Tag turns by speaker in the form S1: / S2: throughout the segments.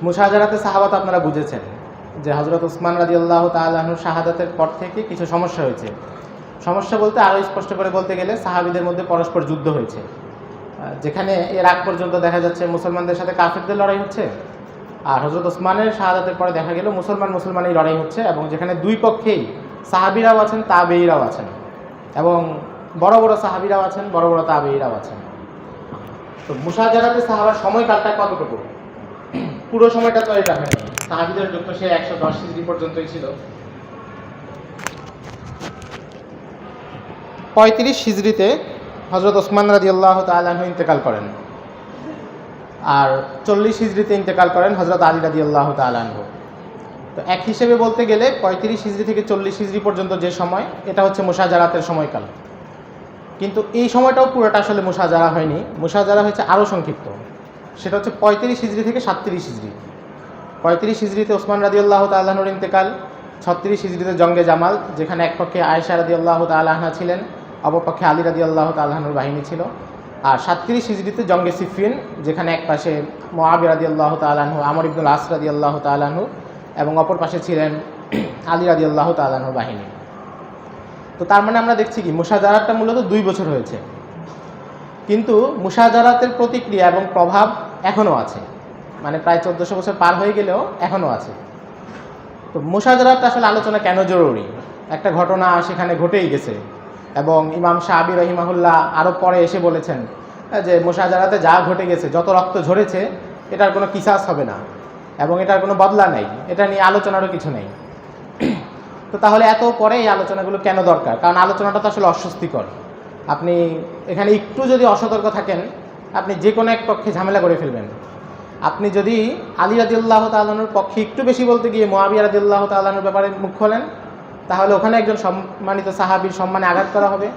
S1: মুশাজারাতে সাহাবাত আপনারা বুঝেছেন যে হযরত ওসমান রাদিয়াল্লাহু তাআলা আনহুর শাহাদাতের পর থেকে কিছু সমস্যা হয়েছে। সমস্যা বলতে আরও স্পষ্ট করে বলতে গেলে সাহাবীদের মধ্যে পরস্পর যুদ্ধ হয়েছে, যেখানে এর আগ পর্যন্ত দেখা যাচ্ছে মুসলমানদের সাথে কাফিরদের লড়াই হচ্ছে, আর হযরত ওসমানের শাহাদাতের পরে দেখা গেল মুসলমানই লড়াই হচ্ছে, এবং যেখানে দুই পক্ষেই সাহাবীরাও আছেন, তাবেঈরাও আছেন, এবং বড় বড় সাহাবীরাও আছেন, বড় বড় তাবেঈরাও আছেন। তো মুশাজারাতে সাহাবার সময়কালটা কতটুকু? পুরো সময়টা তো এটা হয়নি, সাহাবীদের যুদ্ধ সে 110 হিজরি পর্যন্তই ছিল। 35 হিজরিতে হযরত ওসমান রাদিয়াল্লাহু তাআলা আনহু ইন্তেকাল করেন, আর 40 হিজরিতে ইন্তেকাল করেন হযরত আলী রাদিয়াল্লাহু তাআলা আনহু। তো এক হিসেবে বলতে গেলে 35 হিজরি থেকে 40 হিজরি পর্যন্ত যে সময়, এটা হচ্ছে মুশাজারাতের সময়কাল। কিন্তু এই সময়টাও পুরোটা আসলে মুশাজারা হয়নি, মুশাজারা হয়েছে আরও সংক্ষিপ্ত। সেটা হচ্ছে 35 হিজরি থেকে 37 হিজরি। 35 হিজরিতে ওসমান রাদিয়াল্লাহু তাআলা আনহুর ইন্তেকাল, 36 হিজরিতে জঙ্গে জামাল, যেখানে এক পক্ষে আয়েশা রাদিয়াল্লাহু তাআলা আনহা ছিলেন, অপরপক্ষে আলী রাদিয়াল্লাহু তাআলা আনহুর বাহিনী ছিল। আর 37 হিজরিতে জঙ্গে সিফিন, যেখানে এক পাশে মুআবিয়া রাদিয়াল্লাহু তাআলা আনহু, আমর ইবনুল আস রাদিয়াল্লাহু তাআলা আনহু, এবং অপর পাশে ছিলেন আলী রাদিয়াল্লাহু তাআলা আনহুর বাহিনী। তো তার মানে আমরা দেখছি কি মুশাজারাতটা মূলত 2 বছর হয়েছে, কিন্তু মুশাজারাতের প্রতিক্রিয়া এবং প্রভাব এখনও আছে, মানে প্রায় 1400 বছর পার হয়ে গেলেও এখনও আছে। তো মুশাজারাতটা আসলে আলোচনা কেন জরুরি? একটা ঘটনা সেখানে ঘটেই গেছে, এবং ইমাম শাআবী রাহিমাহুল্লাহ আরও পরে এসে বলেছেন যে মুশাজারাতে যা ঘটে গেছে, যত রক্ত ঝরেছে, এটার কোনো কিসাস হবে না এবং এটার কোনো বদলা নেই, এটা নিয়ে আলোচনারও কিছু নেই। তো তাহলে এত পরে এই আলোচনাগুলো কেন দরকার? কারণ আলোচনাটা তো আসলে অস্বস্তিকর। আপনি এখানে একটু যদি অসতর্ক থাকেন, আপনি যে কোনো এক পক্ষে ঝামেলা করে ফেলবেন। আপনি যদি আলী রাদিয়াল্লাহু তাআলা আনহুর পক্ষে একটু বেশি বলতে গিয়ে মুআবিয়া রাদিয়াল্লাহু তাআলা আনহুর ব্যাপারে মুখ খোলেন, তাহলে ওখানে একজন সম্মানিত সাহাবীর সম্মানে আঘাত করা হবে।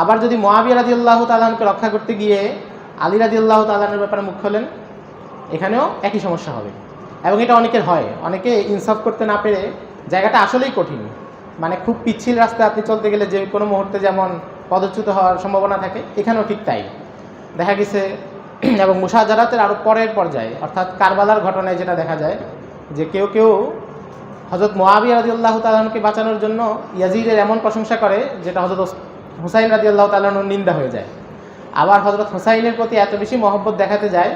S1: আবার যদি মুআবিয়া রাদিয়াল্লাহু তাআলা আনহুকে রক্ষা করতে গিয়ে আলী রাদিয়াল্লাহু তাআলা আনহুর ব্যাপারে মুখ খোলেন, এখানেও একই সমস্যা হবে। এবং এটা অনেকের হয়, অনেকে ইনসাফ করতে না পেরে, জায়গাটা আসলেই কঠিন, মানে খুব পিচ্ছিল রাস্তায় আপনি চলতে গেলে যে কোনো মুহূর্তে যেমন পদচ্যুত হওয়ার সম্ভাবনা থাকে, এখানেও ঠিক তাই দেখা গেছে। এবং মুশাজারাতের আরও পরের পর্যায়ে, অর্থাৎ কারবালার ঘটনায় যেটা দেখা যায় যে কেউ কেউ হযরত মুআবিয়া রাদিয়াল্লাহু তাআলা আনহুকে বাঁচানোর জন্য ইয়াজিদের এমন প্রশংসা করে যেটা হযরত হুসাইন রাদিয়াল্লাহু তাআলা আনহুর নিন্দা হয়ে যায়। আবার হযরত হুসাইনের প্রতি এত বেশি মহব্বত দেখাতে যায়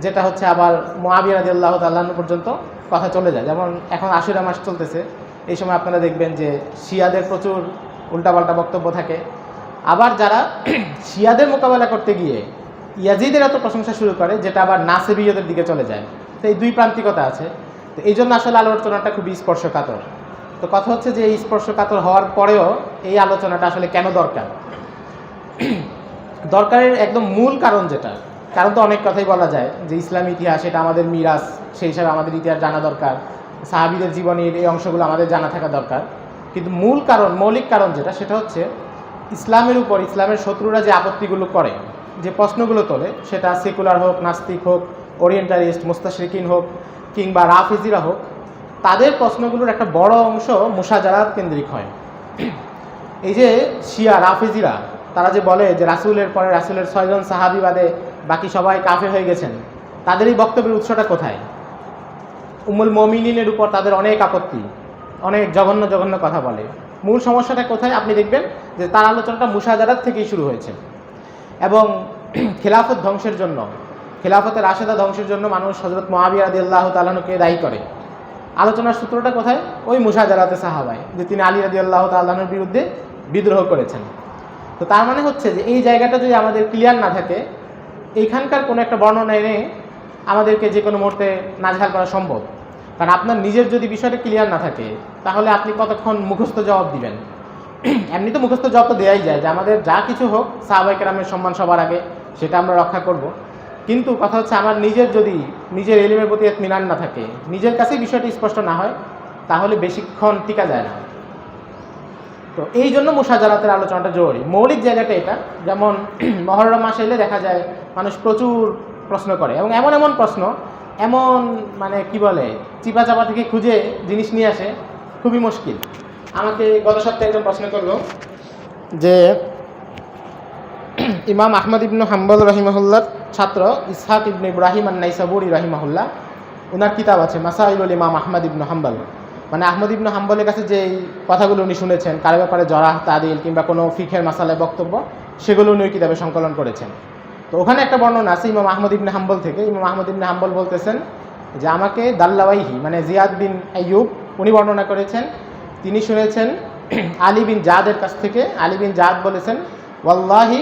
S1: যেটা হচ্ছে আবার মুআবিয়া রাদিয়াল্লাহু তাআলা আনহু পর্যন্ত কথা চলে যায়। যেমন এখন আশুরা মাস চলতেছে, এই সময় আপনারা দেখবেন যে শিয়াদের প্রচুর উল্টাপাল্টা বক্তব্য থাকে। আবার যারা শিয়াদের মোকাবেলা করতে গিয়ে ইয়াজিদের এত প্রশংসা শুরু করে, যেটা আবার নাসিবিয়দের দিকে চলে যায়। তো এই দুই প্রান্তিকতা আছে। তো এই জন্য আসলে আলোচনাটা খুবই স্পর্শকাতর। তো কথা হচ্ছে যে এই স্পর্শকাতর হওয়ার পরেও এই আলোচনাটা আসলে কেন দরকার? দরকারের একদম মূল কারণ যেটা, কারণ তো অনেক কথাই বলা যায় যে ইসলামী ইতিহাস এটা আমাদের মিরাস, সেই হিসাবে আমাদের ইতিহাস জানা দরকার, সাহাবীদের জীবনের এই অংশগুলো আমাদের জানা থাকা দরকার। কিন্তু মূল কারণ, মৌলিক কারণ যেটা, সেটা হচ্ছে ইসলামের উপর ইসলামের শত্রুরা যে আপত্তিগুলো করে, যে প্রশ্নগুলো তোলে, সেটা সেকুলার হোক, নাস্তিক হোক, ওরিয়েন্টালিস্ট, মুস্তাশরিকিন হোক, কিংবা রাফিজিরা হোক, তাদের প্রশ্নগুলোর একটা বড় অংশ মুশাজারাত কেন্দ্রিক হয়। এই যে শিয়া রাফিজিরা, তারা যে বলে যে রাসূলের পরে রাসূলের 6 জন সাহাবী বাদে বাকি সবাই কাফের হয়ে গেছেন, তাদের এই বক্তব্যের উৎসটা কোথায়? উম্মুল মুমিনিনের উপর তাদের অনেক আপত্তি, অনেক জঘন্য জঘন্য কথা বলে। মূল সমস্যাটা কোথায়? আপনি দেখবেন যে তার আলোচনাটা মুশাজারাত থেকেই শুরু হয়েছে। এবং খেলাফত ধ্বংসের জন্য, খেলাফতের রাশেদা ধ্বংসের জন্য মানুষ হযরত মুআবিয়া রাদিয়াল্লাহু তাআলা আনহুকে দায়ী করে। আলোচনার সূত্রটা কোথায়? ওই মুশাজারাতে সাহাবায়, যে তিনি আলী রাদিয়াল্লাহু তাআলা আনহুর বিরুদ্ধে বিদ্রোহ করেছেন। তো তার মানে হচ্ছে যে এই জায়গাটা যদি আমাদের ক্লিয়ার না থাকে, এইখানকার কোনো একটা বর্ণনা এনে আমাদেরকে যে কোনো মুহূর্তে নাজেহাল করা সম্ভব। কারণ আপনার নিজের যদি বিষয়টা ক্লিয়ার না থাকে, তাহলে আপনি কতক্ষণ মুখস্থ জবাব দিবেন? এমনি তো মুখস্থ জবাব তো দেওয়াই যায় যে আমাদের যা কিছু হোক সাহাবায়ে কেরামের সম্মান সবার আগে, সেটা আমরা রক্ষা করব। কিন্তু কথা হচ্ছে আমার নিজের যদি নিজের ইলমের প্রতি ইতমিনান না থাকে, নিজের কাছেই বিষয়টি স্পষ্ট না হয়, তাহলে বেশিক্ষণ টিকা যায় না। তো এই জন্য মুশাজারাতের আলোচনাটা জরুরি। মৌলিক জায়গাটা এটা। যেমন মহররম মাসে এলে দেখা যায় মানুষ প্রচুর প্রশ্ন করে, এবং এমন এমন প্রশ্ন, এমন মানে কি বলে, চিপা চাপা থেকে খুঁজে জিনিস নিয়ে আসে, খুবই মুশকিল। আমাকে গত সপ্তাহে একজন প্রশ্ন করলো যে ইমাম আহমদ ইবনে হাম্বল রহিমাহুল্লাহর ছাত্র ইসহাক ইবনে ইব্রাহিম আন-নাইসাবুরি রহিমাহুল্লাহ, ওনার কিতাব আছে মাসাইলুল ইমাম আহমদ ইবনে হাম্বল, মানে আহমদ ইবনে হাম্বলের কাছে যে কথাগুলো উনি শুনেছেন, কারো ব্যাপারে জরাহ তাদিল কিংবা কোনো ফিখের মাসালায় বক্তব্য, সেগুলো উনি ওই কিতাবে সংকলন করেছেন। তো ওখানে একটা বর্ণনা আছে ইমাম আহমদ ইবনে হাম্বল থেকে। ইমাম আহমদ ইবনে হাম্বল বলতেছেন যে আমাকে দাল্লাওয়াইহি মানে জিয়াদ বিন আইয়ুব উনি বর্ণনা করেছেন, তিনি শুনেছেন আলী বিন জাদের কাছ থেকে। আলী বিন জাদ বলেছেন ওয়াল্লাহি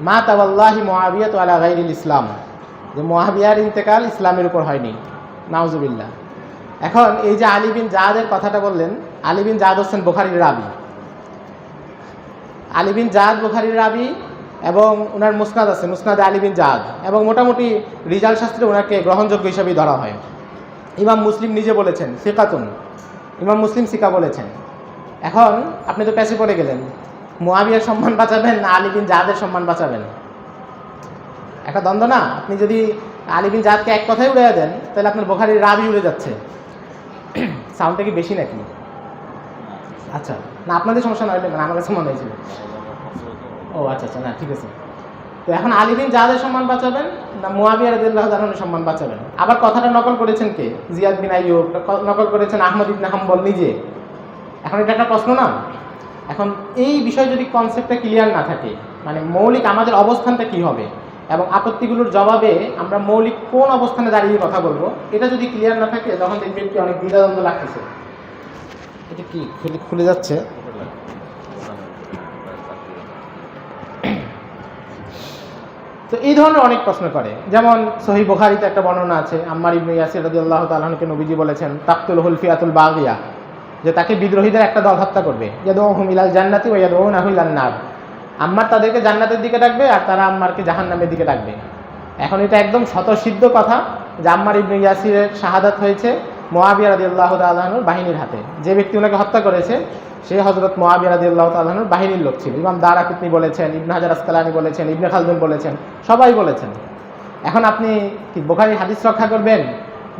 S1: মা তাওয়াল্লাহি মুআবিয়া আলা গায়রিল ইসলাম, যে মুআবিয়ার ইন্তেকাল ইসলামের উপর হয়নি, নাউজুবিল্লাহ। এখন এই যে আলী বিন জাদের কথাটা বললেন, আলী বিন জাদ হচ্ছেন বুখারীর রাবি। আলী বিন জাদ বুখারীর রাবি এবং ওনার মুসনাদ আছে, মুসনাদে আলী বিন জাদ, এবং মোটামুটি রিজাল শাস্ত্রে ওনাকে গ্রহণযোগ্য হিসেবেই ধরা হয়। ইমাম মুসলিম নিজে বলেছেন সিকাতুন, ইমাম মুসলিম সিকা বলেছেন। এখন আপনি তো প্যাচে পড়ে গেলেন, মুআবিয়ার সম্মান বাঁচাবেন না আলী বিন জাদের সম্মান বাঁচাবেন? একটা দ্বন্দ্ব না? আপনি যদি আলী বিন জাদকে এক কথায় উড়ে দেন তাহলে আপনার বুখারীর রাবি উড়ে যাচ্ছে। সাউন্ডটা কি বেশি নাকি? আচ্ছা, না আপনাদের সমস্যা নয়, মানে আমার কাছে মনে হয়েছিল। ও আচ্ছা আচ্ছা, না ঠিক আছে। তো এখন আলী বিন জাদের সম্মান বাঁচাবেন না মুআবিয়া রাদিয়াল্লাহু তাআলার সম্মান বাঁচাবেন? আবার কথাটা নকল করেছেন কে? জিয়াদ বিন আইয়ুব, নকল করেছেন আহমদ ইবনে হাম্বল নিজে। এখন এটা একটা প্রশ্ন না? এখন এই বিষয় যদি কনসেপ্টটা ক্লিয়ার না থাকে, মানে মৌলিক আমাদের অবস্থানটা কি হবে এবং আপত্তিগুলোর জবাবে আমরা মৌলিক কোন অবস্থানে দাঁড়িয়ে কথা বলবো, এটা যদি ক্লিয়ার না থাকে তখন দেখবেন কি অনেক দ্বিধাদ্বন্দ্ব লাগতেছে। এটা কি খুলে যাচ্ছে? তো এই ধরনের অনেক প্রশ্ন করে, যেমন সহিহ বুখারীতে একটা বর্ণনা আছে আম্মার ইবনে ইয়াসির রাদিয়াল্লাহু তাআলা আনহুকে নবীজি বলেছেন তাকতুল হুলফিয়াতুল বাগিয়া, যে তাকে বিদ্রোহীদের একটা দল হত্যা করবে, ইয়াদউহুম ইলাল জান্নাতি ওয়া ইয়াদউনাহু ইলান নার। আম্মার তাদেরকে জান্নাতের দিকে ডাকবে আর তারা আম্মারকে জাহান্নামের দিকে ডাকবে। এখন এটা একদম স্বতঃসিদ্ধ কথা যে আম্মার ইবনে ইয়াসিরের শাহাদাত হয়েছে মুআবিয়া রাদিয়াল্লাহু তাআলা আনহুর বাহিনীর হাতে। যে ব্যক্তি ওনাকে হত্যা করেছে সে হযরত মুআবিয়া রাদিয়াল্লাহু তাআলা আনহুর বাহিনীর লোক ছিল। ইমাম দারাকুতনি বলেছেন, ইবনে হাজার আসকালানি বলেছেন, ইবনে খালদুন বলেছেন, সবাই বলেছেন। এখন আপনি কি বুখারীর হাদিস রক্ষা করবেন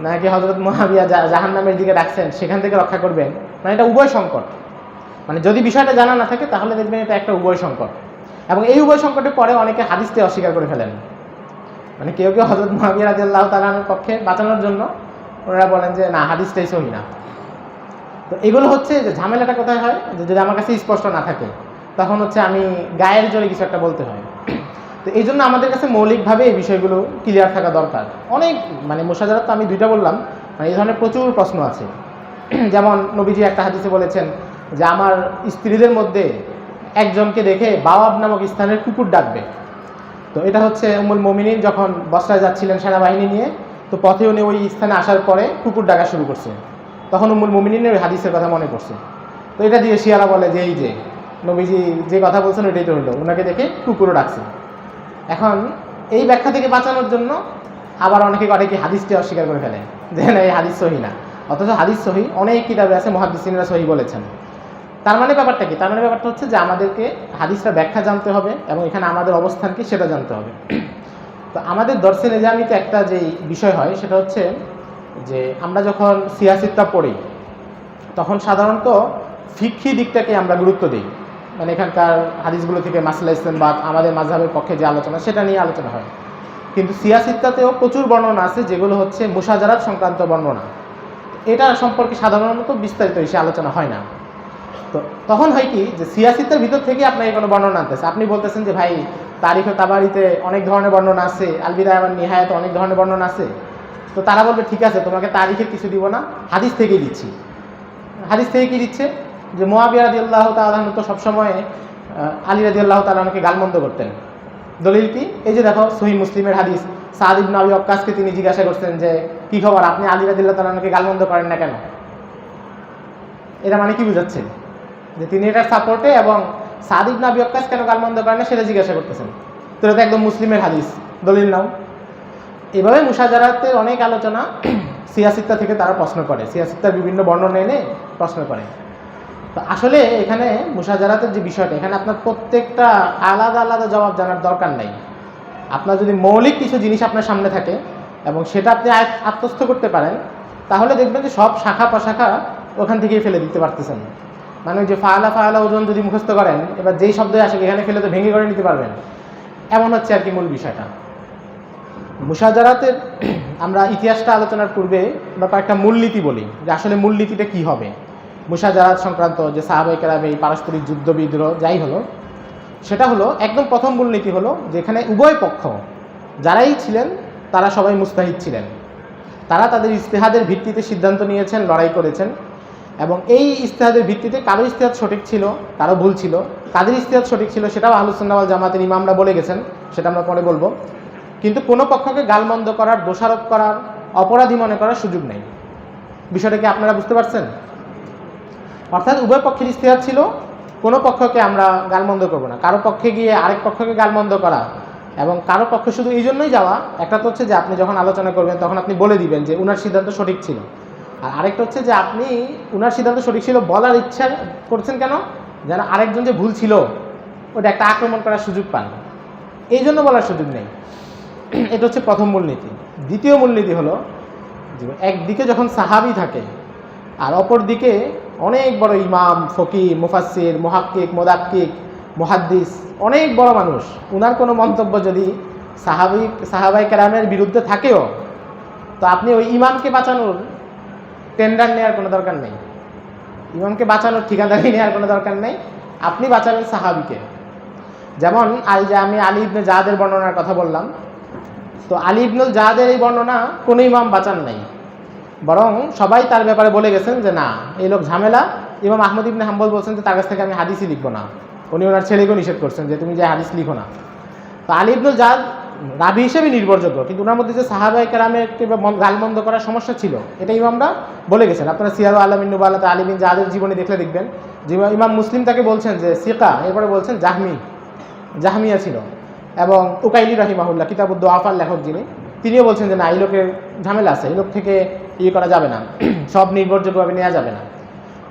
S1: নাকি হযরত মুআবিয়া জাহান্নামের দিকে ডাকছেন সেখান থেকে রক্ষা করবেন? মানে এটা উভয় সংকট। মানে যদি বিষয়টা জানা না থাকে তাহলে দেখবেন এটা একটা উভয় সংকট, এবং এই উভয় সংকটের পরে অনেকে হাদিসকে অস্বীকার করে ফেলেন। মানে কেউ কেউ হযরত মুআবিয়া রাদিয়াল্লাহু তাআলা আনহুর পক্ষে বাঁচানোর জন্য ওনারা বলেন যে না, হাদিসটাই সহিহ না। তো এগুলো হচ্ছে যে ঝামেলাটা কোথায় হয়, যে যদি আমার কাছে স্পষ্ট না থাকে তখন হচ্ছে আমি গায়ের জোরে কিছু একটা বলতে হয়। তো এই জন্য আমাদের কাছে মৌলিকভাবে এই বিষয়গুলো ক্লিয়ার থাকা দরকার। অনেক মানে মুশাজারাত তো আমি দুইটা বললাম, মানে এই ধরনের প্রচুর প্রশ্ন আছে। যেমন নবীজি একটা হাদিসে বলেছেন যে আমার স্ত্রীদের মধ্যে একজনকে দেখে বাওয়াব নামক স্থানের কুকুর ডাকবে। তো এটা হচ্ছে উম্মুল মুমিনিন যখন বসরায় যাচ্ছিলেন সেনাবাহিনী নিয়ে, তো পথে উনি ওই স্থানে আসার পরে কুকুর ডাকা শুরু করছে, তখন উম্মুল মুমিনিনের ওই হাদিসের কথা মনে পড়ছে। তো এটা দিয়ে শিয়ারা বলে যে এই যে নবীজি যে কথা বলছেন ওইটাই তো হলো, ওনাকে দেখে কুকুরও ডাকছে। এখন এই ব্যাখ্যা থেকে বাঁচানোর জন্য আবার অনেকে কি হাদিসটি অস্বীকার করে ফেলে যে না এই হাদিস সহিহ না, অথচ হাদিস সহিহ, অনেক কিতাবে আছে মুহাদ্দিসিনরা সহিহ বলেছেন। তার মানে ব্যাপারটা কি? তার মানে ব্যাপারটা হচ্ছে যে আমাদেরকে হাদিসটা ব্যাখ্যা জানতে হবে এবং এখানে আমাদের অবস্থান কি সেটা জানতে হবে। তো আমাদের দর্শে নিজামিতে একটা যে বিষয় হয় সেটা হচ্ছে যে আমরা যখন সিয়াসিত্তা পড়ি তখন সাধারণত ফিকহি দিকটাকে আমরা গুরুত্ব দিই, মানে এখানকার হাদিসগুলো থেকে মাসলা ইসতিনবাত আমাদের মাযহাবের পক্ষে যে আলোচনা সেটা নিয়ে আলোচনা হয়। কিন্তু সিয়াসিত্তাতেও প্রচুর বর্ণনা আছে যেগুলো হচ্ছে মুশাজারাত সংক্রান্ত বর্ণনা, এটা সম্পর্কে সাধারণত বিস্তারিত এসে আলোচনা হয় না। তো তখন হয় কি যে সিয়াসিত্তার ভিতর থেকে আপনাকে কোনো বর্ণনা আনতেছে, আপনি বলতেছেন যে ভাই তারিখ ও তাবারিতে অনেক ধরনের বর্ণনা আছে, আল বিদায়া ওয়ান নিহায়াতে অনেক ধরনের বর্ণনা আছে। তো তারা বলবে ঠিক আছে তোমাকে তারিখের কিছু দিব না, হাদিস থেকেই দিচ্ছি। হাদিস থেকে কি দিচ্ছে যে মুআবিয়া রাদিয়াল্লাহু তাআলা আনহু তো সবসময় আলী রাদিয়াল্লাহু তাআলা আনহুকে গালমন্দ করতেন। দলিল কি? এই যে দেখো সহিহ মুসলিমের হাদিস, সাদ ইবনে আবি ওয়াক্কাসকে তিনি জিজ্ঞাসা করছেন যে কি খবর, আপনি আলী রাদিয়াল্লাহু তাআলা আনহুকে গালমন্দ করেন না কেন? এটা মানে কি বুঝাচ্ছে? যে তিনি এটার সাপোর্টে এবং সাদ ইবনে আবি ওয়াক্কাস কেন গালমন্দ করেন না সেটা জিজ্ঞাসা করতেছেন। তো এটা একদম মুসলিমের হাদিস, দলিল নাও। এভাবে মুশাজারাতের অনেক আলোচনা সিয়াসিত্তা থেকে তারা প্রশ্ন করে, সিয়াসিত্তার বিভিন্ন বর্ণনা এনে প্রশ্ন করে। তো আসলে এখানে মুশাজারাতের যে বিষয়টা, এখানে আপনার প্রত্যেকটা আলাদা আলাদা জবাব জানার দরকার নাই। আপনার যদি মৌলিক কিছু জিনিস আপনার সামনে থাকে এবং সেটা আপনি আত্মস্থ করতে পারেন তাহলে দেখবেন যে সব শাখা প্রশাখা ওখান থেকেই ফেলে দিতে পারতেছেন। মানে ওই যে ফাআলা ফাআলা ওজন যদি মুখস্থ করেন, এবার যেই শব্দই আসে এখানে ফেলে তো ভেঙে করে নিতে পারবেন, এমন হচ্ছে আর কি মূল বিষয়টা। মুশাজারাতের আমরা ইতিহাসটা আলোচনার পূর্বে আমরা কয়েকটা মূলনীতি বলি যে আসলে মূলনীতিটা কী হবে। মুশাজারাত সংক্রান্ত যে সাহাবায়ে কেরাম এই পারস্পরিক যুদ্ধ বিদ্রোহ যাই হলো, সেটা হলো একদম প্রথম মূলনীতি হলো যেখানে উভয় পক্ষ যারাই ছিলেন তারা সবাই মুস্তাহিদ ছিলেন, তারা তাদের ইজতিহাদের ভিত্তিতে সিদ্ধান্ত নিয়েছেন, লড়াই করেছেন, এবং এই ইজতিহাদের ভিত্তিতে কারো ইজতিহাদ সঠিক ছিল, কারো ভুল ছিল। কাদের ইজতিহাদ সঠিক ছিল সেটাও আহলুস সুন্নাহ ওয়াল জামাতের ইমামরা বলে গেছেন, সেটা আমরা পরে বলবো। কিন্তু কোনো পক্ষকে গালমন্দ করার, দোষারোপ করার, অপরাধী মনে করার সুযোগ নেই। বিষয়টা কি আপনারা বুঝতে পারছেন? অর্থাৎ উভয় পক্ষের ইজতিহাদ ছিল, কোনো পক্ষকে আমরা গালমন্দ করব না। কারো পক্ষে গিয়ে আরেক পক্ষকে গালমন্দ করা এবং কারো পক্ষে শুধু এই জন্যই যাওয়া, একটা তো হচ্ছে যে আপনি যখন আলোচনা করবেন তখন আপনি বলে দিবেন যে উনার সিদ্ধান্ত সঠিক ছিল, আর আরেকটা হচ্ছে যে আপনি উনার সিদ্ধান্ত সঠিক ছিল বলার ইচ্ছা করছেন কেন, যেন আরেকজন যে ভুল ছিল ওটা একটা আক্রমণ করার সুযোগ পান, এই জন্য বলার সুযোগ নেই। এটা হচ্ছে প্রথম মূলনীতি। দ্বিতীয় মূলনীতি হলো যে একদিকে যখন সাহাবী থাকে আর অপর দিকে অনেক বড় ইমাম, ফকিহ, মুফাসসির, মুহাক্কিক, মুদাক্কিক, মুহাদ্দিস, অনেক বড় মানুষ, উনার কোনো মন্তব্য যদি সাহাবায়ে কেরামের বিরুদ্ধে থাকেও, তো আপনি ওই ইমামকে বাঁচানোর টেন্ডার নেওয়ার কোনো দরকার নেই, ইমামকে বাঁচানোর ঠিকাদারি নেওয়ার কোনো দরকার নেই। আপনি বাঁচাবেন সাহাবীকে। যেমন আমি আলী ইবনে জাদের বর্ণনার কথা বললাম, তো আলী ইবনে জাদের এই বর্ণনা কোনো ইমাম বাঁচান নাই, বরং সবাই তার ব্যাপারে বলে গেছেন যে না, এই লোক ঝামেলা। ইমাম আহমদ ইবনে হাম্বল বলছেন যে তার কাছ থেকে আমি হাদিসই লিখবো না, উনি ওনার ছেলেকেও নিষেধ করছেন যে তুমি যে হাদিস লিখো না। তো আলী ইবনে জাদ রাবি হিসেবে নির্ভরযোগ্য, কিন্তু ওনার মধ্যে যে সাহাবায়ে কেরামের গালমন্দ করার সমস্যা ছিল এটা ইমামরা বলে গেছেন। আপনারা সিয়ারু আলামিন নুবালাতে আলী বিন জাদের জীবনী দেখলে দেখবেন যে ইমাম মুসলিম তাকে বলছেন যে সিকা, এরপরে বলছেন জাহমিয়া ছিল। এবং উকাইলি রাহিমাহুল্লাহ, কিতাবুদ দুআফার লেখক যিনি, তিনিও বলছেন যে না, এই লোকের ঝামেলা আছে, এই লোক থেকে করা যাবে না, সব নির্ভরযোগ্যভাবে নেওয়া যাবে না।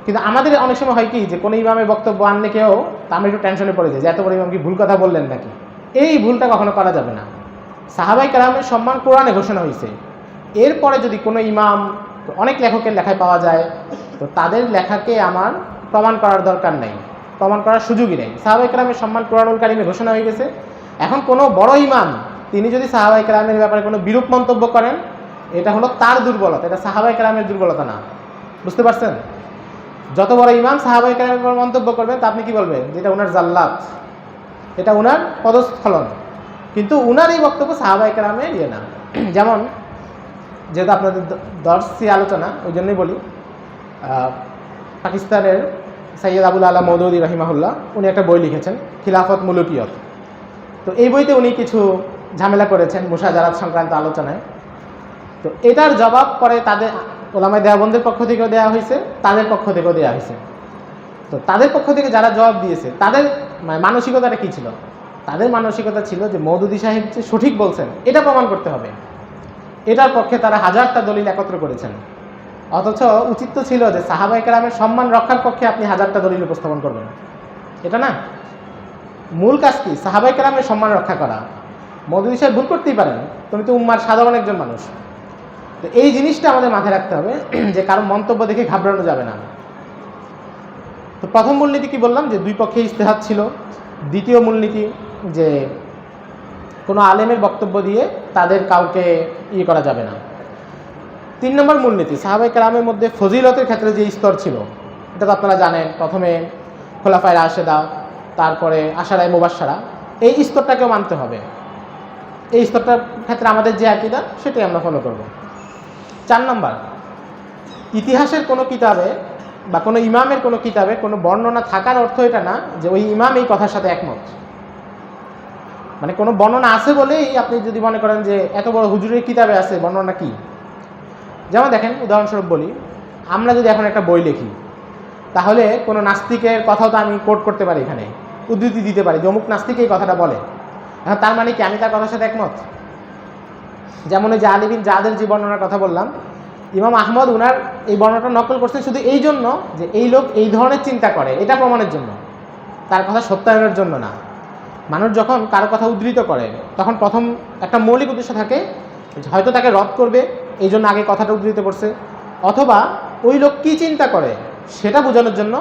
S1: কিন্তু আমাদের অনেক সময় হয় কি যে কোনো ইমামের বক্তব্য আনলে কেউ আমরা একটু টেনশনে পড়ে যায় যে এত বড় ইমাম কি ভুল কথা বললেন নাকি। এই ভুলটা কখনো করা যাবে না। সাহাবায়ে কেরামের সম্মান কোরআনে ঘোষণা হয়েছে, এরপরে যদি কোনো ইমাম, অনেক লেখকের লেখায় পাওয়া যায়, তো তাদের লেখাকে আমার প্রমাণ করার দরকার নেই, প্রমাণ করার সুযোগই নেই। সাহাবায়ে কেরামের সম্মান কোরআনুল কারিমে ঘোষণা হয়ে গেছে। এখন কোনো বড় ইমাম তিনি যদি সাহাবায়ে কেরামের ব্যাপারে কোনো বিরূপ মন্তব্য করেন, এটা হলো তার দুর্বলতা, এটা সাহাবায়ে কেরামের দুর্বলতা না। বুঝতে পারছেন? যত বড় ইমাম সাহাবায়ে কেরামের উপর মন্তব্য করবেন তা আপনি কি বলবেন? যেটা ওনার জাল্লাত, এটা ওনার পদস্খলন। কিন্তু ওনার এই বক্তব্য সাহাবায়ে কেরামের না। যেমন যেহেতু আপনাদের দর্শী আলোচনা, ওই জন্যই বলি, পাকিস্তানের সৈয়দ আবুল আলা মওদুদি রাহিমাহুল্লাহ, উনি একটা বই লিখেছেন খিলাফত মুলুকিয়ত। তো এই বইতে উনি কিছু ঝামেলা করেছেন মুশাজারাত সংক্রান্ত আলোচনায়। তো এটার জবাব পরে তাদের ওলামায়ে দেওবন্দের পক্ষ থেকেও দেওয়া হয়েছে, তাদের পক্ষ থেকেও দেওয়া হয়েছে। তো তাদের পক্ষ থেকে যারা জবাব দিয়েছে তাদের মানসিকতাটা কী ছিল? তাদের মানসিকতা ছিল যে মওদুদি সাহেব যে সঠিক বলছেন এটা প্রমাণ করতে হবে, এটার পক্ষে তারা হাজারটা দলিল একত্র করেছেন। অথচ উচিত তো ছিল যে সাহাবায়ে কেরামের সম্মান রক্ষার পক্ষে আপনি হাজারটা দলিল উপস্থাপন করবেন, এটা না। মূল কাজ কি? সাহাবায়ে কেরামের সম্মান রক্ষা করা। মওদুদি সাহেব ভুল করতেই পারেন, তুমি তো উম্মার সাধারণ একজন মানুষ। তো এই জিনিসটা আমাদের মাথায় রাখতে হবে যে কারো মন্তব্য দেখে ঘাবড়ানো যাবে না। তো প্রথম মূলনীতি কি বললাম যে দুই পক্ষে ইজতিহাদ ছিল। দ্বিতীয় মূলনীতি যে কোনো আলেমের বক্তব্য দিয়ে তাদের কাউকে করা যাবে না। 3 নম্বর মূলনীতি, সাহাবায়ে কেরামের মধ্যে ফজিলতের ক্ষেত্রে যে স্তর ছিল এটা তো আপনারা জানেন। প্রথমে খোলাফায়ে রাশেদা, তারপরে আশারায়ে মুবাশশারা, এই স্তরটাকেও মানতে হবে। এই স্তরটার ক্ষেত্রে আমাদের যে আকীদা সেটাই আমরা ফলো করব। 4 নম্বর, ইতিহাসের কোনো কিতাবে বা কোনো ইমামের কোনো কিতাবে কোনো বর্ণনা থাকার অর্থ এটা না যে ওই ইমাম এই কথার সাথে একমত। মানে কোনো বর্ণনা আছে বলেই আপনি যদি মনে করেন যে এত বড় হুজুরের কিতাবে আছে, বর্ণনা কি? যেমন দেখেন, উদাহরণস্বরূপ বলি, আমরা যদি এখন একটা বই লিখি তাহলে কোনো নাস্তিকের কথাও তো আমি কোট করতে পারি, এখানে উদ্ধৃতি দিতে পারি যে অমুক নাস্তিক এই কথাটা বলে। এখন তার মানে কি আমি তার কথার সাথে একমত? যেমন ওই যে আলী বিন জাদের যে বর্ণনার কথা বললাম, ইমাম আহমদ উনার এই বর্ণনাটা নকল করছেন শুধু এই জন্য যে এই লোক এই ধরনের চিন্তা করে, এটা প্রমাণের জন্য, তার কথা সত্যায়নের জন্য না। মানুষ যখন কারো কথা উদ্ধৃত করে তখন প্রথম একটা মৌলিক উদ্দেশ্য থাকে, হয়তো তাকে রদ করবে এই জন্য আগে কথাটা উদ্ধৃত করছে, অথবা ওই লোক কী চিন্তা করে সেটা বোঝানোর জন্য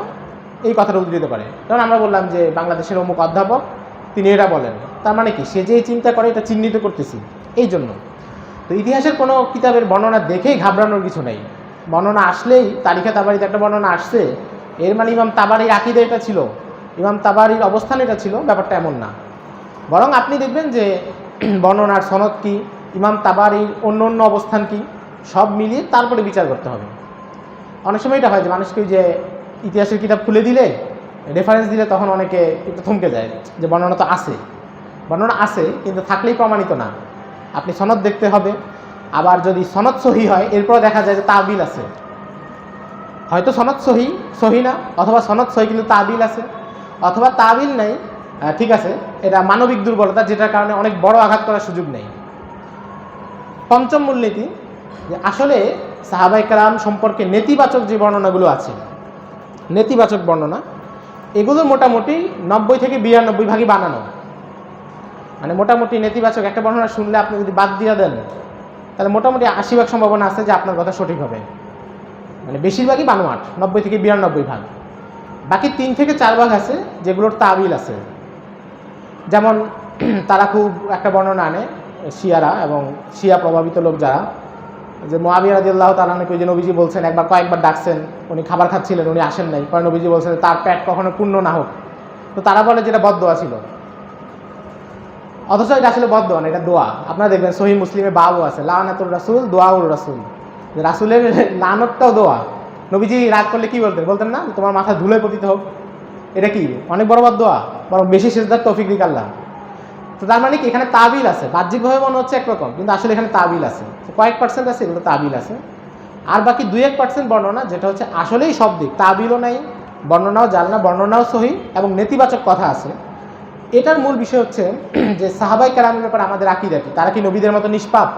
S1: এই কথাটা উদ্ধৃত করে। যেমন আমরা বললাম যে বাংলাদেশের অমুক অধ্যাপক তিনি এটা বলেন, তার মানে কি সে যে চিন্তা করে এটা চিহ্নিত করতেছি এই জন্য। তো ইতিহাসের কোনো কিতাবের বর্ণনা দেখেই ঘাবড়ানোর কিছু নেই। বর্ণনা আসলেই তারিখে তাবারিতে একটা বর্ণনা আসছে এর মানে ইমাম তাবারির আকীদা এটা ছিল, ইমাম তাবারির অবস্থান এটা ছিল, ব্যাপারটা এমন না। বরং আপনি দেখবেন যে বর্ণনার সনদ কি, ইমাম তাবারির অন্য অন্য অবস্থান কি, সব মিলিয়ে তারপরে বিচার করতে হবে। অনেক সময় এটা হয় যে মানুষকে যে ইতিহাসের কিতাব খুলে দিলে, রেফারেন্স দিলে তখন অনেকে একটু থমকে যায় যে বর্ণনা তো আছে, বর্ণনা আছে কিন্তু থাকলেই প্রমাণিত না, আপনি সনদ দেখতে হবে। আবার যদি সনদ সহি হয় এরপর দেখা যায় যে তাবিল আছে, হয়তো সনদ সহি না, অথবা সনদ সহি কিন্তু তাবিল আছে, অথবা তাবিল নেই, ঠিক আছে এটা মানবিক দুর্বলতা যেটার কারণে অনেক বড় আঘাত করার সুযোগ নেই। পঞ্চম মূলনীতি যে আসলে সাহাবায়ে কেরাম সম্পর্কে নেতিবাচক যে বর্ণনাগুলো আছে, নেতিবাচক বর্ণনা এগুলো মোটামুটি 90 থেকে 92 ভাগই বানানো। মানে মোটামুটি নেতিবাচক একটা বর্ণনা শুনলে আপনি যদি বাদ দিয়ে দেন তাহলে মোটামুটি 80% সম্ভাবনা আছে যে আপনার কথা সঠিক হবে। মানে বেশিরভাগই বানোয়াট, 90 থেকে 92 ভাগ। বাকি 3 থেকে 4 ভাগ আছে যেগুলোর তাবিল আছে। যেমন তারা খুব একটা বর্ণনা আনে শিয়ারা এবং শিয়া প্রভাবিত লোক যারা, যে মুআবিয়া রাদিয়াল্লাহু তাআলা আনহু যে নবীজি বলছেন একবার কয়েকবার ডাকছেন, উনি খাবার খাচ্ছিলেন, উনি আসেন নাই, পরে নবীজি বলছেন তার পেট কখনো পূর্ণ না হোক। তো তারা বলে যেটা বদদোয়া ছিল, অথচ এটা আসলে বদদোয়া না, এটা দোয়া। আপনারা দেখবেন সহিহ মুসলিমে বাবু আছে লানাতুর রাসূল দোয়াউর রাসূল, যে রাসূলের লানতটাও দোয়া। নবীজি রাগ করলে কি বলতেন না তোমার মাথা ধুলোয় পতিত হোক, এটা কি অনেক বড় বদদোয়া, বরং বেশি সিজদার তৌফিক দিক আল্লাহ। তো তার মানে কি এখানে তাবিল আছে, বাহ্যিকভাবে মনে হচ্ছে একরকম কিন্তু আসলে এখানে তাবিল আছে, কয়েক পার্সেন্ট আছে এগুলো তাবিল আছে। আর বাকি 2-1% বর্ণনা যেটা হচ্ছে আসলেই সব দিক, তাবিলও নাই, বর্ণনাও জাল না, বর্ণনাও সহি এবং নেতিবাচক কথা আছে। এটার মূল বিষয় হচ্ছে যে সাহাবায়ে কেরামের ব্যাপারে আমাদের আকীদা কি, তারা কি নবীদের মতো নিষ্পাপ?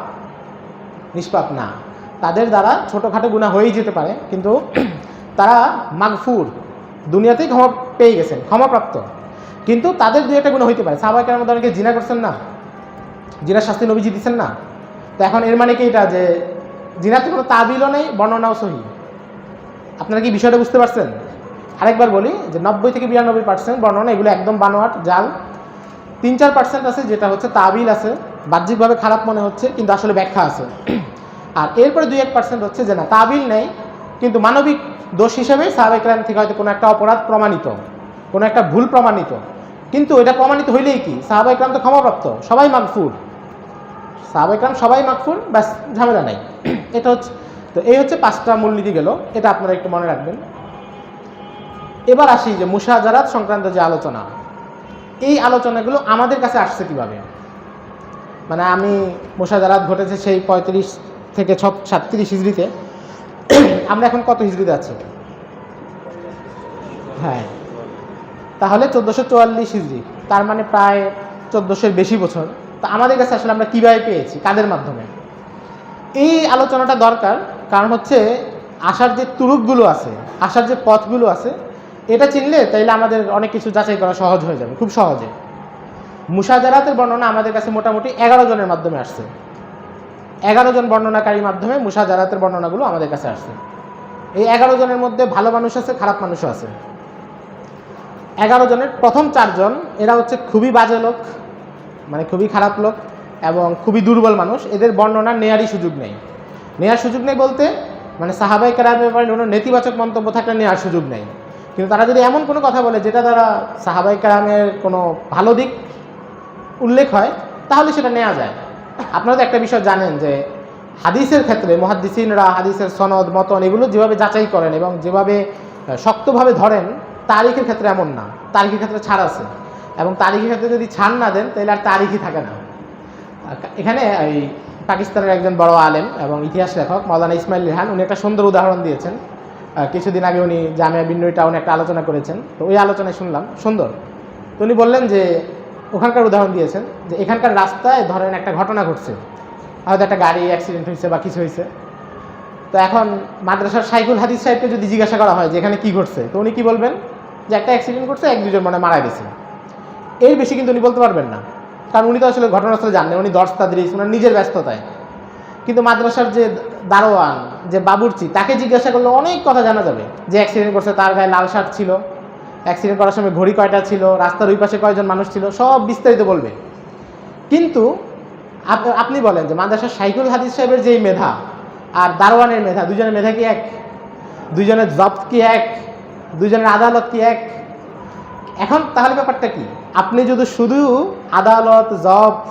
S1: নিষ্পাপ না, তাদের দ্বারা ছোটোখাটো গুনাহ হয়েই যেতে পারে, কিন্তু তারা মাগফুর, দুনিয়াতেই ক্ষমা পেয়ে গেছেন, ক্ষমাপ্রাপ্ত। কিন্তু তাদের 2-1টা গুনাহ হইতে পারে। সাহাবায়ে কেরামের মধ্যে অনেকে জিনা করছেন না, জিনার শাস্তি নবীজি দিচ্ছেন না। তো এখন এর মানে কি এটা যে জিনাতে কোনো তাবিলও নেই, বর্ণনাও সহি? আপনারা কি বিষয়টা বুঝতে পারছেন? আরেকবার বলি যে 90 থেকে 92% বর্ণনা এগুলো একদম বানোয়াট, জাল। 3-4% আছে যেটা হচ্ছে তাবিল আছে, বাহ্যিকভাবে খারাপ মনে হচ্ছে কিন্তু আসলে ব্যাখ্যা আছে। আর এরপরে 2-1% হচ্ছে যে না তাবিল নেই কিন্তু মানবিক দোষ হিসেবে সাহাবায়ে কেরাম থেকে হয়তো কোনো একটা অপরাধ প্রমাণিত, কোনো একটা ভুল প্রমাণিত, কিন্তু এটা প্রমাণিত হইলেই কি সাহাবায়ে কেরাম তো ক্ষমাপ্রাপ্ত, সবাই মাগফুর, সাহাবায়ে কেরাম সবাই মাগফুর, ব্যাস ঝামেলা নাই। এটা হচ্ছে, তো এই হচ্ছে 5টা মূলনীতি গেল, এটা আপনারা একটু মনে রাখবেন। এবার আসি যে মুশাজারাত সংক্রান্ত যে আলোচনা, এই আলোচনাগুলো আমাদের কাছে আসছে কিভাবে। মানে আমি মুশাজারাত ঘটেছে সেই 35 থেকে 37 হিজরিতে, আমরা এখন কত হিজরিতে আছি? হ্যাঁ, তাহলে 1444 হিজরি, তার মানে প্রায় 1400-এর বেশি বছর। তো আমাদের কাছে আসলে আমরা কীভাবে পেয়েছি, কাদের মাধ্যমে? এই আলোচনাটা দরকার, কারণ হচ্ছে আসার যে তুরুকগুলো আছে, আসার যে পথগুলো আছে, এটা চিনলে তাইলে আমাদের অনেক কিছু যাচাই করা সহজ হয়ে যাবে, খুব সহজে। মুশাজারাতের বর্ণনা আমাদের কাছে মোটামুটি 11 জনের মাধ্যমে আসছে, 11 জন বর্ণনাকারীর মাধ্যমে মুশাজারাতের বর্ণনাগুলো আমাদের কাছে আসছে। এই 11 জনের মধ্যে ভালো মানুষ আছে, খারাপ মানুষও আছে। 11 জনের প্রথম 4 জন এরা হচ্ছে খুবই বাজে লোক, মানে খুবই খারাপ লোক এবং খুবই দুর্বল মানুষ, এদের বর্ণনা নেয়ারই সুযোগ নেই। নেয়ার সুযোগ নেই বলতে মানে সাহাবায়ে কেরামের ব্যাপারে কোনো নেতিবাচক মন্তব্য থাকলে নেওয়ার সুযোগ নেই, কিন্তু তারা যদি এমন কোনো কথা বলে যেটা দ্বারা সাহাবায়ে কেরামের কোনো ভালো দিক উল্লেখ হয় তাহলে সেটা নেওয়া যায়। আপনারা তো একটা বিষয় জানেন যে হাদিসের ক্ষেত্রে মুহাদ্দিসিনরা হাদিসের সনদ মতন এগুলো যেভাবে যাচাই করেন এবং যেভাবে শক্তভাবে ধরেন, তারিখের ক্ষেত্রে এমন না, তারিখের ক্ষেত্রে ছাড় আছে, এবং তারিখের ক্ষেত্রে যদি ছাড় না দেন তাহলে আর তারিখই থাকে না। এখানে এই পাকিস্তানের একজন বড় আলেম এবং ইতিহাস লেখক মাওলানা ইসমাইল রেহান, উনি একটা সুন্দর উদাহরণ দিয়েছেন। কিছুদিন আগে উনি জামিয়া বিন্নুই টাউনে একটা আলোচনা করেছেন, তো ওই আলোচনায় শুনলাম সুন্দর। তো উনি বললেন যে ওখানকার উদাহরণ দিয়েছেন যে এখানকার রাস্তায় ধরেন একটা ঘটনা ঘটছে, হয়তো একটা গাড়ি অ্যাক্সিডেন্ট হয়েছে বা কিছু হয়েছে। তো এখন মাদ্রাসার শাইখুল হাদিস সাহেবকে যদি জিজ্ঞাসা করা হয় যে এখানে কী ঘটছে, তো উনি কী বলবেন যে একটা অ্যাক্সিডেন্ট ঘটছে, 1-2 জন মানে মারা গেছে, এর বেশি কিন্তু উনি বলতে পারবেন না, কারণ উনি তো আসলে ঘটনাস্থলে জানেন, উনি দর্শ তাদরিস, ওনার নিজের ব্যস্ততায়। কিন্তু মাদ্রাসার যে দারোয়ান, যে বাবুর্চি, তাকে জিজ্ঞাসা করলে অনেক কথা জানা যাবে, যে অ্যাক্সিডেন্ট করছে তার গায়ে লাল শার্ট ছিল, অ্যাক্সিডেন্ট করার সময় ঘড়ি কয়টা ছিল, রাস্তার ওই পাশে কয়জন মানুষ ছিল, সব বিস্তারিত বলবে। কিন্তু আপনি বলেন যে মাদ্রাসার শাইখুল হাদিস সাহেবের যেই মেধা আর দারোয়ানের মেধা, দুজনের মেধা কি এক? দুজনের জব্দ কি এক? দুজনের আদালত কি এক? এখন তাহলে ব্যাপারটা কি? আপনি যদি শুধু আদালত জব্দ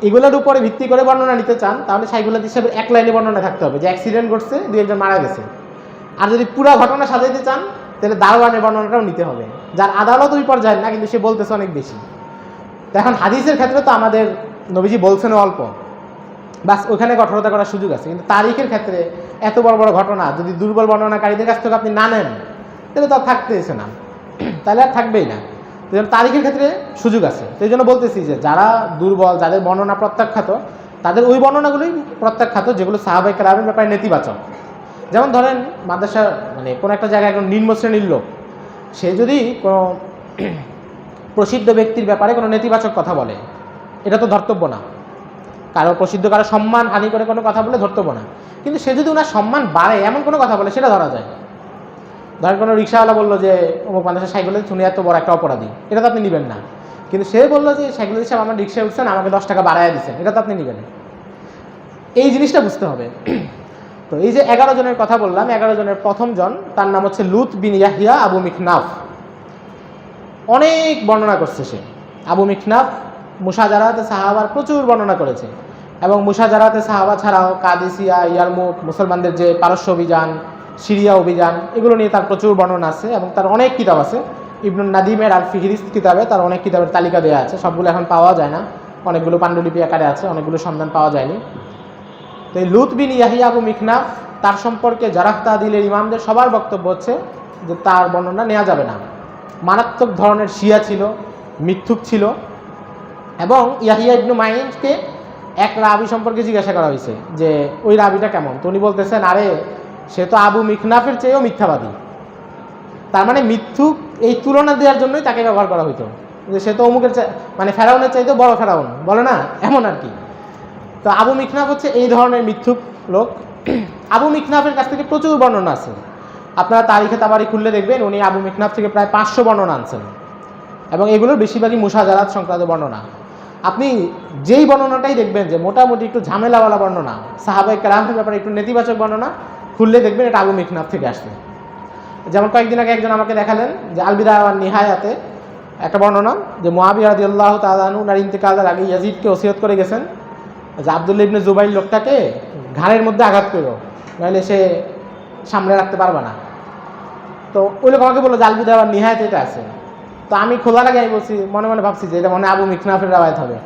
S1: এগুলোর উপরে ভিত্তি করে বর্ণনা নিতে চান, তাহলে শাইখুল হাদিস সাহেবের এক লাইনে বর্ণনা থাকতে হবে যে অ্যাক্সিডেন্ট ঘটছে, 2 একজন মারা গেছে। আর যদি পুরো ঘটনা সাজাইতে চান, তাহলে দারোয়ানের বর্ণনাটাও নিতে হবে, যার আদালত ওই পর্যায়ে না, কিন্তু সে বলতেছে অনেক বেশি। তো এখন হাদিসের ক্ষেত্রে তো আমাদের নবীজি বলছেন অল্প, বাস ওখানে কঠোরতা করার সুযোগ আছে। কিন্তু তারিখের ক্ষেত্রে এত বড় বড় ঘটনা যদি দুর্বল বর্ণনাকারীদের কাছ থেকে আপনি না নেন, তাহলে তো আর থাকতেছে না, তাহলে আর থাকবেই না। তো তারিখের ক্ষেত্রে সুযোগ আছে। তো এই জন্য বলতেছি যে যারা দুর্বল, যাদের বর্ণনা প্রত্যাখ্যাত, তাদের ওই বর্ণনাগুলোই প্রত্যাখ্যাত যেগুলো সাহাবায়ে কেরামের ব্যাপারে নেতিবাচক। যেমন ধরেন মাদ্রাসা মানে কোনো একটা জায়গায় একজন নিম্ন শ্রেণীর লোক, সে যদি কোনো প্রসিদ্ধ ব্যক্তির ব্যাপারে কোনো নেতিবাচক কথা বলে, এটা তো ধর্তব্য না। কারো প্রসিদ্ধ কারো সম্মান হানি করে কোনো কথা বলে ধর্তব্য না। কিন্তু সে যদি ওনার সম্মান বাড়ে এমন কোনো কথা বলে, সেটা ধরা যায়। ধরেন কোনো রিক্সাওয়ালা বললো যে অমুক মাদ্রাসা শাইখুল হাদিস শুনে এত বড় একটা অপরাধী, এটা তো আপনি নেবেন না। কিন্তু সে বললো যে শাইখুল হাদিস সাহেব আমার রিক্সায় উঠছেন, আমাকে 10 টাকা বাড়ায় দিচ্ছেন, এটা তো আপনি নেবেন। এই জিনিসটা বুঝতে হবে। তো এই যে 11 জনের কথা বললাম, 11 জনের প্রথম জন, তার নাম হচ্ছে লুত বিন ইয়াহিয়া আবু মিখনাফ। অনেক বর্ণনা করছে সে। আবু মিখনাফ মুশাজারাতে সাহাবার প্রচুর বর্ণনা করেছে, এবং মুশাজারাতে সাহাবা ছাড়াও কাদিসিয়া, ইয়ারমুক, মুসলমানদের যে পারস্য অভিযান, সিরিয়া অভিযান, এগুলো নিয়ে তার প্রচুর বর্ণনা আছে, এবং তার অনেক কিতাব আছে। ইবনুন নাদিমের আল ফিহরিস্ত কিতাবে তার অনেক কিতাবের তালিকা দেওয়া আছে, সবগুলো এখন পাওয়া যায় না, অনেকগুলো পাণ্ডুলিপি আকারে আছে, অনেকগুলো সন্ধান পাওয়া যায়নি। তো এই লুত বিন ইয়াহিয়া আবু মিখনাফ, তার সম্পর্কে জারাহ তাদিলের ইমামদের সবার বক্তব্য হচ্ছে যে তার বর্ণনা নেওয়া যাবে না। মারাত্মক ধরনের শিয়া ছিল, মিথ্যুক ছিল। এবং ইয়াহিয়া ইবনু মাইনকে এক রাবি সম্পর্কে জিজ্ঞাসা করা হয়েছে যে ওই রাবিটা কেমন, তো উনি বলতেছেন, আরে সে তো আবু মিখনাফের চেয়েও মিথ্যাবাদী। তার মানে মিথ্যুক এই তুলনা দেওয়ার জন্যই তাকে ব্যবহার করা হইতো, যে সে তো অমুকের মানে ফেরাউনের চাইতে বড় ফেরাউন, বলে না এমন আর কি। তো আবু মিখনাফ হচ্ছে এই ধরনের মিথ্যুক লোক। আবু মিখনাফের কাছ থেকে প্রচুর বর্ণনা আছে, আপনারা তারিখে তাবারি খুললে দেখবেন উনি আবু মিখনাফ থেকে প্রায় 500 বর্ণনা আনছেন, এবং এগুলোর বেশিরভাগই মুশাজারাত সংক্রান্ত বর্ণনা। আপনি যেই বর্ণনাটাই দেখবেন যে মোটামুটি একটু ঝামেলাওয়ালা বর্ণনা, সাহাবায়ে কেরামের ব্যাপারে একটু নেতিবাচক বর্ণনা, খুললে দেখবেন এটা আবু মিখনাফ থেকে আসছে। যেমন কয়েকদিন আগে একজন আমাকে দেখালেন যে আল বিদায়া ওয়ান নিহায়াতে একটা বর্ণনা, যে মুআবিয়া রাদিয়াল্লাহু তাআলা আনহু নার ইন্তেকালের আগে ইয়াজিদকে ওসিয়ত করে গেছেন যে আব্দুল্লাহ ইবনে জুবাইর লোকটাকে ঘাড়ের মধ্যে আঘাত করো, নাহলে সে সামনে রাখতে পারবে না। তো ওই লোক আমাকে বললো যে আল বিদায়া ওয়ান নিহায়াতে এটা আছে। তো আমি খোলার আগে আমি বলছি, মনে মনে ভাবছি যে এটা মনে আবু মিখনাফের রাওয়ায়াত হবে।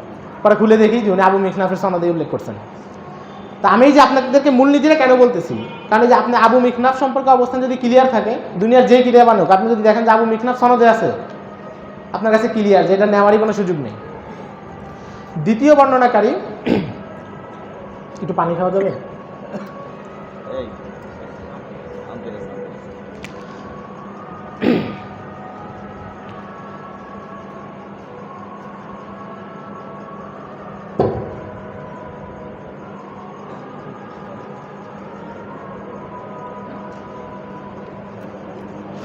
S1: পরে খুলে দেখি যে উনি আবু মিখনাফের সনদে উল্লেখ করছেন। তা আমি যে আপনাদেরকে মূলনীতিটা কেন বলতেছি, কারণ যে আপনি আবু মিখনাফ সম্পর্কে অবস্থান যদি ক্লিয়ার থাকে, দুনিয়ার যে কিতাব বানুক, আপনি যদি দেখেন যে আবু মিখনাফ সনদে আছে, আপনার কাছে ক্লিয়ার যে এটা নেওয়ারই কোনো সুযোগ নেই। দ্বিতীয় বর্ণনাকারী, একটু পানি খাওয়া যাবে?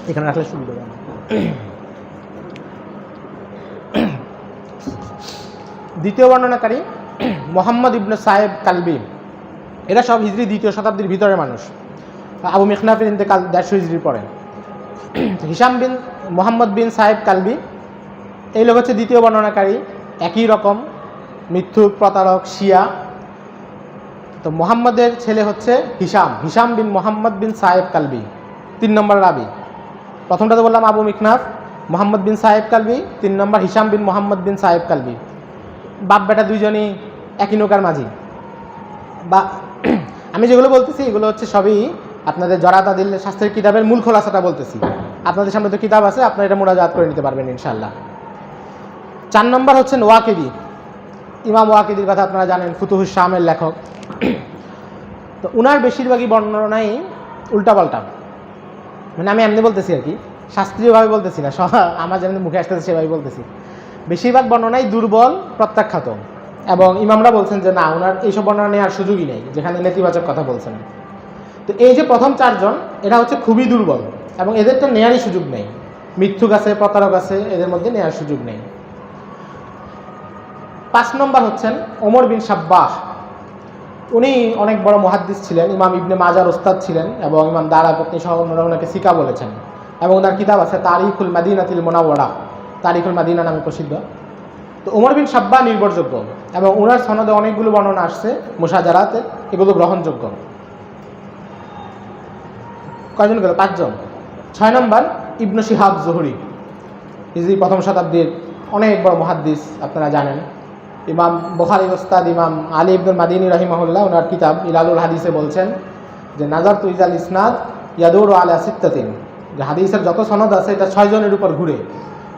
S1: এখানে রাখলে সুবিধা হবে। দ্বিতীয় বর্ণনাকারী মোহাম্মদ ইবনে সাহেব কালবি। এরা সব হিজরি 2য় শতাব্দীর ভিতরে মানুষ। আবু মিখনাফের ইন্তেকাল 150 হিজরির পরে। হিশাম বিন মোহাম্মদ বিন সাহেব কালবি, এই লোক হচ্ছে দ্বিতীয় বর্ণনাকারী, একই রকম মিথ্যুক, প্রতারক, শিয়া। তো মোহাম্মদের ছেলে হচ্ছে হিশাম, হিশাম বিন মোহাম্মদ বিন সাহেব কালবি, 3 নম্বর রাবি। প্রথমটা তো বললাম আবু মিখনাফ, মোহাম্মদ বিন সাহেব কালবি, 3 নম্বর হিশাম বিন মোহাম্মদ বিন সাহেব কালবি। বাপ বেটা দুইজনই একই নৌকার মাঝি। বা আমি যেগুলো বলতেছি এগুলো হচ্ছে সবই আপনাদের জরাত আদিল শাস্ত্রের কিতাবের মূল খোলাসাটা বলতেছি। আপনাদের সামনে তো কিতাব আছে, আপনারা এটা মুরাজাত করে নিতে পারবেন ইনশাআল্লাহ। 4 নম্বর হচ্ছেন ওয়াকিদি। ইমাম ওয়াকিদির কথা আপনারা জানেন, ফুতুহুস শামের লেখক। তো উনার বেশিরভাগই বর্ণনাই উল্টাপাল্টা, মানে আমি এমনি বলতেছি আর কি, শাস্ত্রীয়ভাবে বলতেছি না, আমার যেমন মুখে আসতেছে সেভাবে বলতেছি। বেশিরভাগ বর্ণনাই দুর্বল, প্রত্যাখ্যাত, এবং ইমামরা বলছেন যে না, ওনার এইসব বর্ণনা নেওয়ার সুযোগই নেই, যেখানে নেতিবাচক কথা বলছেন। তো এই যে প্রথম 4 জন, এরা হচ্ছে খুবই দুর্বল, এবং এদের তো নেওয়ারই সুযোগ নেই। মিথ্যুক আছে, প্রতারক আছে, এদের মধ্যে নেওয়ার সুযোগ নেই। 5 নম্বর হচ্ছেন ওমর বিন সাব্বাহ। উনি অনেক বড় মুহাদ্দিস ছিলেন, ইমাম ইবনে মাজার ওস্তাদ ছিলেন এবং ইমাম দারাকুতনি সহ অন্যরা ওনাকে সিকা বলেছেন এবং ওনার কিতাব আছে তারিখুল মাদিনাতুল মুনাওয়ারা, তারিখুল মাদিনা নামে প্রসিদ্ধ। তো ওমর বিন সাব্বাহ নির্ভরযোগ্য এবং ওনার সনদে অনেকগুলো বর্ণনা আসছে মুশাজারাতে, এগুলো গ্রহণযোগ্য। কয়জন গেল? 5 জন। 6 নম্বর ইবনে শিহাব জুহরি, হিজরি প্রথম শতাব্দীর অনেক বড় মুহাদ্দিস, আপনারা জানেন। ইমাম বুখারীর ওস্তাদ ইমাম আলী ইবনুল মাদিনী রাহিমাহুল্লাহ ওনার কিতাব ইলালুল হাদিসে বলছেন যে নাজার তুইজাল ইসনাদ ইয়াদুরু আলা সিত্তাতিন, যে হাদিসের যত সনদ আছে এটা 6 জনের উপর ঘুরে।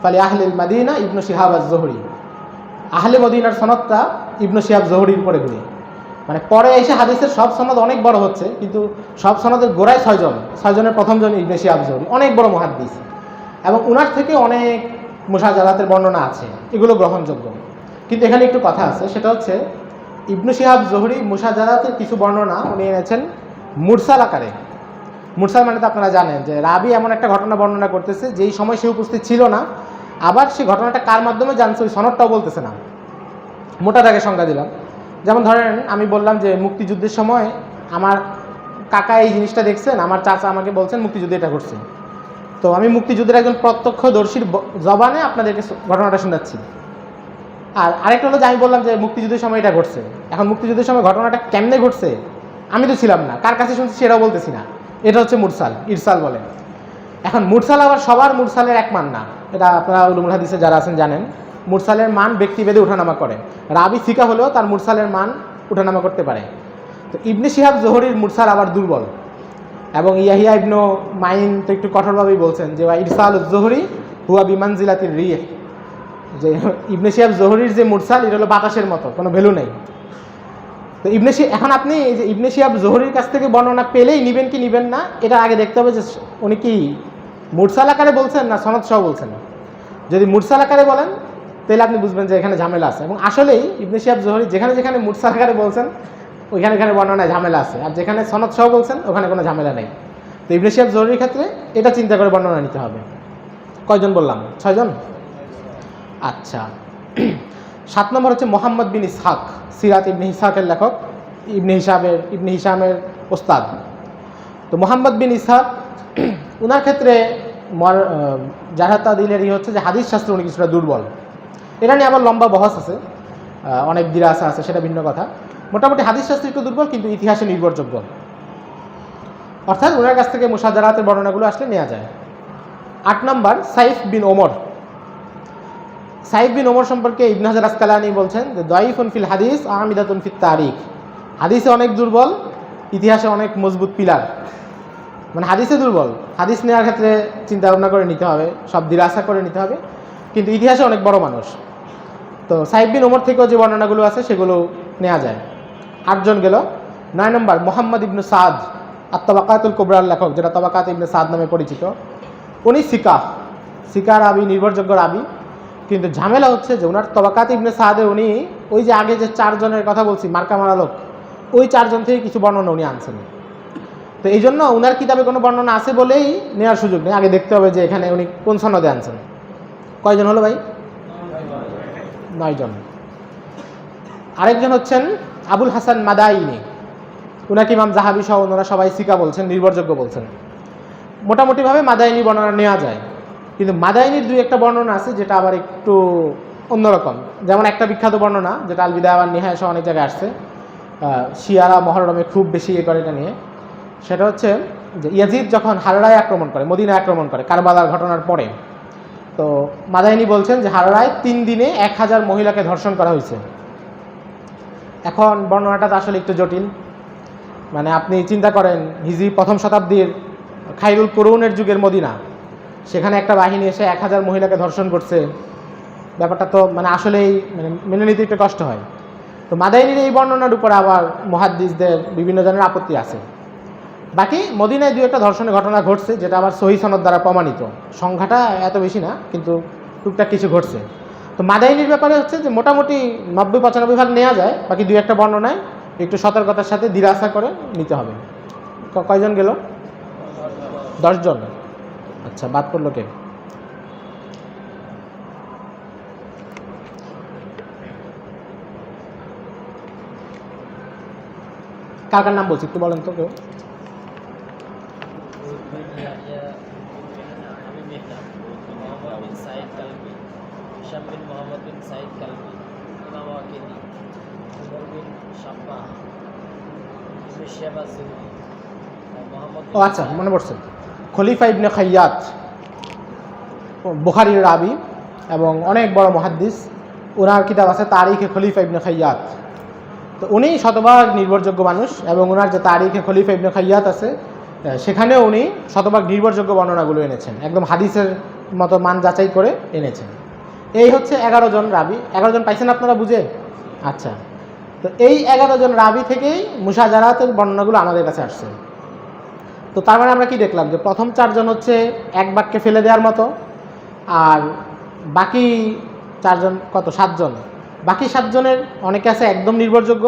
S1: ফালি আহলিল মাদিনা ইবনে শিহাব আজ-জুহরি, আহলে মদিনার সনদটা ইবনে শিহাব জুহরির উপরে ঘুরে। মানে পরে এসে হাদিসের সব সনদ অনেক বড় হচ্ছে, কিন্তু সব সনদের গোড়ায় 6 জন, 6 জনের প্রথম জন ইবনে শিহাব জুহরি, অনেক বড় মুহাদ্দিস এবং উনার থেকে অনেক মুশাজারাতের বর্ণনা আছে, এগুলো গ্রহণযোগ্য। কিন্তু এখানে একটু কথা আছে, সেটা হচ্ছে ইবনে শিহাব জুহরি মুশাজারাতের কিছু বর্ণনা উনি এনেছেন মুরসাল আকারে। মুরসাল মানে তো আপনারা জানেন যে রাবি এমন একটা ঘটনা বর্ণনা করতেছে যেই সময় সে উপস্থিত ছিল না, আবার সেই ঘটনাটা কার মাধ্যমে জানছে ওই সনদটাও বলতেছে না। মোটাটাকে সংজ্ঞা দিলাম, যেমন ধরেন আমি বললাম যে মুক্তিযুদ্ধের সময় আমার কাকা এই জিনিসটা দেখছেন, আমার চাচা আমাকে বলছেন মুক্তিযুদ্ধে এটা ঘটছে। তো আমি মুক্তিযুদ্ধের একজন প্রত্যক্ষদর্শীর জবানে আপনাদেরকে ঘটনাটা শোনাচ্ছি। আর আরেকটা হলো যে আমি বললাম যে মুক্তিযুদ্ধের সময় এটা ঘটছে। এখন মুক্তিযুদ্ধের সময় ঘটনাটা কেমনে ঘটছে আমি তো ছিলাম না, কার কাছে শুনছি সেটাও বলতেছি না, এটা হচ্ছে মুরসাল, ইরসাল বলে। এখন মুরসাল আবার সবার মুরসালের এক মান না, এটা আপনারা উলুমুল হাদিসে যারা আছেন জানেন। মুরসালের মান ব্যক্তিভেদে ওঠানামা করে, রাবি সিকা হলেও তার মুরসালের মান ওঠানামা করতে পারে। তো ইবনে শিহাব জুহরির মুরসাল আবার দুর্বল, এবং ইয়াহিয়া ইবনু মাইন তো একটু কঠোরভাবেই বলছেন যে ইরসাল জুহরি হুয়া বিমানজিলাতির রিহ, যে ইবনে শিহাব জুহরির যে মুরসাল এটা হলো বাতাসের মতো, কোনো ভ্যালু নেই। তো এখন আপনি এই যে ইবনে শিহাব জুহরির কাছ থেকে বর্ণনা পেলেই নেবেন কি নেবেন না, এটা আগে দেখতে হবে যে উনি কি মুরসাল আকারে বলছেন না সনদ সহ বলছেন। যদি মুরসাল আকারে বলেন তাহলে আপনি বুঝবেন যে এখানে ঝামেলা আছে, এবং আসলেই ইবনে শিহাব জুহরি যেখানে যেখানে মুরসাল আকারে বলছেন ওইখানে এখানে বর্ণনায় ঝামেলা আছে, আর যেখানে সনদ সহ বলছেন ওখানে কোনো ঝামেলা নেই। তো ইবনে শিহাব জুহরির ক্ষেত্রে এটা চিন্তা করে বর্ণনা নিতে হবে। কয়জন বললাম? 6 জন। আচ্ছা, 7 নম্বর হচ্ছে মোহাম্মদ বিন ইসহাক, সিরাত ইবনে ইসহাকের লেখক, ইবনে হিশামের ওস্তাদ। তো মোহাম্মদ বিন ইসহাক ওনার ক্ষেত্রে জারহ তাদিলের হচ্ছে যে হাদিস শাস্ত্রে উনি কিছুটা দুর্বল। এটা নিয়ে আবার লম্বা বহস আছে, অনেক দিরাসা আছে, সেটা ভিন্ন কথা। মোটামুটি হাদিস শাস্ত্রে একটু দুর্বল, কিন্তু ইতিহাসে নির্ভরযোগ্য, অর্থাৎ ওনার কাছ থেকে মুশাজারাতের বর্ণনাগুলো আসলে নেওয়া যায়। 8 নম্বর সাইফ বিন ওমর। সাইফ বিন ওমর সম্পর্কে ইবনে হাজার আসকালানি বলছেন যে দাইফুন ফিল হাদিস আমিদাতুন ফিত তারিখ, হাদিসে অনেক দুর্বল, ইতিহাসে অনেক মজবুত পিলার। মানে হাদিসে দুর্বল, হাদিস নেওয়ার ক্ষেত্রে চিন্তা ভাবনা করে নিতে হবে, সব দিরাসা করে নিতে হবে, কিন্তু ইতিহাসে অনেক বড় মানুষ। তো সাইফ বিন ওমর থেকেও যে বর্ণনাগুলো আছে সেগুলো নেওয়া যায়। 8 জন গেল। 9 নম্বর মোহাম্মদ ইবনে সাদ, আত-তাবাকাতুল কুবরার লেখক, যেটা তাবাকাত ইবনে সাদ নামে পরিচিত। উনি সিকা রাবি, নির্ভরযোগ্য রাবি, কিন্তু ঝামেলা হচ্ছে যে ওনার তাবাকাত ইবনে সাদে উনি ওই যে আগে যে 4 জনের কথা বলছি মার্কা মারা লোক, ওই 4 জন থেকে কিছু বর্ণনা উনি আনছেন। তো এই জন্য ওনার কিতাবে কোনো বর্ণনা আছে বলেই নেওয়ার সুযোগ নেই, আগে দেখতে হবে যে এখানে উনি কোন সনদে আনছেন। কয়জন হলো ভাই? 9 জন। আরেকজন হচ্ছেন আবুল হাসান মাদাইনি, উনাকে ইমাম জাহাবি সহ ওনারা সবাই সিকা বলছেন, নির্ভরযোগ্য বলছেন। মোটামুটিভাবে মাদাইনি বর্ণনা নেওয়া যায়, কিন্তু মাদাইনির 2-1টা বর্ণনা আছে যেটা আবার একটু অন্যরকম। যেমন একটা বিখ্যাত বর্ণনা যেটা আল বিদায়া ওয়ান নিহায়া সহ অনেক জায়গায় আসছে, শিয়ারা মহরমে খুব বেশি করে এটা নিয়ে। সেটা হচ্ছে যে ইয়াজিদ যখন হাররায় আক্রমণ করে, মদিনায় আক্রমণ করে কারবালার ঘটনার পরে, তো মাদাইনি বলছেন যে হাররায় 3 দিনে 1000 মহিলাকে ধর্ষণ করা হয়েছে। এখন বর্ণনাটা তো আসলে একটু জটিল, মানে আপনি চিন্তা করেন হিজরি প্রথম শতাব্দীর খাইরুল কুরুনের যুগের মদিনা, সেখানে একটা বাহিনী এসে 1000 মহিলাকে ধর্ষণ করছে, ব্যাপারটা তো মানে আসলেই মানে মেনে নিতে একটু কষ্ট হয়। তো মাদাইনির এই বর্ণনার উপর আবার মুহাদ্দিসদের বিভিন্ন জনের আপত্তি আছে। বাকি মদিনায় 2-1টা ধর্ষণের ঘটনা ঘটছে, যেটা আবার সহি সনদ দ্বারা প্রমাণিত, সংখ্যাটা এত বেশি না, কিন্তু টুকটাক কিছু ঘটছে। তো মাদাইনির ব্যাপারে হচ্ছে যে মোটামুটি 90-95 নেওয়া যায়, বাকি 2-1টা বর্ণনায় একটু সতর্কতার সাথে দিরাসা করে নিতে হবে। কয়জন গেল? 10 জন। আচ্ছা, বাদ পড়লো কে? কার কার নাম বলছি একটু বলেন তো কেউ। ও আচ্ছা, মনে পড়ছে, খলিফা ইবনে খাইয়াত, বুখারীর রাবি এবং অনেক বড় মুহাদ্দিস। ওনার কিতাব আছে তারিখে খলিফা ইবনে খাইয়াত। তো উনি শতভাগ নির্ভরযোগ্য মানুষ এবং ওনার যে তারিখে খলিফা ইবনে খাইয়াত আছে সেখানেও উনি শতভাগ নির্ভরযোগ্য বর্ণনাগুলো এনেছেন, একদম হাদিসের মতো মান যাচাই করে এনেছেন। এই হচ্ছে 11 জন রাবি। 11 জন পাইছেন আপনারা বুঝে? আচ্ছা, তো এই 11 জন রাবি থেকেই মুশাজারাতের বর্ণনাগুলো আমাদের কাছে আসছে। তো তার মানে আমরা কি দেখলাম, যে প্রথম 4 জন হচ্ছে এক বাক্যে ফেলে দেওয়ার মতো, আর বাকি 4 জন, কত, 7 জন, বাকি 7 জনের অনেকে আছে একদম নির্ভরযোগ্য,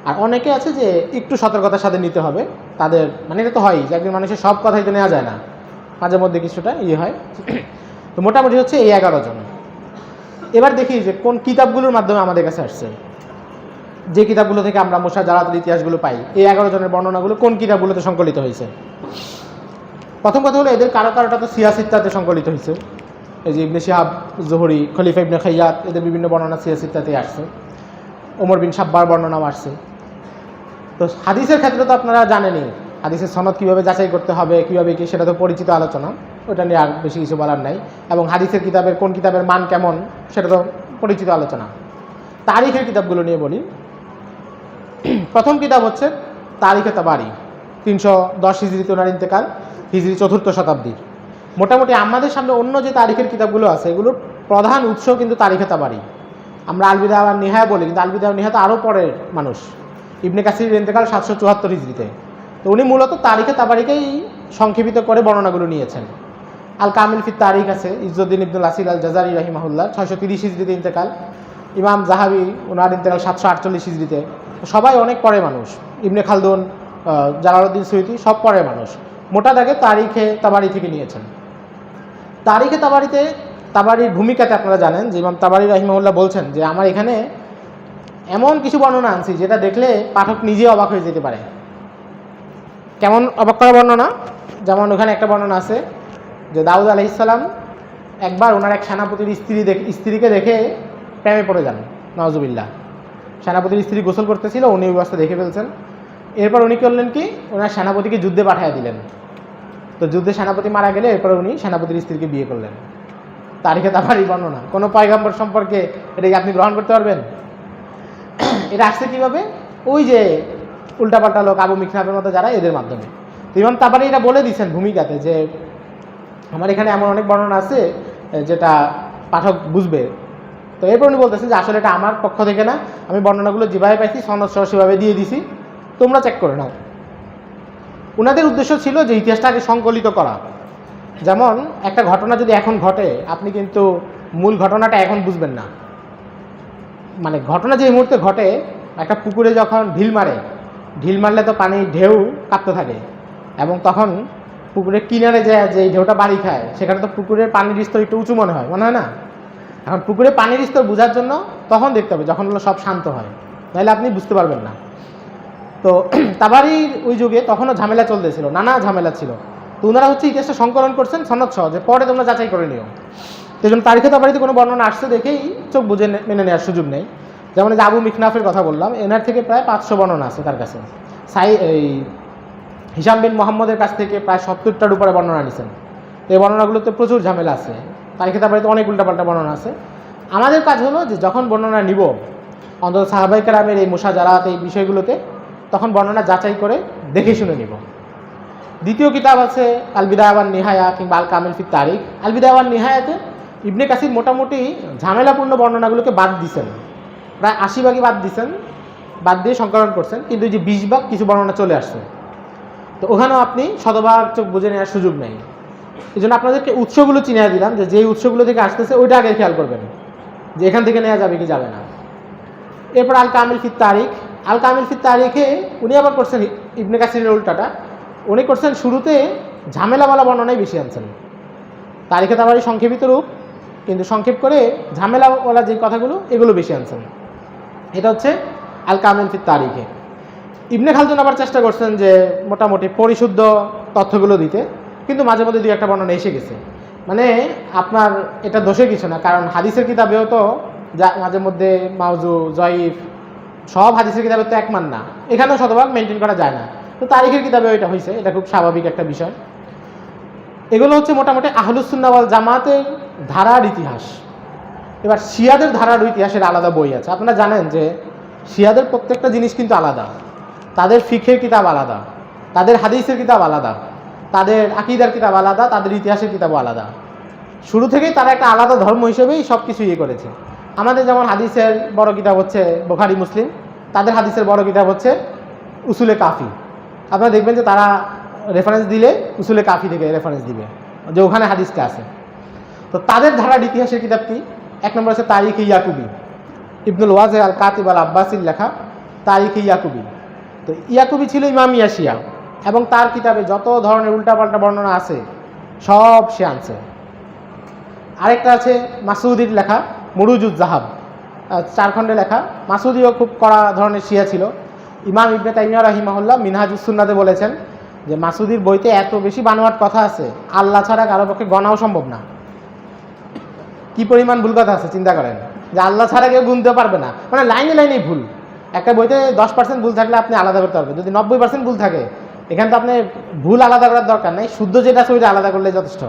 S1: আর অনেকে আছে যে একটু সতর্কতার সাথে নিতে হবে তাদের। মানে এটা তো হয় যে একজন মানুষের সব কথাই তো নেওয়া যায় না, মাঝে মধ্যে কিছুটা হয়। তো মোটামুটি হচ্ছে এই 11 জন। এবার দেখি যে কোন কিতাবগুলোর মাধ্যমে আমাদের কাছে আসছে, যে কিতাবগুলো থেকে আমরা মুশাজারাতের ইতিহাসগুলো পাই, এই 11 জনের বর্ণনাগুলো কোন কিতাবগুলোতে সংকলিত হয়েছে। প্রথম কথা হলো এদের কারো কারোটা তো সিয়াসিত্তাতে সংকলিত হয়েছে। এই যে ইবনে শিহাব জুহরি, খলিফা ইবনে খাইয়াত, এদের বিভিন্ন বর্ণনা সিয়াসিত্তাতে আসছে। ওমর বিন সাব্বার বর্ণনাও আসছে। তো হাদিসের ক্ষেত্রে তো আপনারা জানেনই হাদিসের সনদ কীভাবে যাচাই করতে হবে, কীভাবে কি, সেটা তো পরিচিত আলোচনা, ওটা নিয়ে আর বেশি কিছু বলার নাই। এবং হাদিসের কিতাবের কোন কিতাবের মান কেমন সেটা তো পরিচিত আলোচনা। তারিখের কিতাবগুলো নিয়ে বলি। প্রথম কিতাব হচ্ছে তারিখে তাবারি, 310 হিজরিতে ওনার ইন্তেকাল, হিজরি 4th শতাব্দীর। মোটামুটি আমাদের সামনে অন্য যে তারিখের কিতাবগুলো আছে এগুলোর প্রধান উৎস কিন্তু তারিখে তাবারি। আমরা আল বিদায়া ওয়ান নিহায়া বলি, কিন্তু আল বিদায়া ওয়ান নিহায়া তো আরও পরের মানুষ। ইবনে কাসির ইন্তেকাল 774 হিজরিতে। তো উনি মূলত তারিখে তাবারিকেই সংক্ষেপিত করে বর্ণনাগুলো নিয়েছেন। আল কামিল ফি তারিখ আছে ইজ্জুদ্দিন ইবনুল আসিল আল জাজারি রাহিমাহুল্লাহ, 630 হিজরিতে ইন্তেকাল। ইমাম জাহাবি, ওনার ইন্তেকাল 748 হিজরিতে। সবাই অনেক পরে মানুষ। ইবনে খালদুন, জালালউদ্দিন সুয়ুতি, সব পরে মানুষ। মোটা দাগে তারিখে তাবারি থেকে নিয়েছেন। তারিখে তাবারিতে, তাবারির ভূমিকাতে আপনারা জানেন যে ইমাম তাবারি রাহিমাহুল্লাহ বলছেন যে আমার এখানে এমন কিছু বর্ণনা আনছি যেটা দেখলে পাঠক নিজে অবাক হয়ে যেতে পারে। কেমন অবাক করা বর্ণনা? যেমন ওখানে একটা বর্ণনা আছে যে দাউদ আলাইহিস সালাম একবার ওনার এক সেনাপতির স্ত্রীকে দেখে প্রেমে পড়ে যান, নাউজুবিল্লাহ। সেনাপতির স্ত্রী গোসল করতেছিল, উনি ওই অবস্থা দেখে ফেলছেন। এরপর উনি করলেন কি, ওনার সেনাপতিকে যুদ্ধে পাঠিয়ে দিলেন। তো যুদ্ধে সেনাপতি মারা গেলে এরপর উনি সেনাপতির স্ত্রীকে বিয়ে করলেন। তারিখে তাবারি বর্ণনা। কোনো পয়গম্বর সম্পর্কে এটা কি আপনি গ্রহণ করতে পারবেন? এটা আসছে কীভাবে? ওই যে উল্টাপাল্টা লোক আবু মিখনাফের মতো যারা, এদের মাধ্যমে। তো ইমাম তাবারি এটা বলে দিয়েছেন ভূমিকাতে যে আমার এখানে এমন অনেক বর্ণনা আছে যেটা পাঠক বুঝবে। তো এরপর উনি বলতেছেন যে আসলে এটা আমার পক্ষ থেকে না, আমি বর্ণনাগুলো যেভাবে পাইছি সনদ সহ সেভাবে দিয়ে দিছি, তোমরা চেক করে নাও। ওনাদের উদ্দেশ্য ছিল যে ইতিহাসটাকে সংকলিত করা। যেমন একটা ঘটনা যদি এখন ঘটে, আপনি কিন্তু মূল ঘটনাটা এখন বুঝবেন না। মানে ঘটনা যে মুহূর্তে ঘটে, একটা পুকুরে যখন ঢিল মারলে তো পানি ঢেউ কাঁপতে থাকে, এবং তখন পুকুরের কিনারে যে এই ঢেউটা বাড়ি খায়, সেখানে তো পুকুরের পানির স্তর একটু উঁচু মনে হয় না? এখন পুকুরে পানির স্তর বোঝার জন্য তখন দেখতে হবে যখন হলো সব শান্ত হয়, নাহলে আপনি বুঝতে পারবেন না। তো তাবারির ওই যুগে তখনও ঝামেলা চলতেছিল, নানা ঝামেলা ছিল। তো ওনারা হচ্ছে ইতিহাসটা সংকলন করছেন সনদ সহ, যে পরে তোমরা যাচাই করে নিও। সেই জন্য তারিখে তাবারিতে কোনো বর্ণনা আসছে দেখেই চোখ বুঝে মেনে নেওয়ার সুযোগ নেই। যেমন এই যে আবু মিখনাফের কথা বললাম, এনার থেকে প্রায় 500 বর্ণনা আছে তার কাছে। এই হিশাম বিন মোহাম্মদের কাছ থেকে প্রায় 70টার উপরে বর্ণনা নিছেন। এই বর্ণনাগুলোতে প্রচুর ঝামেলা আছে। তারিখে তাবারিতে অনেক উল্টাপাল্টা বর্ণনা আছে। আমাদের কাজ হলো যে যখন বর্ণনা নিব, অন্তত সাহাবায়ে কেরামের এই মুশাজারাত এই বিষয়গুলোতে, তখন বর্ণনা যাচাই করে দেখে শুনে নিব। দ্বিতীয় কিতাব আছে আল বিদায়া ওয়ান নিহায়া কিংবা আল কামিল ফি তারিখ। আল বিদায়া ওয়ান নিহায়াতে ইবনে কাসির মোটামুটি ঝামেলাপূর্ণ বর্ণনাগুলোকে বাদ দিয়েছেন, প্রায় 80 ভাগই বাদ দিয়েছেন, বাদ দিয়ে সংকলন করছেন। কিন্তু যে 20 ভাগ কিছু বর্ণনা চলে আসছে, তো ওখানেও আপনি শতভাগ চোখ বুঝে নেওয়ার সুযোগ নেই। এই জন্য আপনাদেরকে উৎসগুলো চিনিয়ে দিলাম, যে যেই উৎসগুলো থেকে আসতেছে ওইটা আগে খেয়াল করবেন যে এখান থেকে নেওয়া যাবে কি যাবে না। এরপর আল কামিল ফি তারিখ। আল কামিল ফি তারিখে উনি আবার করছেন ইবনে কাসিরের উল্টাটা। উনি করছেন শুরুতে ঝামেলাওয়ালা বর্ণনাই বেশি আনছেন। তারিখে তাবারি সংক্ষেপিত রূপ, কিন্তু সংক্ষেপ করে ঝামেলাওয়ালা যে কথাগুলো এগুলো বেশি আনছেন। এটা হচ্ছে আল কামিল ফি তারিখে। ইবনে খালদুন আবার চেষ্টা করছেন যে মোটামুটি পরিশুদ্ধ তথ্যগুলো দিতে, কিন্তু মাঝে মধ্যে দুই একটা বর্ণনা এসে গেছে। মানে আপনার এটা দোষে কিছু না, কারণ হাদিসের কিতাবেও তো যা মাঝে মধ্যে মাউজু জয়ীফ সব হাদিসের কিতাবে তো একমান না, এখানেও শতভাগ মেনটেন করা যায় না। তো তারিখের কিতাবেও এটা হয়েছে, এটা খুব স্বাভাবিক একটা বিষয়। এগুলো হচ্ছে মোটামুটি আহলুস সুন্নাহ ওয়াল জামাতের ধারার ইতিহাস। এবার শিয়াদের ধারার ইতিহাসের আলাদা বই আছে। আপনারা জানেন যে শিয়াদের প্রত্যেকটা জিনিস কিন্তু আলাদা, তাদের ফিকহের কিতাব আলাদা, তাদের হাদিসের কিতাব আলাদা, তাদের আকীদার কিতাব আলাদা, তাদের ইতিহাসের কিতাবও আলাদা। শুরু থেকেই তারা একটা আলাদা ধর্ম হিসেবেই সব কিছু ইয়ে করেছে। আমাদের যেমন হাদিসের বড় কিতাব হচ্ছে বুখারী মুসলিম, তাদের হাদিসের বড় কিতাব হচ্ছে উসুলে কাফি। আপনারা দেখবেন যে তারা রেফারেন্স দিলে উসুলে কাফি থেকে রেফারেন্স দিবে, যে ওখানে হাদিসটা আছে। তো তাদের ধারার ইতিহাসের কিতাব কি? এক নম্বর আছে তারিখ-ই ইয়াকুবি, ইবনুল ওয়াজে আল কাতিব আল আব্বাসির লেখা তারিখ-ই ইয়াকুবি। তো ইয়াকুবি ছিল ইমামিয়া শিয়া, এবং তার কিতাবে যত ধরনের উল্টাপাল্টা বর্ণনা আছে সব সে আনছে। আরেকটা আছে মাসুদির লেখা মুরুজুজ জাহাব, 4 খণ্ডে লেখা। মাসুদিও খুব কড়া ধরনের শিয়া ছিল। ইমাম ইবনে তাইমিয়া রাহিমাহুল্লাহ মিনহাজুস সুন্নাতে বলেছেন যে মাসুদির বইতে এত বেশি বানোয়াট কথা আছে, আল্লাহ ছাড়া কারো পক্ষে গণাও সম্ভব না। কি পরিমাণ ভুল কথা আছে চিন্তা করেন, যে আল্লাহ ছাড়া কেউ গুনতে পারবে না, মানে লাইনে লাইনেই ভুল। একটা বইতে 10% ভুল থাকলে আপনি আলাদা করতে পারবেন, যদি 90% ভুল থাকে এখানে তো আপনি ভুল আলাদা করার দরকার নেই, শুদ্ধ যেটা আছে ওইটা আলাদা করলে যথেষ্ট।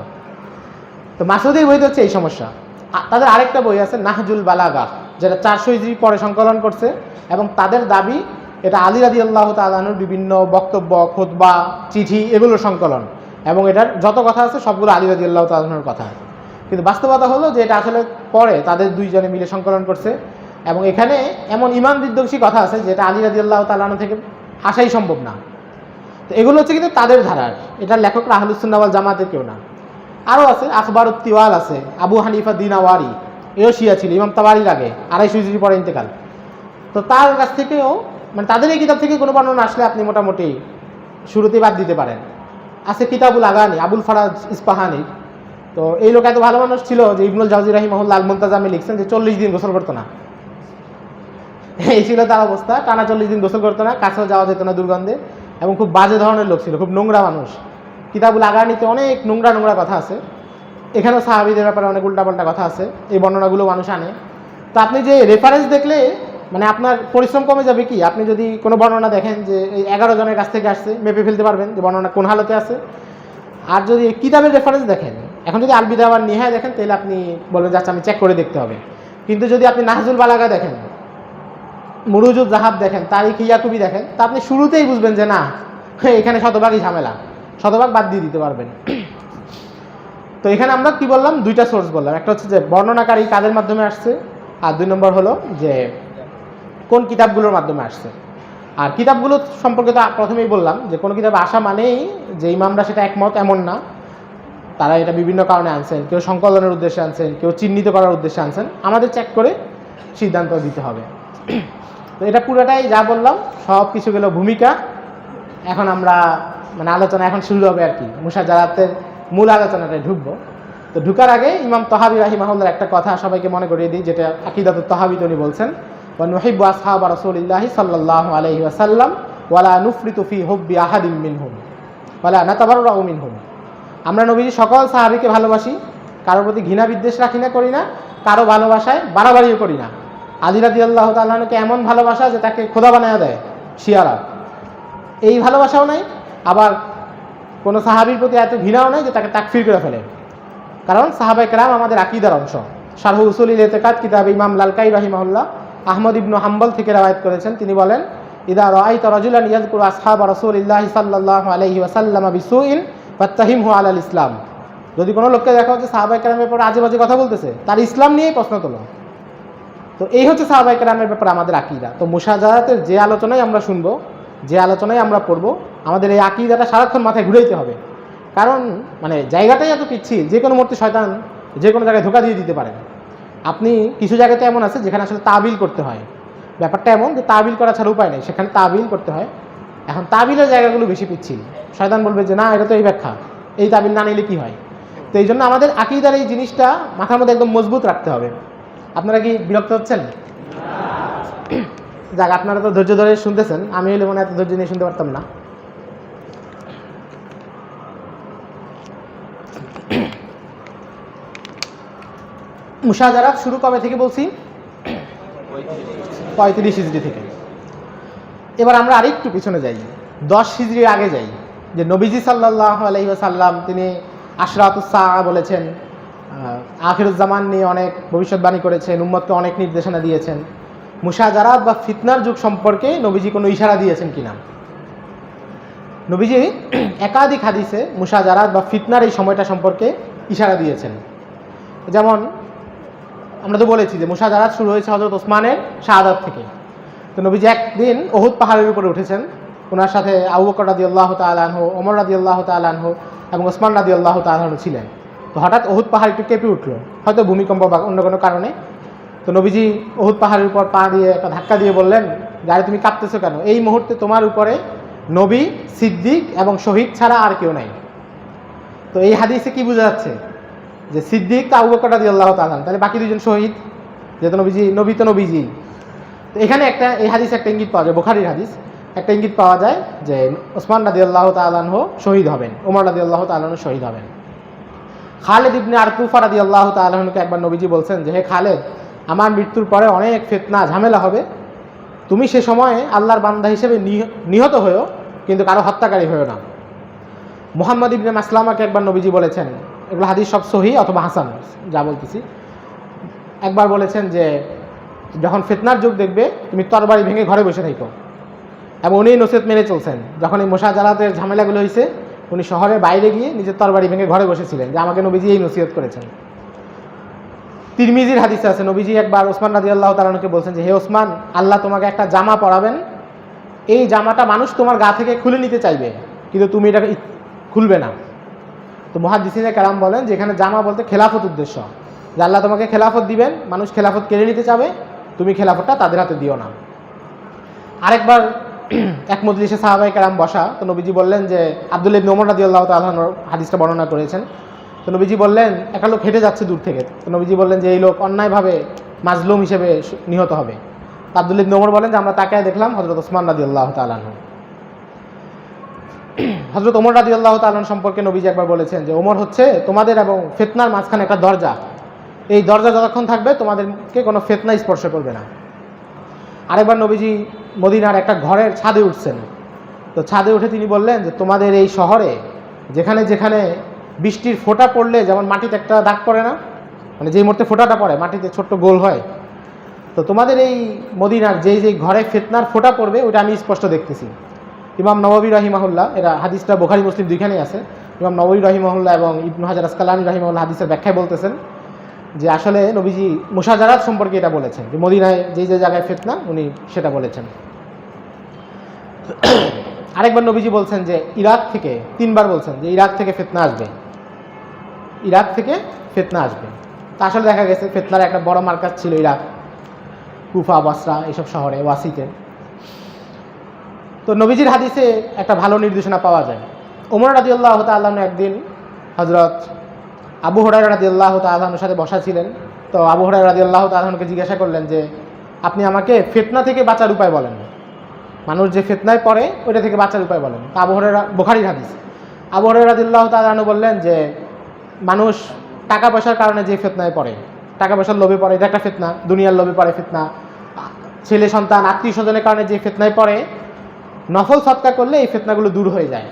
S1: তো মাসুদির বইতে হচ্ছে এই সমস্যা। তাদের আরেকটা বই আছে নাহজুল বালাগা, যেটা 400 হিজরি পরে সংকলন করছে, এবং তাদের দাবি এটা আলী রাদিয়াল্লাহু তাআলা আনহুর বিভিন্ন বক্তব্য, খুতবা, চিঠি এগুলোর সংকলন, এবং এটার যত কথা আছে সবগুলো আলী রাদিয়াল্লাহু তাআলা আনহুর কথা। কিন্তু বাস্তবতা হলো যে এটা আসলে পরে তাদের দুইজনে মিলে সংকলন করছে, এবং এখানে এমন ইমান বিধ্বংসী কথা আছে যেটা আলী রাদিয়াল্লাহু তাআলা আনহু থেকে আসাই সম্ভব না। তো এগুলো হচ্ছে কিন্তু তাদের ধারার, এটার লেখকরা আহলুস সুন্নাহ ওয়াল জামাতের কেউ না। আরও আছে আখবারুত তিওয়াল আছে, আবু হানিফা দিনাওয়ারি, এও শিয়া ছিল, ইমাম তাবারির আগে, 250 হিজরি পরে ইন্তেকাল। তো তার কাছ থেকেও মানে তাদের এই কিতাব থেকে কোনো বর্ণনা আসলে আপনি মোটামুটি শুরুতেই বাদ দিতে পারেন। আছে কিতাবুল আগানি আবুল ফারাজ ইস্পাহানি। তো এই লোক এত ভালো মানুষ ছিল যে ইবনুল জাওজি রাহিমাহুল্লাহ আল মুনতাজামে লিখছেন যে 40 দিন গোসল করতো না। এই ছিল তার অবস্থা, টানা 40 দিন গোসল করতো না, কাছেও যাওয়া যেত না দুর্গন্ধে, এবং খুব বাজে ধরনের লোক ছিল, খুব নোংরা মানুষ। কিতাবুল আগানিতে অনেক নোংরা নোংরা কথা আছে, এখানেও সাহাবীদের ব্যাপারে অনেক উল্টাপাল্টা কথা আছে, এই বর্ণনাগুলো মানুষ আনে। তো আপনি যে রেফারেন্স দেখলে মানে আপনার পরিশ্রম কমে যাবে কি, আপনি যদি কোনো বর্ণনা দেখেন যে এই 11 জনের কাছ থেকে আসছে, মেপে ফেলতে পারবেন যে বর্ণনা কোন হালতে আছে। আর যদি কিতাবের রেফারেন্স দেখেন, এখন যদি আল বিদা ওয়ান নিহায়া দেখেন তাহলে আপনি বলবেন যাচ্ছে আমি চেক করে দেখতে হবে। কিন্তু যদি আপনি নাহজুল বালাগা দেখেন, মুরুজুজ জাহাব দেখেন, তারিখ-ই ইয়াকুবি দেখেন, তা আপনি শুরুতেই বুঝবেন যে না এখানে শতভাগই ঝামেলা, শতভাগ বাদ দিয়ে দিতে পারবেন। তো এখানে আমরা কি বললাম, দুইটা সোর্স বললাম, একটা হচ্ছে যে বর্ণনাকারী কাদের মাধ্যমে আসছে, আর 2 নম্বর হলো যে কোন কিতাবগুলোর মাধ্যমে আসছে। আর কিতাবগুলো সম্পর্কে তো প্রথমেই বললাম যে কোনো কিতাবে আসা মানেই যে ইমামরা সেটা একমত এমন না, তারা এটা বিভিন্ন কারণে আনছেন, কেউ সংকলনের উদ্দেশ্যে আনছেন, কেউ চিহ্নিত করার উদ্দেশ্যে আনছেন, আমাদের চেক করে সিদ্ধান্ত দিতে হবে। তো এটা পুরোটাই যা বললাম সব কিছু গেল ভূমিকা। এখন আমরা মানে আলোচনা এখন শুরু হবে আর কি, মুশাজারাতের মূল আলোচনাটায় ঢুকবো। তো ঢুকার আগে ইমাম তাহাবী রাহিমাহুল্লাহর একটা কথা সবাইকে মনে করিয়ে দিই, যেটা আকিদাতুত তাহাবীতে উনি বলছেন, ওয়া নুহিব্বু আসহাবা রাসূলিল্লাহি সাল্লাল্লাহু আলাইহি ওয়াসাল্লাম ওয়ালা নুফরিতু ফি হুব্বি আহাদিম মিনহুম ওয়ালা নাতাবাররাউ মিনহুম। আমরা নবীজি সকল সাহাবীকে ভালোবাসি, কারোর প্রতি ঘৃণা বিদ্বেষ রাখি না, করি না, কারো ভালোবাসায় বাড়াবাড়িও করি না। আলী রাদিয়াল্লাহু তাআলা আনহুকে এমন ভালোবাসা যে তাকে খোদা বানায়া দেয় শিয়ারা, এই ভালোবাসাও নাই, আবার কোনো সাহাবীর প্রতি এত ঘৃণাও নাই যে তাকে তাকফির করে ফেলে। কারণ সাহাবায়ে কেরাম আমাদের আকীদার অংশ। শারহু উসুলিল ইতিকাদ কিতাবে ইমাম লালকাই রাহিমাহুল্লাহ আহমদ ইবনু হাম্বল থেকে রওয়ায়াত করেছেন, তিনি বলেন ইদা রাআইতা রাজুলান ইয়াযকুরু আসহাবা রাসূলিল্লাহি সাল্লাল্লাহু আলাইহি ওয়াসাল্লাম বিসুইন ফাত্তাহিমহু আলাল ইসলাম। যদি কোনো লোককে দেখা হচ্ছে সাহাবায়ে কেরামের পর আজে বাজে কথা বলতেছে, তার ইসলাম নিয়েই প্রশ্ন তোলো। তো এই হচ্ছে সাহাবায়ে কেরামের ব্যাপারে আমাদের আকীদা। তো মুশাজারাতের যে আলোচনায় আমরা শুনবো, যে আলোচনায় আমরা পড়বো, আমাদের এই আকীদাটা সারাক্ষণ মাথায় ঘুরাইতে হবে। কারণ মানে জায়গাটাই এত পিচ্ছিল, যে কোনো মুহূর্তে শয়তান যে কোনো জায়গায় ধোঁকা দিয়ে দিতে পারেন। আপনি কিছু জায়গাতে এমন আছে যেখানে আসলে তাবিল করতে হয়, ব্যাপারটা এমন যে তাবিল করা ছাড়া উপায় নেই, সেখানে তাবিল করতে হয়। এখন তাবিলের জায়গাগুলো বেশি পিচ্ছিল, শয়তান বলবে যে না এটা তো এই ব্যাখ্যা, এই তাবিল না নিলে কী হয়। তো এই জন্য আমাদের আকীদার এই জিনিসটা মাথার মধ্যে একদম মজবুত রাখতে হবে। আপনারা কি বিরক্ত হচ্ছেন? যাক, আপনারা তো ধৈর্য ধরে শুনতেছেন, আমি হলে মনে হয় এত ধৈর্য নিয়ে শুনতে পারতাম না। মুশাজারাত শুরু কবে থেকে বলছি? 35 হিজরি থেকে। এবার আমরা আরেকটু পিছনে যাই, 10 হিজরি আগে যাই, যে নবীজি সাল্লাল্লাহু আলাইহি ওয়াসাল্লাম তিনি আশরাতুস সাআ বলেছেন, আখিরুজ্জামান নিয়ে অনেক ভবিষ্যৎবাণী করেছেন, উম্মতকে অনেক নির্দেশনা দিয়েছেন। মুশাজারাত বা ফিতনার যুগ সম্পর্কে নবীজি কোনো ইশারা দিয়েছেন কিনা? নবীজি একাধিক হাদিসে মুশাজারাত বা ফিতনার এই সময়টা সম্পর্কে ইশারা দিয়েছেন। যেমন আমরা তো বলেছি যে মুশাজারাত শুরু হয়েছে হযরত ওসমানের শাহাদাত থেকে। তো নবীজি একদিন উহুদ পাহাড়ের উপরে উঠেছেন, ওনার সাথে আবু বকর রাদিয়াল্লাহু তাআলা আনহু, ওমর রাদিয়াল্লাহু তাআলা আনহু এবং ওসমান রাদিয়াল্লাহু তাআলা আনহু ছিলেন। তো হঠাৎ উহুদ পাহাড় একটু কেঁপে উঠলো, হয়তো ভূমিকম্প বা অন্য কোনো কারণে। তো নবীজি উহুদ পাহাড়ের উপর পা দিয়ে একটা ধাক্কা দিয়ে বললেন, আরে তুমি কাঁপতেছো কেন? এই মুহূর্তে তোমার উপরে নবী, সিদ্দিক এবং শহীদ ছাড়া আর কেউ নাই। তো এই হাদিসে কি বোঝা যাচ্ছে? যে সিদ্দিক তো আবু বকর রাদিয়াল্লাহু তাআলা, তাহলে বাকি দুজন শহীদ, যেহেতু নবী তো নবীজি। তো এখানে এই হাদিস একটা ইঙ্গিত পাওয়া যায়, বুখারীর হাদিস, একটা ইঙ্গিত পাওয়া যায় যে ওসমান রাদিয়াল্লাহু তাআলা আনহু শহীদ হবেন, ওমর রাদিয়াল্লাহু তাআলা আনহু শহীদ হবেন। খালেদ ইবনে আরতুফা রাদিয়াল্লাহু তাআলা আনহুকে একবার নবীজি বলছেন যে, হে খালেদ, আমার মৃত্যুর পরে অনেক ফিতনা ঝামেলা হবে, তুমি সে সময়ে আল্লাহর বান্দা হিসেবে নিহত হয়েও, কিন্তু কারো হত্যাকারী হয়েও না। মুহাম্মদ ইবনে মাসলামাকে একবার নবীজি বলেছেন, এগুলো হাদিস সব সহিহ অথবা হাসান যা বলতেছি, একবার বলেছেন যে যখন ফিতনার যুগ দেখবে তুমি তরবারি ভেঙে ঘরে বসে থাকো। এবং উনি নসিহত মেনে চলছেন। যখন এই মুশাজারাতের ঝামেলাগুলো হয়েছে, উনি শহরের বাইরে গিয়ে নিজের তরবারি ভেঙে ঘরে বসেছিলেন, যে আমাকে নবীজি এই নসিহত করেছেন। তিরমিজির হাদিসে আছে, নবীজি একবার ওসমান রাদিয়াল্লাহু তাআলা আনহুকে বলছেন যে, হে ওসমান, আল্লাহ তোমাকে একটা জামা পরাবেন, এই জামাটা মানুষ তোমার গা থেকে খুলে নিতে চাইবে, কিন্তু তুমি এটাকে খুলবে না। তো মুহাদ্দিসিনে কেরাম বলেন যে এখানে জামা বলতে খেলাফত উদ্দেশ্য, যে আল্লাহ তোমাকে খেলাফত দিবেন, মানুষ খেলাফত কেড়ে নিতে চাবে, তুমি খেলাফতটা তাদের হাতে দিও না। আরেকবার এক মজলিসে সাহাবায়ে কেরাম বসা, তো নবীজি বললেন যে, আব্দুল্লাহ ইবনে ওমর রাদিয়াল্লাহু তাআলা আনহু হাদিসটা বর্ণনা করেছেন। তো নবীজি বললেন, একটা লোক হেঁটে যাচ্ছে দূর থেকে, তো নবীজি বললেন যে এই লোক অন্যায়ভাবে মাজলুম হিসেবে নিহত হবে। তো আব্দুল্লাহ ইবনে ওমর বলেন যে আমরা তাকায় দেখলাম হযরত ওসমান রাদিয়াল্লাহু তাআলা আনহু। হযরত ওমর রাদিয়াল্লাহু তাআলা আনহু সম্পর্কে নবীজি একবার বলেছেন যে ওমর হচ্ছে তোমাদের এবং ফিতনার মাঝখানে একটা দরজা, এই দরজা যতক্ষণ থাকবে তোমাদেরকে কোনো ফিতনা স্পর্শ করবে না। আরেকবার নবীজি মদিনার একটা ঘরের ছাদে উঠছেন, তো ছাদে উঠে তিনি বললেন যে তোমাদের এই শহরে যেখানে যেখানে বৃষ্টির ফোঁটা পড়লে যেমন মাটিতে একটা দাগ পড়ে না, মানে যেই মুহূর্তে ফোঁটাটা পড়ে মাটিতে ছোট্ট গোল হয়, তো তোমাদের এই মদিনার যেই ঘরে ফিতনার ফোঁটা পড়বে ওটা আমি স্পষ্ট দেখতেছি। ইমাম নববী রাহিমাহুল্লাহ, এরা হাদিসটা বুখারী মুসলিম দুইখানেই আছে, ইমাম নববী রাহিমাহুল্লাহ এবং ইবনু হাজার আসকালানী রাহিমাহুল্লাহ হাদিসের ব্যাখ্যায় বলতেছেন যে আসলে নবীজি মুশাজারাত সম্পর্কে এটা বলেছেন, যে মদিনায় যে জায়গায় ফিতনা উনি সেটা বলেছেন। আরেকবার নবীজি বলছেন যে ইরাক থেকে, 3 বার বলছেন যে ইরাক থেকে ফিতনা আসবে, ইরাক থেকে ফিতনা আসবে। তা আসলে দেখা গেছে ফিতনার একটা বড় মার্কাজ ছিল ইরাক, কুফা, বাসরা এইসব শহরে, ওয়াসিতে। তো নবীজির হাদিসে একটা ভালো নির্দেশনা পাওয়া যায়। ওমর রাদিয়াল্লাহু তাআলা আনহু একদিন হযরত আবু হুরায়রা রাদিয়াল্লাহু তাআলা আনহুর সাথে বসা ছিলেন। তো আবু হুরায়রা রাদিয়াল্লাহু তাআলা আনহুকে জিজ্ঞাসা করলেন যে আপনি আমাকে ফিতনা থেকে বাঁচার উপায় বলেন, মানুষ যে ফিতনায় পড়ে ওইটা থেকে বাঁচার উপায় বলেন। তা আবু হুরায়রা, বুখারীর হাদিস, আবু হুরায়রা রাদিয়াল্লাহু তাআলা আনহু বললেন যে মানুষ টাকা পয়সার কারণে যে ফিতনায় পড়ে, টাকা পয়সার লোভে পড়ে, এটা একটা ফিতনা, দুনিয়ার লোভে পড়ে ফিতনা। ছেলে সন্তান, আত্মীয় স্বজনের কারণে যে ফিতনায় পড়ে, নফল সদকা করলে এই ফিতনাগুলো দূর হয়ে যায়,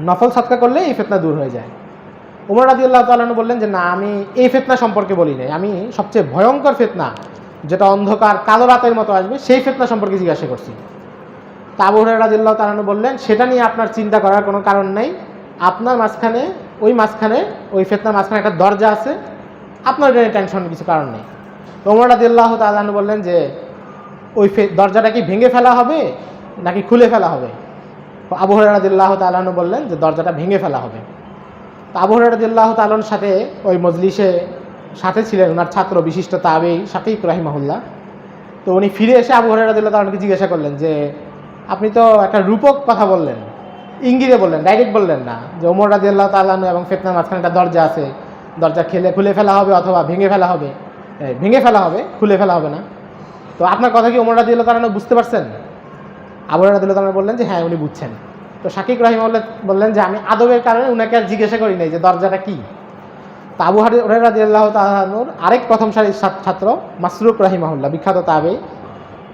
S1: নফল সদকা করলে এই ফিতনা দূর হয়ে যায়। ওমর রাদিয়াল্লাহু তাআলা আনহু বললেন যে না, আমি এই ফিতনা সম্পর্কে বলি নাই, আমি সবচেয়ে ভয়ঙ্কর ফিতনা যেটা অন্ধকার কালো রাতের মতো আসবে সেই ফিতনা সম্পর্কে জিজ্ঞাসা করছি। তা আবু হুরায়রা রাদিয়াল্লাহু তাআলা আনহু বললেন সেটা নিয়ে আপনার চিন্তা করার কোনো কারণ নেই, আপনার মাঝখানে ওই ফিতনার মাঝখানে একটা দরজা আছে, আপনার জন্য টেনশন কিছু কারণ নেই। তো ওমর রাদিয়াল্লাহু তাআলা আনহু বললেন যে ওই দরজাটা কি ভেঙে ফেলা হবে নাকি খুলে ফেলা হবে? আবু হুরায়রা রাদিয়াল্লাহু তাআলা আনহু বললেন যে দরজাটা ভেঙে ফেলা হবে। তো আবু হুরায়রা রাদিয়াল্লাহু তাআলা আনহুর সাথে ওই মজলিসে সাথে ছিলেন ওনার ছাত্র বিশিষ্ট তাবেঈ শাকিক রাহিমাহুল্লাহ। তো উনি ফিরে এসে আবু হুরায়রা রাদিয়াল্লাহু তাআলা আনহুকে জিজ্ঞাসা করলেন যে আপনি তো একটা রূপক কথা বললেন, ইঙ্গিতে বললেন, ডাইরেক্ট বললেন না যে ওমর রাদিয়াল্লাহু তাআলা আনহু এবং ফিতনার মাঝখানে একটা দরজা আছে, দরজা খুলে ফেলা হবে অথবা ভেঙে ফেলা হবে, খুলে ফেলা হবে না। তো আপনার কথা কি ওমর রাদিয়াল্লাহু তাআলা বুঝতে পারছেন? আবু হুরায়রা রাদিয়াল্লাহু তাআলা বললেন যে হ্যাঁ উনি বুঝছেন। তো শাকিক রাহিমাহুল্লাহ বললেন যে আমি আদবের কারণে উনাকে আর জিজ্ঞাসা করি নাই যে দরজাটা কি। তো আবু হুরায়রা রাদিয়াল্লাহু তাআলার আরেক প্রথম সারির ছাত্র মাসরুক রাহিমাহুল্লাহ, বিখ্যাত তাবেঈ,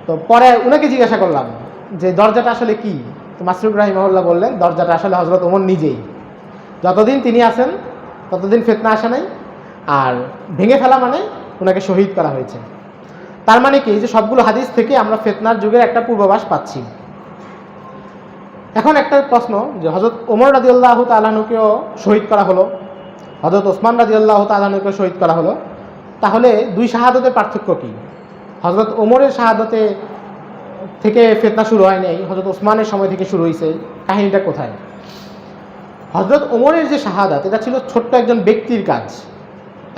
S1: তো পরে উনাকে জিজ্ঞাসা করলাম যে দরজাটা আসলে কি। তো মাসরুক রাহিমাহুল্লাহ বললেন দরজাটা আসলে হযরত ওমর নিজেই। যতদিন তিনি আছেন ততদিন ফিতনা আসে নাই, আর ভেঙে ফেলা মানে ওনাকে শহীদ করা হয়েছে। তার মানে কি যে সবগুলো হাদিস থেকে আমরা ফিতনার যুগের একটা পূর্বাভাস পাচ্ছি। এখন একটা প্রশ্ন যে হযরত ওমর রাদিয়াল্লাহু তাআলা আনহুকেও শহীদ করা হলো, হযরত ওসমান রাদিয়াল্লাহু তাআলা আনহুকেও শহীদ করা হলো, তাহলে দুই শাহাদাতের পার্থক্য কি? হযরত ওমরের শাহাদাতে থেকে ফিতনা শুরু হয় নাই, হযরত ওসমানের সময় থেকে শুরু হয়েছে, কাহিনীটা কোথায়? হযরত ওমরের যে শাহাদাত, এটা ছিল ছোট্ট একজন ব্যক্তির কাজ।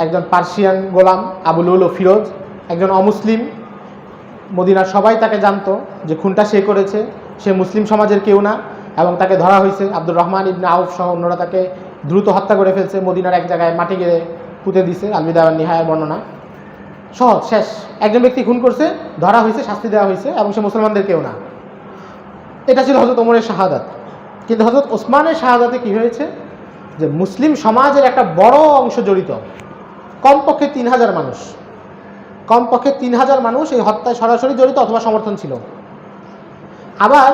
S1: একজন পার্সিয়ান গোলাম আবু লুলু ফিরোজ, একজন অমুসলিম, মদিনার সবাই তাকে জানতো যে খুনটা সে করেছে, সে মুসলিম সমাজের কেউ না, এবং তাকে ধরা হয়েছে। আব্দুর রহমান ইবনে আউফ সহ অন্যরা তাকে দ্রুত হত্যা করে ফেলছে, মদিনার এক জায়গায় মাটি গেড়ে পুঁতে দিছে। আল বিদায়া ওয়ান নিহায়া বর্ণনা সহজ, শেষ। একজন ব্যক্তি খুন করছে, ধরা হয়েছে, শাস্তি দেওয়া হয়েছে, এবং সে মুসলমানদের কেউ না। এটা ছিল হযরত ওমরের শাহাদাত। কিন্তু হযরত ওসমানের শাহাদাতে কি হয়েছে যে মুসলিম সমাজের একটা বড় অংশ জড়িত, কমপক্ষে 3000 মানুষ, কমপক্ষে 3000 মানুষ এই হত্যায় সরাসরি জড়িত অথবা সমর্থন ছিল। আবার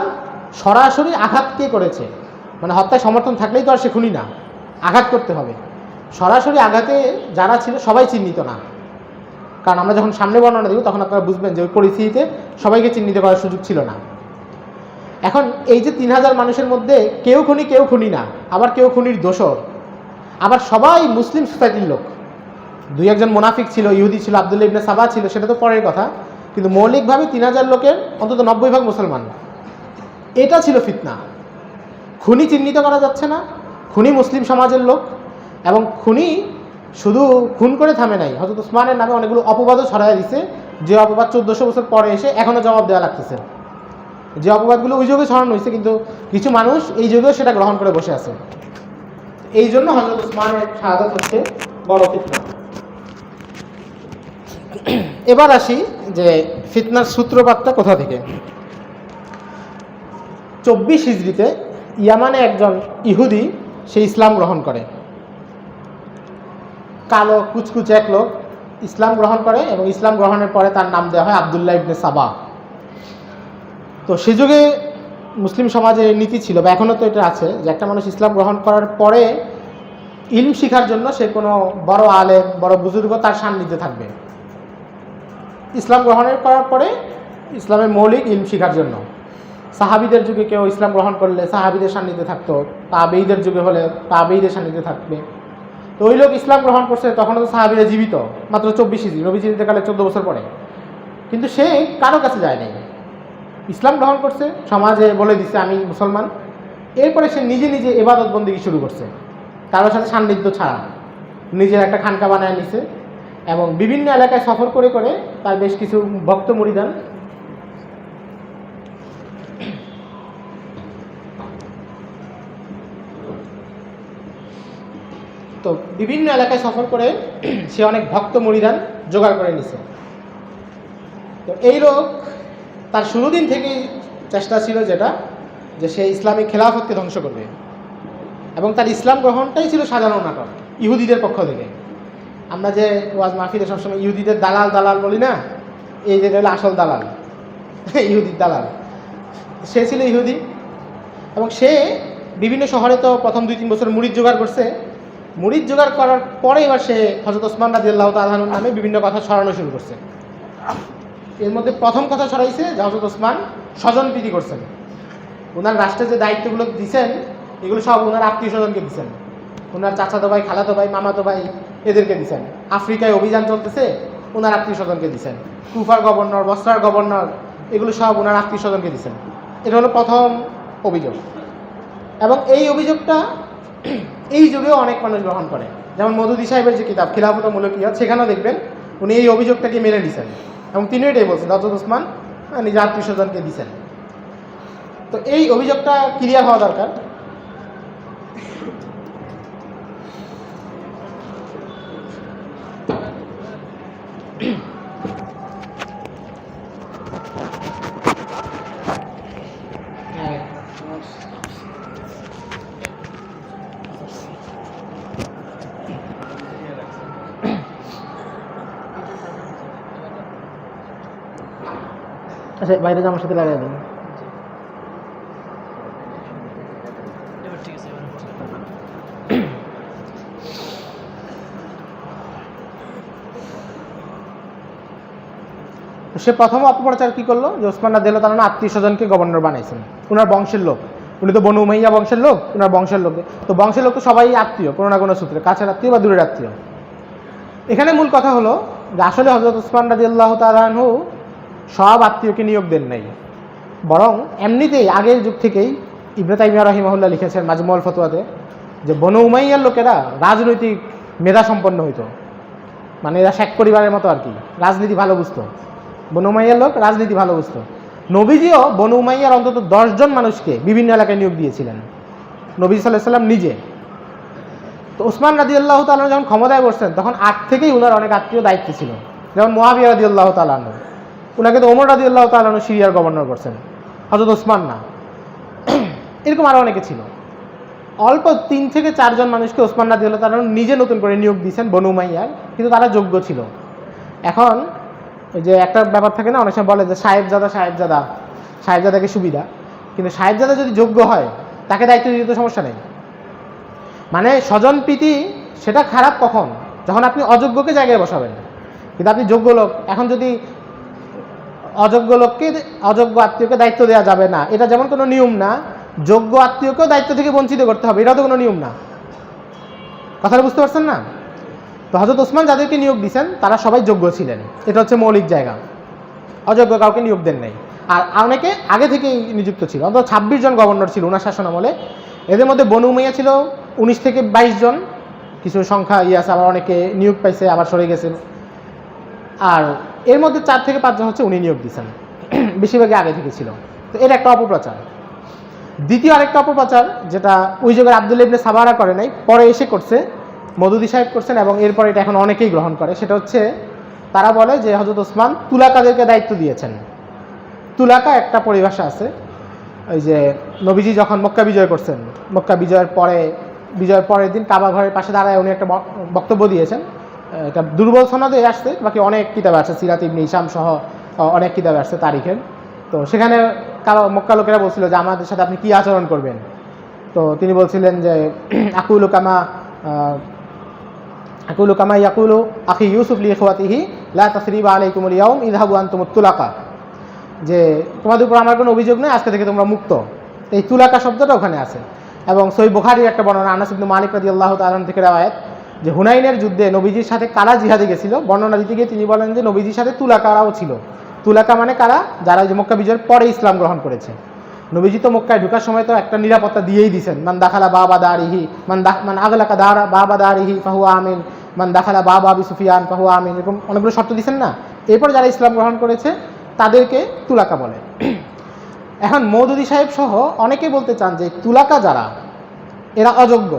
S1: সরাসরি আঘাত কে করেছে, মানে হত্যায় সমর্থন থাকলেই তো আর সে খুনি না, আঘাত করতে হবে। সরাসরি আঘাতে যারা ছিল সবাই চিহ্নিত না, কারণ আমরা যখন সামনে বর্ণনা দেব তখন আপনারা বুঝবেন যে ওই পরিস্থিতিতে সবাইকে চিহ্নিত করার সুযোগ ছিল না। এখন এই যে 3000 মানুষের মধ্যে কেউ খুনি না, আবার কেউ খুনির দোষর, আবার সবাই মুসলিম সোসাইটির লোক। 2-1 মুনাফিক ছিল, ইহুদি ছিল, আব্দুল্লাহ ইবনে সাবা ছিল, সেটা তো পরের কথা, কিন্তু মৌলিকভাবে 3000 লোকের অন্তত 90% মুসলমান। এটা ছিল ফিতনা। খুনি চিহ্নিত করা যাচ্ছে না, খুনি মুসলিম সমাজের লোক, এবং খুনি শুধু খুন করে থামে নাই, হযরত ওসমানের নামে অনেকগুলো অপবাদও ছড়াই দিছে, যে অপবাদ 1400 বছর পরে এসে এখনও জবাব দেওয়া লাগতেছে। যে অপবাদগুলো ওই যুগে ছড়ানো হয়েছে, কিন্তু কিছু মানুষ এই যুগেও সেটা গ্রহণ করে বসে আছে। এই জন্য হযরত ওসমানের শাহাদাত হচ্ছে বড় ফিতনা। এবার আসি যে ফিতনার সূত্রপাতটা কোথা থেকে। 24 হিজরিতে ইয়ামানে একজন ইহুদি সে ইসলাম গ্রহণ করে। কালো কুচকুচে এক লোক ইসলাম গ্রহণ করে, এবং ইসলাম গ্রহণের পরে তার নাম দেওয়া হয় আব্দুল্লাহ ইবনে সাবা। তো সে যুগে মুসলিম সমাজে নীতি ছিল, বা এখনও তো এটা আছে, যে একটা মানুষ ইসলাম গ্রহণ করার পরে ইলম শিখার জন্য সে কোনো বড় আলেম, বড় বুজুর্গ তার সান্নিধ্যে থাকবে। ইসলাম গ্রহণের করার পরে ইসলামের মৌলিক ইলম শিখার জন্য সাহাবীদের যুগে কেউ ইসলাম গ্রহণ করলে সাহাবীদের সান্নিধ্যে থাকতো, তাবেঈদের যুগে হলে তাবেঈদের সান্নিধ্যে থাকবে। তো ওই লোক ইসলাম গ্রহণ করছে, তখনও তো সাহাবীরা জীবিত, মাত্র 24 হিজরি, নবীজির ইন্তেকালের 14 বছর পরে। কিন্তু সে কারো কাছে যায় নাই, ইসলাম গ্রহণ করছে, সমাজে বলে দিচ্ছে আমি মুসলমান। এরপরে সে নিজে নিজে ইবাদত বন্দেগী শুরু করছে, কারোর সাথে সান্নিধ্য ছাড়া। নিজের একটা খানকা বানায় নিছে, এবং বিভিন্ন এলাকায় সফর করে করে তার বেশ কিছু ভক্ত মুরিদান তো বিভিন্ন এলাকায় সফর করে সে অনেক ভক্ত মুরিদান জোগাড় করে নিছে। তো এই লোক তার শুরু দিন থেকেই চেষ্টা ছিল যেটা, যে সে ইসলামিক খেলাফতকে ধ্বংস করবে, এবং তার ইসলাম গ্রহণটাই ছিল সাজানো নাটক ইহুদিদের পক্ষ থেকে। আমরা যে ওয়াজ মাহফিলে সবসময় ইহুদিদের দালাল দালাল বলি না, এই যে হলো আসল দালাল, ইহুদির দালাল। সে ছিল ইহুদি, এবং সে বিভিন্ন শহরে তো প্রথম 2-3 বছর মুরিদ জোগাড় করছে। মুরিদ জোগাড় করার পরে এবার সে হযরত ওসমান রাদিয়াল্লাহু তাআলা আনহুর নামে বিভিন্ন কথা ছড়ানো শুরু করছে। এর মধ্যে প্রথম কথা ছড়াইছে যে হযরত ওসমান স্বজনপ্রীতি করছেন, ওনার রাষ্ট্রে যে দায়িত্বগুলো দিচ্ছেন এগুলো সব ওনার আত্মীয় স্বজনকে দিচ্ছেন, ওনার চাচাতো ভাই, খালাতো ভাই, মামাতো ভাই এদেরকে দিচ্ছেন। আফ্রিকায় অভিযান চলতেছে, ওনার আত্মীয় স্বজনকে দিচ্ছেন। কুফার গভর্নর, বসরার গভর্নর, এগুলো সব ওনার আত্মীয় স্বজনকে দিচ্ছেন। এটা হলো প্রথম অভিযোগ, এবং এই অভিযোগটা এই যুগেও অনেক মানুষ গ্রহণ করে। যেমন মওদুদী সাহেবের যে কিতাব খিলাফত ও মুলকিয়াত, সেখানেও দেখবেন উনি এই অভিযোগটাকে মেনে নিছেন, এবং তিনি এটাই বলছেন হযরত ওসমান নিজের আত্মীয় স্বজনকে দিচ্ছেন। তো এই অভিযোগটা ক্লিয়ার হওয়া দরকার। বাইরে জামার সাথে লাগাই দিন। সে প্রথম অপপ্রচার কি করলো যে ওসমান রাদিয়াল্লাহু তাআলা আত্মীয় স্বজনকে গভর্নর বানাইছেন, উনার বংশের লোক, উনি তো বনু উমাইয়া বংশের লোক, উনার বংশের লোক, তো বংশের লোক তো সবাই আত্মীয় কোনো না কোনো সূত্রে, কাছের আত্মীয় বা দূরের আত্মীয়। এখানে মূল কথা হলো যে আসলে হযরত ওসমান রাদিয়াল্লাহু তাআলা আনহু সব আত্মীয়কে নিয়োগ দেন নাই, বরং এমনিতেই আগের যুগ থেকেই ইবনে তাইমিয়া রাহিমাহুল্লাহ লিখেছেন মাজমুউল ফতোয়াতে যে বনু উমাইয়ার লোকেরা রাজনৈতিক মেধা সম্পন্ন হইতো, মানে এরা শেখ পরিবারের মতো আর কি, রাজনীতি ভালো বুঝতো। বনু উমাইয়ার লোক রাজনীতি ভালো বুঝতো। নবীজিও বনু উমাইয়ার অন্তত 10 জন মানুষকে বিভিন্ন এলাকায় নিয়োগ দিয়েছিলেন, নবী সাল্লাল্লাহু আলাইহি ওয়াসাল্লাম নিজে। তো ওসমান রাদিয়াল্লাহু তাআলা যখন ক্ষমতায় বসছেন তখন আগ থেকেই উনার অনেক আত্মীয় দায়িত্ব ছিল, যেমন মুআবিয়া রাদিয়াল্লাহু তাআলা আনহু, উনাকে তো ওমর রাদিয়াল্লাহু তাআলা আনহু সিরিয়ার গভর্নর করছেন, হযরত ওসমান না। এরকম আরও অনেকে ছিল। অল্প 3 থেকে 4 জন মানুষকে ওসমান রাদিয়াল্লাহু তাআলা নিজে নতুন করে নিয়োগ দিয়েছেন বনু উমাইয়ার, কিন্তু তারা যোগ্য ছিল। এখন ওই যে একটা ব্যাপার থাকে না, অনেক সময় বলে যে সাহেবজাদাকে সুবিধা, কিন্তু সাহেবজাদা যদি যোগ্য হয় তাকে দায়িত্ব দিতে তো সমস্যা নেই। মানে স্বজন প্রীতি সেটা খারাপ কখন, যখন আপনি অযোগ্যকে জায়গায় বসাবেন, কিন্তু আপনি যোগ্য লোক, এখন যদি অযোগ্য লোককে অযোগ্য আত্মীয়কে দায়িত্ব দেওয়া যাবে না, এটা যেমন কোনো নিয়ম না, যোগ্য আত্মীয়কেও দায়িত্ব থেকে বঞ্চিত করতে হবে, এটাও তো কোনো নিয়ম না। কথাটা বুঝতে পারছেন না? তো হযরত ওসমান যাদেরকে নিয়োগ দিয়েছেন তারা সবাই যোগ্য ছিলেন, এটা হচ্ছে মৌলিক জায়গা। অযোগ্য কাউকে নিয়োগ দেন নাই। আর অনেকে আগে থেকেই নিযুক্ত ছিল, অন্তত 26 জন গভর্নর ছিল ওনার শাসন আমলে। এদের মধ্যে বনু উমাইয়া ছিল 19 থেকে 22 জন, কিছু সংখ্যা আছে, আবার অনেকে নিয়োগ পাইছে আবার সরে গেছে। আর এর মধ্যে 4 থেকে 5 জন হচ্ছে উনি নিয়োগ দিয়েছেন, বেশিরভাগই আগে থেকে ছিল। তো এর একটা অপপ্রচার। দ্বিতীয় আরেকটা অপপ্রচার যেটা ওই যুগের আব্দুল্লাহ ইবনে সাবারা করে নাই, পরে এসে করছে, মওদুদী সাহেব করছেন, এবং এরপর এটা এখন অনেকেই গ্রহণ করে। সেটা হচ্ছে তারা বলে যে হযরত ওসমান তুলাকাদেরকে দায়িত্ব দিয়েছেন। তুলাকা একটা পরিভাষা আছে, ওই যে নবীজি যখন মক্কা বিজয় করছেন, মক্কা বিজয়ের পরের দিন কাবা ঘরের পাশে দাঁড়ায় উনি একটা বক্তব্য দিয়েছেন। এটা দুর্বল সনদে আসছে, বাকি অনেক কিতাবে আসছে, সিরাত ইবনে হিশাম সহ অনেক কিতাবে আসছে তারিখের। তো সেখানে মক্কা লোকেরা বলছিল যে আমাদের সাথে আপনি কী আচরণ করবেন। তো তিনি বলছিলেন যে আকুলু কামা ইয়াকুলু আখি ইউসুফ লি ইখওয়াতিহি লা তাসরিবা আলাইকুমুল ইয়াউম ইযহাবু আনতুমুত তুলাকা, যে তোমাদের উপর আমার কোনো অভিযোগ নেই, আজকে থেকে তোমরা মুক্ত। এই তুলাকা শব্দটা ওখানে আছে। এবং সহিহ বুখারীর একটা বর্ণনা, আনাস ইবনে মালিক রাদিয়াল্লাহু তাআলা থেকে রওয়ায়াত, যে হুনাইনের যুদ্ধে নবীজির সাথে কারা জিহাদে গেছিল, বর্ণনা দিতে গিয়ে তিনি বলেন যে নবীজির সাথে তুলাকারাও ছিল। তুলাকা মানে কারা? যারা যে মক্কা বিজয়ের পরে ইসলাম গ্রহণ করেছে। নবীজি তো মক্কায় ঢোকার সময় তো একটা নিরাপত্তা দিয়েই দিয়েছেন, মান দাখালা বাবা দারিহি মান আগলাকা বাবা দারিহি ফাহুয়া আমিন, মান দাখালা বাবা আবি সুফিয়ান ফাহুয়া আমিন, এরকম অনেকগুলো শর্ত দিয়েছেন না। এরপর যারা ইসলাম গ্রহণ করেছে তাদেরকে তুলাকা বলে। এখন মওদুদী সাহেব সহ অনেকে বলতে চান যে তুলাকা যারা, এরা অযোগ্য,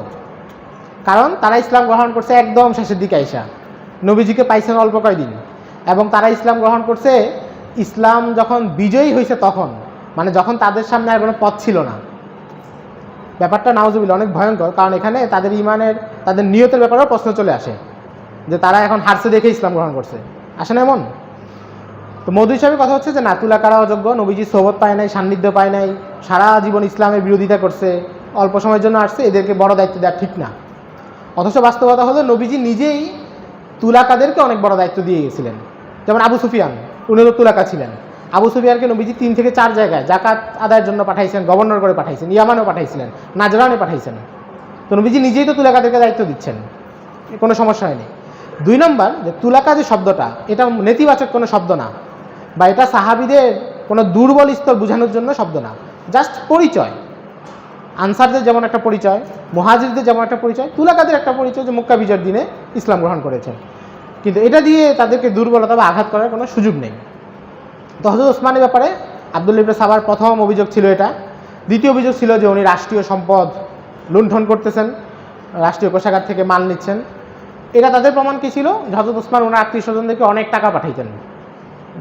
S1: কারণ তারা ইসলাম গ্রহণ করছে একদম শেষের দিকে আইসা, নবীজিকে পাইছেন অল্প কয়েকদিন, এবং তারা ইসলাম গ্রহণ করছে ইসলাম যখন বিজয়ী হয়েছে তখন, মানে যখন তাদের সামনে আর কোনো পথ ছিল না। ব্যাপারটা নাউজুবিল্লাহ অনেক ভয়ঙ্কর, কারণ এখানে তাদের ইমানের, তাদের নিয়তের ব্যাপারেও প্রশ্ন চলে আসে যে তারা এখন হারছে দেখে ইসলাম গ্রহণ করছে, আসে না এমন? তো মওদুদী সাহেবের কথা হচ্ছে যে না, তুলাকারা অযোগ্য, নবীজি সোহবত পায় নাই, সান্নিধ্য পায় নাই, সারা জীবন ইসলামের বিরোধিতা করছে, অল্প সময়ের জন্য আসছে, এদেরকে বড় দায়িত্ব দেওয়া ঠিক না। অথচ বাস্তবতা হলো নবীজি নিজেই তুলাকাদেরকে অনেক বড় দায়িত্ব দিয়ে গেছিলেন। যেমন আবু সুফিয়ান, উনি তো তুলাকা ছিলেন। আবু সুফিয়ানকে নবীজি 3 থেকে 4 জায়গায় জাকাত আদায়ের জন্য পাঠাইছেন, গভর্নর করে পাঠাইছেন, ইয়ামানেও পাঠাইছিলেন, নাজরানে পাঠাইছেন। তো নবীজি নিজেই তো তুলাকাদেরকে দায়িত্ব দিচ্ছেন, কোনো সমস্যা হয়নি। 2 নম্বর, যে তুলাকা যে শব্দটা, এটা নেতিবাচক কোনো শব্দ না, বা এটা সাহাবীদের কোনো দুর্বল স্তর বোঝানোর জন্য শব্দ না, জাস্ট পরিচয়। আনসারদের যেমন একটা পরিচয়, মুহাজিরদের যেমন একটা পরিচয়, তুলাকাদের একটা পরিচয় যে মক্কা বিজয়ের দিনে ইসলাম গ্রহণ করেছেন। কিন্তু এটা দিয়ে তাদেরকে দুর্বলতা বা আঘাত করার কোনো সুযোগ নেই। তো হযরত ওসমানের ব্যাপারে আব্দুল্লাহ ইবনে সাবার প্রথম অভিযোগ ছিল এটা। দ্বিতীয় অভিযোগ ছিল যে উনি রাষ্ট্রীয় সম্পদ লুণ্ঠন করতেছেন, রাষ্ট্রীয় কোষাগার থেকে মাল নিচ্ছেন। এটা তাদের প্রমাণ কী ছিল? হযরত ওসমান ওনার আত্মীয় স্বজনদেরকে অনেক টাকা পাঠাইতেন,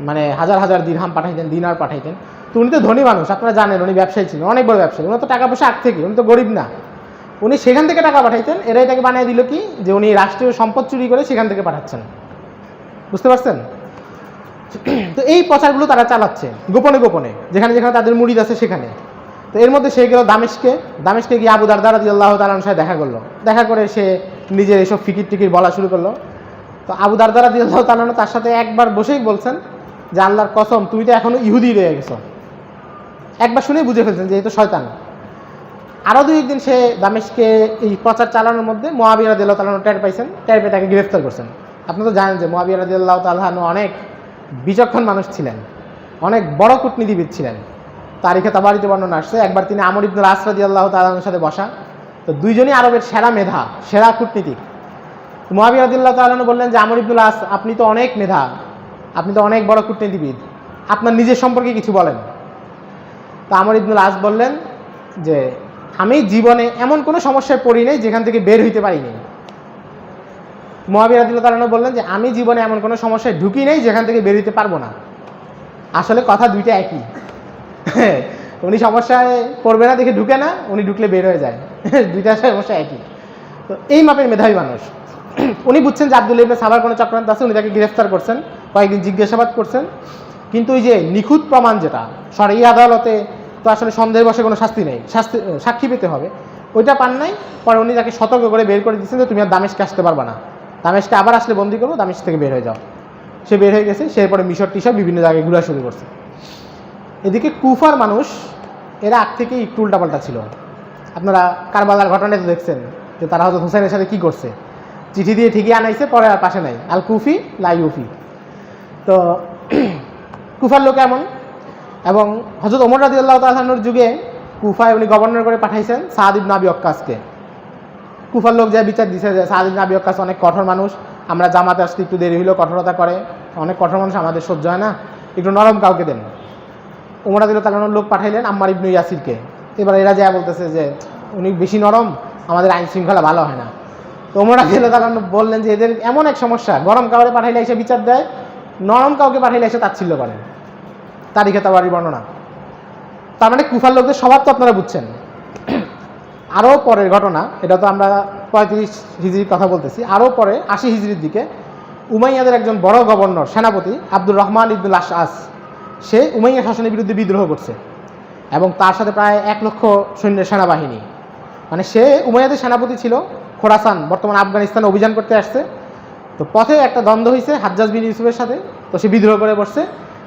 S1: মানে হাজার হাজার দিরহাম পাঠাইতেন, দিনার পাঠাইতেন। তো উনি তো ধনী মানুষ, আপনারা জানেন, উনি ব্যবসায়ী ছিলেন, অনেক বড় ব্যবসায়ী, উনি তো টাকা পয়সা আগ থেকে, উনি তো গরিব না, উনি সেখান থেকে টাকা পাঠাইতেন। এরা এটাকে বানিয়ে দিল কি, যে উনি রাষ্ট্রীয় সম্পদ চুরি করে সেখান থেকে পাঠাচ্ছেন। বুঝতে পারছেন? তো এই প্রচারগুলো তারা চালাচ্ছে গোপনে গোপনে, যেখানে যেখানে তাদের মুরিদ আছে সেখানে। তো এর মধ্যে সে গেল দামেশকে গিয়ে আবু দারদা রাদিয়াল্লাহু তাআলা আনহু সাথে দেখা করলো। দেখা করে সে নিজের এসব ফিকির টিকির বলা শুরু করলো। তো আবু দারদা রাদিয়াল্লাহু তাআলা আনহু তার সাথে একবার বসেই বলছেন যে আল্লাহর কসম, তুমি তো এখনো ইহুদি রয়ে গেছো। একবার শুনেই বুঝে ফেলছেন যে এই তো শয়তান। আরও দুই একদিন সে দামেশকে এই প্রচার চালানোর মধ্যে মুআবিয়া রাদিয়াল্লাহু তাআলা আনহু টের পাইছেন, টের পেয়ে তাকে গ্রেফতার করছেন। আপনি তো জানেন যে মুআবিয়া রাদিয়াল্লাহু তাআলা আনহু অনেক বিচক্ষণ মানুষ ছিলেন, অনেক বড় কূটনীতিবিদ ছিলেন। তারিখে তাবারিতে বর্ণনা আসছে একবার তিনি আমর ইবনুল আস রাদিয়াল্লাহু তাআলা আনহুর সাথে বসা। তো দুইজনই আরবের সেরা মেধা, সেরা কূটনীতিক। মুআবিয়া রাদিয়াল্লাহু তাআলা আনহু বললেন যে আমর ইবনুল আস, আপনি তো অনেক মেধা, আপনি তো অনেক বড় কূটনীতিবিদ, আপনার নিজের সম্পর্কে কিছু বলেন। তো আমর ইবনুল আস বললেন যে আমি জীবনে এমন কোনো সমস্যায় পড়ি নাই যেখান থেকে বের হইতে পারিনি। মুআবিয়া রাদিয়াল্লাহু তাআলা আনহু বললেন যে আমি জীবনে এমন কোনো সমস্যায় ঢুকি নাই যেখান থেকে বের হইতে পারবো না। আসলে কথা দুইটা একই। উনি সমস্যায় পড়বে না দেখে ঢুকে না, উনি ঢুকলে বের হয়ে যায়। দুইটা সমস্যা একই। তো এই মাপের মেধাবী মানুষ। উনি বুঝছেন যে আব্দুল্লাহ ইবনে সাবার কোনো চক্রান্ত আছে, উনি তাকে গ্রেফতার করছেন, কয়েকদিন জিজ্ঞাসাবাদ করছেন। কিন্তু ওই যে নিখুঁত প্রমাণ যেটা শরঈ আদালতে তো আসলে সন্দেহের বশে কোনো শাস্তি নেই, সাক্ষী পেতে হবে, ওইটা পান নাই। পরে উনি তাকে সতর্ক করে বের করে দিচ্ছেন যে তুমি আর দামেশকে আসতে পারবা না, দামেশকে আবার আসলে বন্দি করবো, দামেশক থেকে বের হয়ে যাও। সে বের হয়ে গেছে, সে পরে মিশর টিশর বিভিন্ন জায়গায় ঘোরা শুরু করছে। এদিকে কুফার মানুষ এরা আগ থেকেই একটু উল্টাপাল্টা ছিল। আপনারা কারবালার ঘটনায় তো দেখছেন যে তারা হযরত হুসাইনের সাথে কী করছে, চিঠি দিয়ে ঠিকই আনাইছে, পরে আর পাশে নাই, আল কুফি লা ইউফি। তো কুফার লোক এমন। এবং হযরত ওমর রাদিয়াল্লাহু তাআলা আনহুর যুগে কুফায় উনি গভর্নর করে পাঠাইছেন সাদ ইবনে আবি ওয়াক্কাসকে। কুফার লোক যা বিচার দিছে যে সাদ ইবনে আবি ওয়াক্কাস অনেক কঠোর মানুষ, আমরা জামাতে আসতে একটু দেরি হইলেও কঠোরতা করে, অনেক কঠোর মানুষ, আমাদের সহ্য হয় না, একটু নরম কাউকে দেন। ওমর রাদিয়াল্লাহু তাআলা আনহুর লোক পাঠাইলেন আম্মার ইবনে ইয়াসিরকে। এবার এরা যা বলতেছে যে উনি বেশি নরম, আমাদের আইন শৃঙ্খলা ভালো হয় না। তো ওমর রাদিয়াল্লাহু তাআলা আনহু বললেন যে এদের এমন এক সমস্যা, গরম কাউকে পাঠাইলে এসে বিচার দেয়, নরম কাউকে পাঠাইলে এসে তাচ্ছিল্য করেন। তারিখে তাবারি বর্ণনা। তার মানে কুফার লোকদের স্বভাব তো আপনারা বুঝছেন। আরও পরের ঘটনা, এটা তো আমরা 35 হিজরির কথা বলতেছি, আরও পরে 80 হিজরির দিকে উমাইয়াদের একজন বড় গভর্নর সেনাপতি আব্দুর রহমান ইবনুল আশআস, সে উমাইয়া শাসনের বিরুদ্ধে বিদ্রোহ করছে এবং তার সাথে প্রায় 1 লক্ষ সৈন্যের সেনাবাহিনী। মানে সে উমাইয়াদের সেনাপতি ছিল, খোরাসান বর্তমান আফগানিস্তানে অভিযান করতে আসছে। তো পথে একটা দ্বন্দ্ব হয়েছে হাজ্জাজ বিন ইউসুফের সাথে, তো সে বিদ্রোহ করে বসছে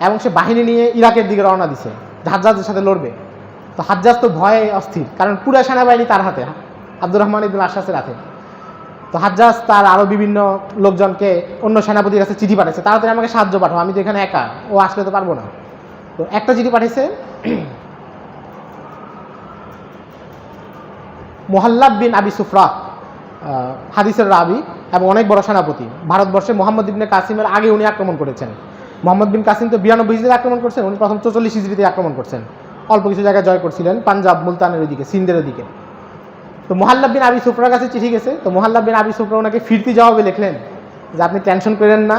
S1: এবং সে বাহিনী নিয়ে ইরাকের দিকে রওনা দিছে, হাজ্জাজের সাথে লড়বে। তো হাজ্জাজ তো ভয়ে অস্থির, কারণ পুরো সেনাবাহিনী তার হাতে, আব্দুর রহমান ইবনুল আশআসের হাতে। তো হাজ্জাজ তার আরও বিভিন্ন লোকজনকে অন্য সেনাপতির কাছে চিঠি পাঠাইছে, তাড়াতাড়ি আমাকে সাহায্য পাঠাও, আমি তো এখানে একা, ও আসলে তো পারবো না। তো একটা চিঠি পাঠাইছে মুহাল্লাব বিন আবি সুফরা, হাদিসের রাবি এবং অনেক বড় সেনাপতি। ভারতবর্ষে মোহাম্মদ ইবনে কাসিমের আগে উনি আক্রমণ করেছেন। মোহাম্মদ বিন কাসিম তো 92 হিজরিতে আক্রমণ করছেন, উনি প্রথম 44 হিজরিতে আক্রমণ করছেন, অল্প কিছু জায়গায় জয় করছিলেন, পাঞ্জাব মুলতানের ওইদিকে, সিন্ধের ওইদিকে। তো মুহাল্লাব বিন আবি সুফরার কাছে চিঠি গেছে। তো মুহাল্লাব বিন আবি সুফরা ওনাকে ফিরতি জবাবে লিখলেন যে আপনি টেনশন করেন না,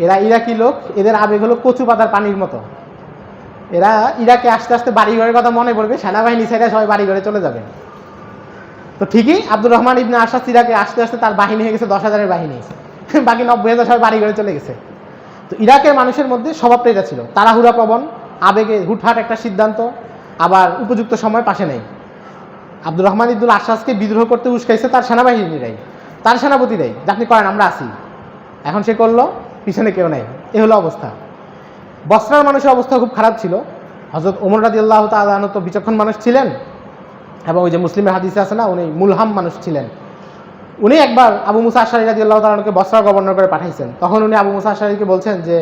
S1: এরা ইরাকি লোক, এদের আবেগ হলো কচু পাতার পানির মতো, এরা ইরাকে আস্তে আস্তে বাড়িঘরের কথা মনে পড়বে, সেনাবাহিনী ছেড়ে সবাই বাড়িঘরে চলে যাবে। তো ঠিকই আব্দুর রহমান ইবনে আশআস ইরাকে আস্তে আস্তে তার বাহিনী হয়ে গেছে 10,000-এর বাহিনী, বাকি 90,000 সবাই বাড়িঘরে চলে গেছে। তো ইরাকের মানুষের মধ্যে স্বভাবটা এটা ছিল, তাড়াহুড়া প্রবণ, আবেগে হুটহাট একটা সিদ্ধান্ত, আবার উপযুক্ত সময় পাশে নেই। আব্দুর রহমান ইবনুল আশআসকে বিদ্রোহ করতে উস্কাইছে তার সেনাবাহিনীরাই, তার সেনাপতিরাই, যে আপনি করেন আমরা আসি। এখন সে করলো, পিছনে কেউ নেই, এ হলো অবস্থা। বসরার মানুষের অবস্থা খুব খারাপ ছিল। হযরত ওমর রাদিয়াল্লাহু তাআলা আনহু তো বিচক্ষণ মানুষ ছিলেন এবং ওই যে মুসলিমের হাদিসে আছে না, উনি মুলহাম মানুষ ছিলেন। উনি একবার আবু মুসা আশআরী রাদিয়াল্লাহু তাআলা আনহুকে বসরা গভর্নর করে পাঠাইছেন। তখন উনি আবু মুসা আশআরীকে বলছেন যে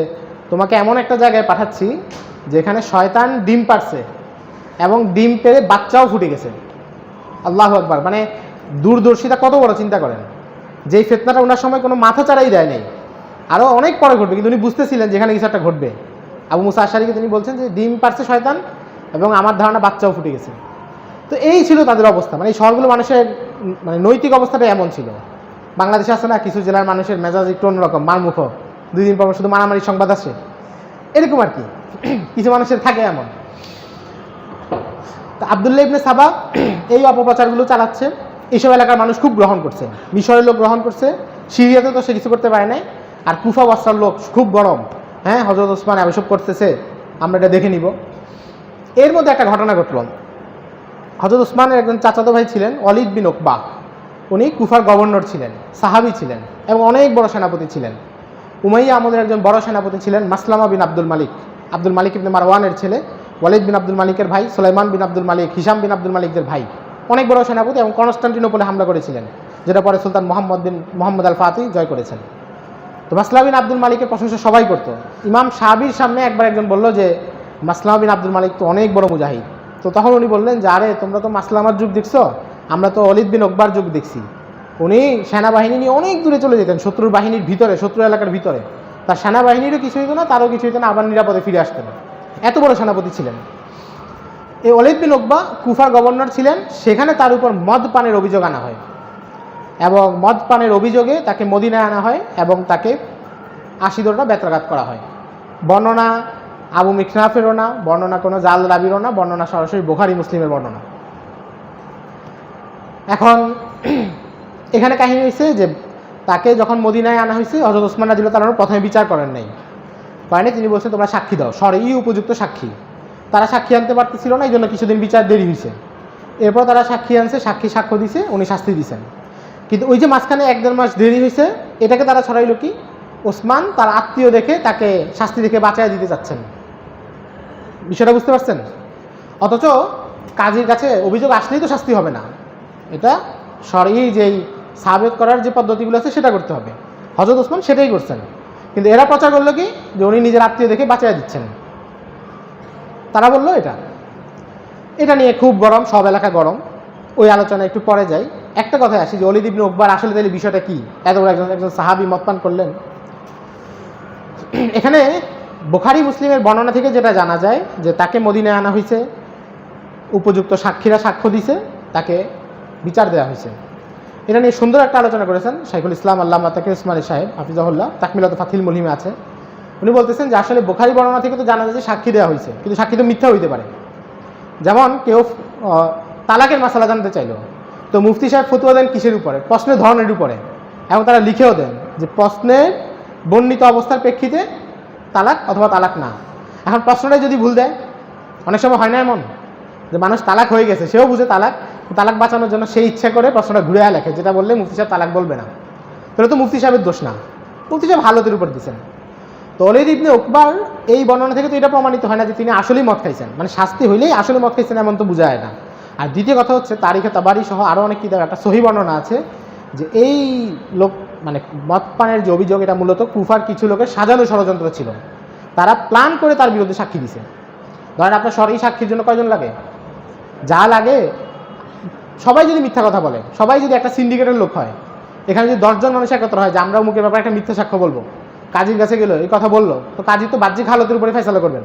S1: তোমাকে এমন একটা জায়গায় পাঠাচ্ছি যেখানে শয়তান ডিম পাড়ছে এবং ডিম পেড়ে বাচ্চাও ফুটে গেছে। আল্লাহু আকবার। মানে দূরদর্শিতা কত বড়, চিন্তা করেন। যেই ফিতনাটা ওনার সময় কোনো মাথা চাড়াই দেয় নাই, আরও অনেক পরে ঘটবে, কিন্তু উনি বুঝতেছিলেন যেখানে কিছু একটা ঘটবে। আবু মুসা আশআরীকে তিনি বলছেন যে ডিম পাড়ছে শয়তান এবং আমার ধারণা বাচ্চাও ফুটে গেছে। তো এই ছিল তাদের অবস্থা। মানে এই শহরগুলো মানুষের মানে নৈতিক অবস্থাটা এমন ছিল। বাংলাদেশে আছে না কিছু জেলার মানুষের মেজাজ একটু অন্যরকম, মারমুখ, 2 দিন পর শুধু মারামারি সংবাদ আসে, এরকম আর কি, কিছু মানুষের থাকে এমন। তো আব্দুল্লাহ ইবনে সাবা এই অপপ্রচারগুলো চালাচ্ছে, এইসব এলাকার মানুষ খুব গ্রহণ করছে, মিশরের লোক গ্রহণ করছে, সিরিয়াতে তো সে কিছু করতে পারে নাই, আর কুফা বসরার লোক খুব গরম হ্যাঁ হযরত ওসমান এসব করতেছে, আমরা এটা দেখে নিব। এর মধ্যে একটা ঘটনা ঘটল। হযরত ওসমানের একজন চাচাতো ভাই ছিলেন ওয়ালিদ বিন উকবা, উনি কুফার গভর্নর ছিলেন, সাহাবী ছিলেন এবং অনেক বড় সেনাপতি ছিলেন। উমাইয়া আমলের একজন বড় সেনাপতি ছিলেন মাসলামা বিন আব্দুল মালিক, আব্দুল মালিক ইবনে মারওয়ানের ছেলে, ওয়ালিদ বিন আব্দুল মালিকের ভাই, সুলাইমান বিন আব্দুল মালিক, হিশাম বিন আব্দুল মালিকদের ভাই, অনেক বড় সেনাপতি এবং কনস্টান্টিনোপলে হামলা করেছিলেন, যেটা পরে সুলতান মোহাম্মদ আল ফাতিহ জয় করেছেন। তো মাসলামা বিন আব্দুল মালিকের প্রশংসা সবাই করতো। ইমাম শাহবির সামনে একবার একজন বলল যে মাসলামা বিন আব্দুল মালিক তো অনেক বড় মুজাহিদ। তো তখন উনি বললেন যে আরে তোমরা তো মাসলামার যুগ দেখছো, আমরা তো ওয়ালিদ বিন উকবার যুগ দেখছি। উনি সেনাবাহিনী নিয়ে অনেক দূরে চলে যেতেন, শত্রুর বাহিনীর ভিতরে, শত্রু এলাকার ভিতরে। তার সেনাবাহিনীরও কিছু হইতো না, তারও কিছু হইতো না, আবার নিরাপদে ফিরে আসতেন। এত বড় সেনাপতি ছিলেন। এই ওয়ালিদ বিন উকবা কুফার গভর্নর ছিলেন, সেখানে তার উপর মদ পানের অভিযোগ আনা হয় এবং মদ পানের অভিযোগে তাকে মদিনায় আনা হয় এবং তাকে 80 দণ্ডা বেত্রাঘাত করা হয়। বর্ণনা আবু মিখনাফেরও না, বর্ণনা কোনো জাল রাবিরও না, বর্ণনা সরাসরি বুখারী মুসলিমের বর্ণনা। এখন এখানে কাহিনী হয়েছে যে তাকে যখন মদিনায় আনা হয়েছে, হযরত ওসমান রাদিয়াল্লাহু তাআলা প্রথমে বিচার করেন নাই, কারণে তিনি বলছেন তোমরা সাক্ষী দাও, শরঈ উপযুক্ত সাক্ষী। তারা সাক্ষী আনতে পারতেছিল না, এই জন্য কিছুদিন বিচার দেরি হয়েছে। এরপর তারা সাক্ষী আনছে, সাক্ষী সাক্ষ্য দিছে, উনি শাস্তি দিয়েছেন। কিন্তু ওই যে মাঝখানে 1-1.5 মাস দেরি হয়েছে, এটাকে তারা ছড়াইল কি ওসমান তার আত্মীয় দেখে তাকে শাস্তি দেখে বাঁচায় দিতে চাচ্ছেন। বিষয়টা বুঝতে পারছেন? অথচ কাজীর কাছে অভিযোগ আসলেই তো শাস্তি হবে না, এটা শরঈ যেই সাবেত করার যে পদ্ধতিগুলো আছে সেটা করতে হবে। হযরত ওসমান সেটাই করছেন, কিন্তু এরা প্রচার করলো কি যে উনি নিজের আত্মীয় দেখে বাঁচায় দিচ্ছেন। তারা বললো এটা নিয়ে খুব গরম, সব এলাকা গরম। ওই আলোচনা একটু পরে যাই। একটা কথায় আসি যে ওয়ালিদ ইবনে উকবার আসলে তাহলে বিষয়টা কি, এত বড় একজন সাহাবী মদপান করলেন। এখানে বুখারী মুসলিমের বর্ণনা থেকে যেটা জানা যায় যে তাকে মদিনায় আনা হয়েছে, উপযুক্ত সাক্ষীরা সাক্ষ্য দিছে, তাকে বিচার দেওয়া হয়েছে। এটা নিয়ে সুন্দর একটা আলোচনা করেছেন শাইখুল ইসলাম আল্লামা তাকি উসমানী সাহেব হাফিজাহুল্লাহ, তাকমিলাত ফাথিল মুলহিমে আছে। উনি বলতেছেন যে আসলে বুখারী বর্ণনা থেকে তো জানা যায় যে সাক্ষী দেওয়া হয়েছে, কিন্তু সাক্ষী তো মিথ্যা হইতে পারে। যেমন কেউ তালাকের মাসালা জানতে চাইলো, তো মুফতি সাহেব ফতোয়া দেন কিসের উপরে? প্রশ্নের ধরনের উপরে, এবং তারা লিখেও দেন যে প্রশ্নের বর্ণিত অবস্থার প্রেক্ষিতে তালাক অথবা তালাক না। এখন প্রশ্নটাই যদি ভুল দেয়, অনেক সময় হয় না এমন যে মানুষ তালাক হয়ে গেছে, সেও বুঝে তালাক বাঁচানোর জন্য সেই ইচ্ছা করে প্রশ্নটা ঘুরে লেখে, যেটা বললে মুফতি সাহেব তালাক বলবে না, তাহলে তো মুফতি সাহেবের দোষ না, মুফতি সাহেব হালতের উপর দিচ্ছেন। তো ওয়ালিদ ইবনে উকবার এই বর্ণনা থেকে তো এটা প্রমাণিত হয় না যে তিনি আসলেই মদ খাইছেন, মানে শাস্তি হইলেই আসলে মদ খাইছেন এমন তো বোঝা যায় না। আর দ্বিতীয় কথা হচ্ছে তারিখে তাবারি সহ আরও অনেক কিতাব একটা সহি বর্ণনা আছে যে এই লোক মানে মদ পানের যে অভিযোগ, এটা মূলত কুফার কিছু লোকের সাজানো ষড়যন্ত্র ছিল, তারা প্ল্যান করে তার বিরুদ্ধে সাক্ষী দিছে। ধরেন আপনার শরঈ সাক্ষীর জন্য কয়জন লাগে? যা লাগে, সবাই যদি মিথ্যা কথা বলে, সবাই যদি একটা সিন্ডিকেটের লোক হয়, এখানে যদি 10 জন মানুষ একত্র হয় যে আমরা মুখের ব্যাপারে একটা মিথ্যা সাক্ষ্য বলবো, কাজীর কাছে গেল এই কথা বললো, তো কাজী তো বাহ্যিক হালতের উপরে ফয়সালা করবেন।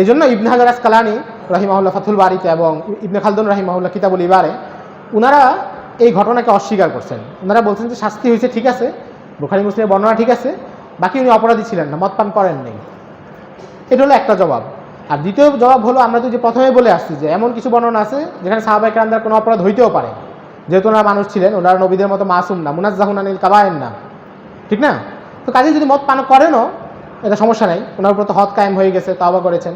S1: এই জন্য ইবনে হাজার আসকালানি রাহিমাহুল্লাহ ফাথুল বারিতে এবং ইবনে খালদুন রাহিমাহুল্লাহ কিতাবুল ইবারে ওনারা এই ঘটনাকে অস্বীকার করছেন। ওনারা বলছেন যে শাস্তি হয়েছে ঠিক আছে, বুখারী মুসলিমের বর্ণনা ঠিক আছে, বাকি উনি অপরাধী ছিলেন না, মদ পান করেন নেই। এটা হলো একটা জবাব। আর দ্বিতীয় জবাব হলো আমরা তো যে প্রথমে বলে আসছি যে এমন কিছু বর্ণনা আছে যেখানে সাহাবায়ে কেরামদের কোনো অপরাধ হইতেও পারে, যেহেতু ওনারা মানুষ ছিলেন, ওনারা নবীদের মতো মাসুম না, মুনাজ্জাহুন আনিল কাবায়ের না, ঠিক না? তো কাজে যদি মদ পান করেনও এটা সমস্যা নাই, ওনার উপর তো হদ কায়েম হয়ে গেছে, তাওবা করেছেন।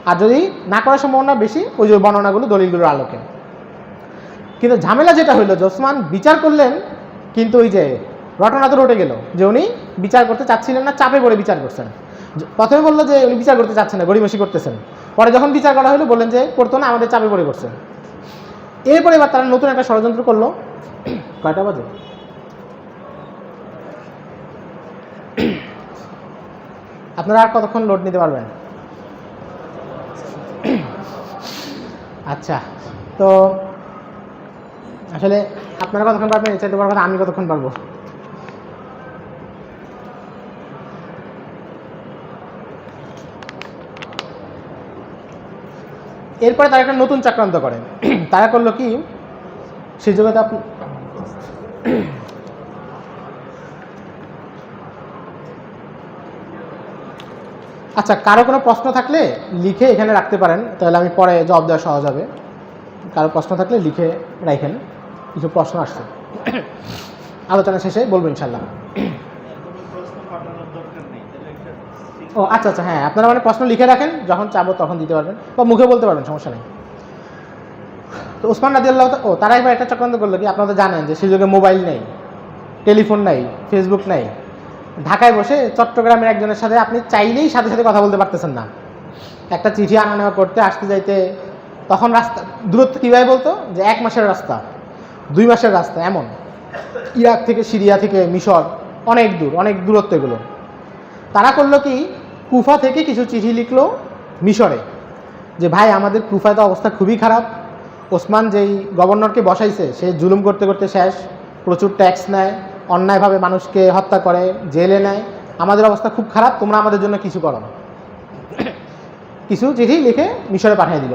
S1: আর যদি না করার সম্ভাবনা বেশি, ওই যে বর্ণনাগুলো দলিলগুলোর আলোকে। কিন্তু ঝামেলা যেটা হইলো যে ওসমান বিচার করলেন, কিন্তু ওই যে ঘটনা তো রটে গেল যে উনি বিচার করতে চাচ্ছিলেন না, চাপে পড়ে বিচার করছেন। প্রথমে বললো যে উনি বিচার করতে চাচ্ছেন না, গড়িমসি করতেছেন, পরে যখন বিচার করা হলো বললেন যে করতো না, আমাদের চাপে পড়ে করছেন। এরপরে এবার তারা নতুন একটা ষড়যন্ত্র করলো। কয়টা বাজে? আপনারা আর কতক্ষণ লোড নিতে পারবেন? আচ্ছা, তো আসলে আপনারা কতক্ষণ পারবেন এর চাইতে বড় কথা আমি কতক্ষণ পারবো? এরপরে তারা একটা নতুন চক্রান্ত করে। তারা করলো কি, সেই জগতে আপনি আচ্ছা, কারো কোনো প্রশ্ন থাকলে লিখে এখানে রাখতে পারেন, তাহলে আমি পরে জবাব দেওয়া সহজ হবে। কারো প্রশ্ন থাকলে লিখে রাখেন, কিছু প্রশ্ন আসছে, আলোচনা শেষে বলবো ইনশাল্লাহ। ও আচ্ছা আচ্ছা, হ্যাঁ, আপনারা মানে প্রশ্ন লিখে রাখেন, যখন চাবো তখন দিতে পারবেন বা মুখে বলতে পারবেন, সমস্যা নেই। তো ওসমান রাদিয়াল্লাহু তাআলা, তারা একবার একটা চক্রান্ত করলো কি, আপনারা জানেন যে সেই যুগে মোবাইল নেই, টেলিফোন নাই, ফেসবুক নাই। ঢাকায় বসে চট্টগ্রামের একজনের সাথে আপনি চাইলেই সাথে সাথে কথা বলতে পারতেছেন না। একটা চিঠি আনা নেওয়া করতে, আসতে যাইতে, তখন রাস্তা দূরত্ব কীভাবে বলতো যে 1 মাসের রাস্তা, 2 মাসের রাস্তা, এমন। ইরাক থেকে, সিরিয়া থেকে, মিশর, অনেক দূর, অনেক দূরত্ব এগুলো। তারা করলো কি, কুফা থেকে কিছু চিঠি লিখলো মিশরে, যে ভাই আমাদের কুফায় তো অবস্থা খুবই খারাপ, ওসমান যেই গভর্নরকে বসাইছে সে জুলুম করতে করতে শেষ, প্রচুর ট্যাক্স নেয়, অন্যায়ভাবে মানুষকে হত্যা করে, জেলে নেয়, আমাদের অবস্থা খুব খারাপ, তোমরা আমাদের জন্য কিছু করো। কিছু চিঠি লিখে মিশরে পাঠিয়ে দিল।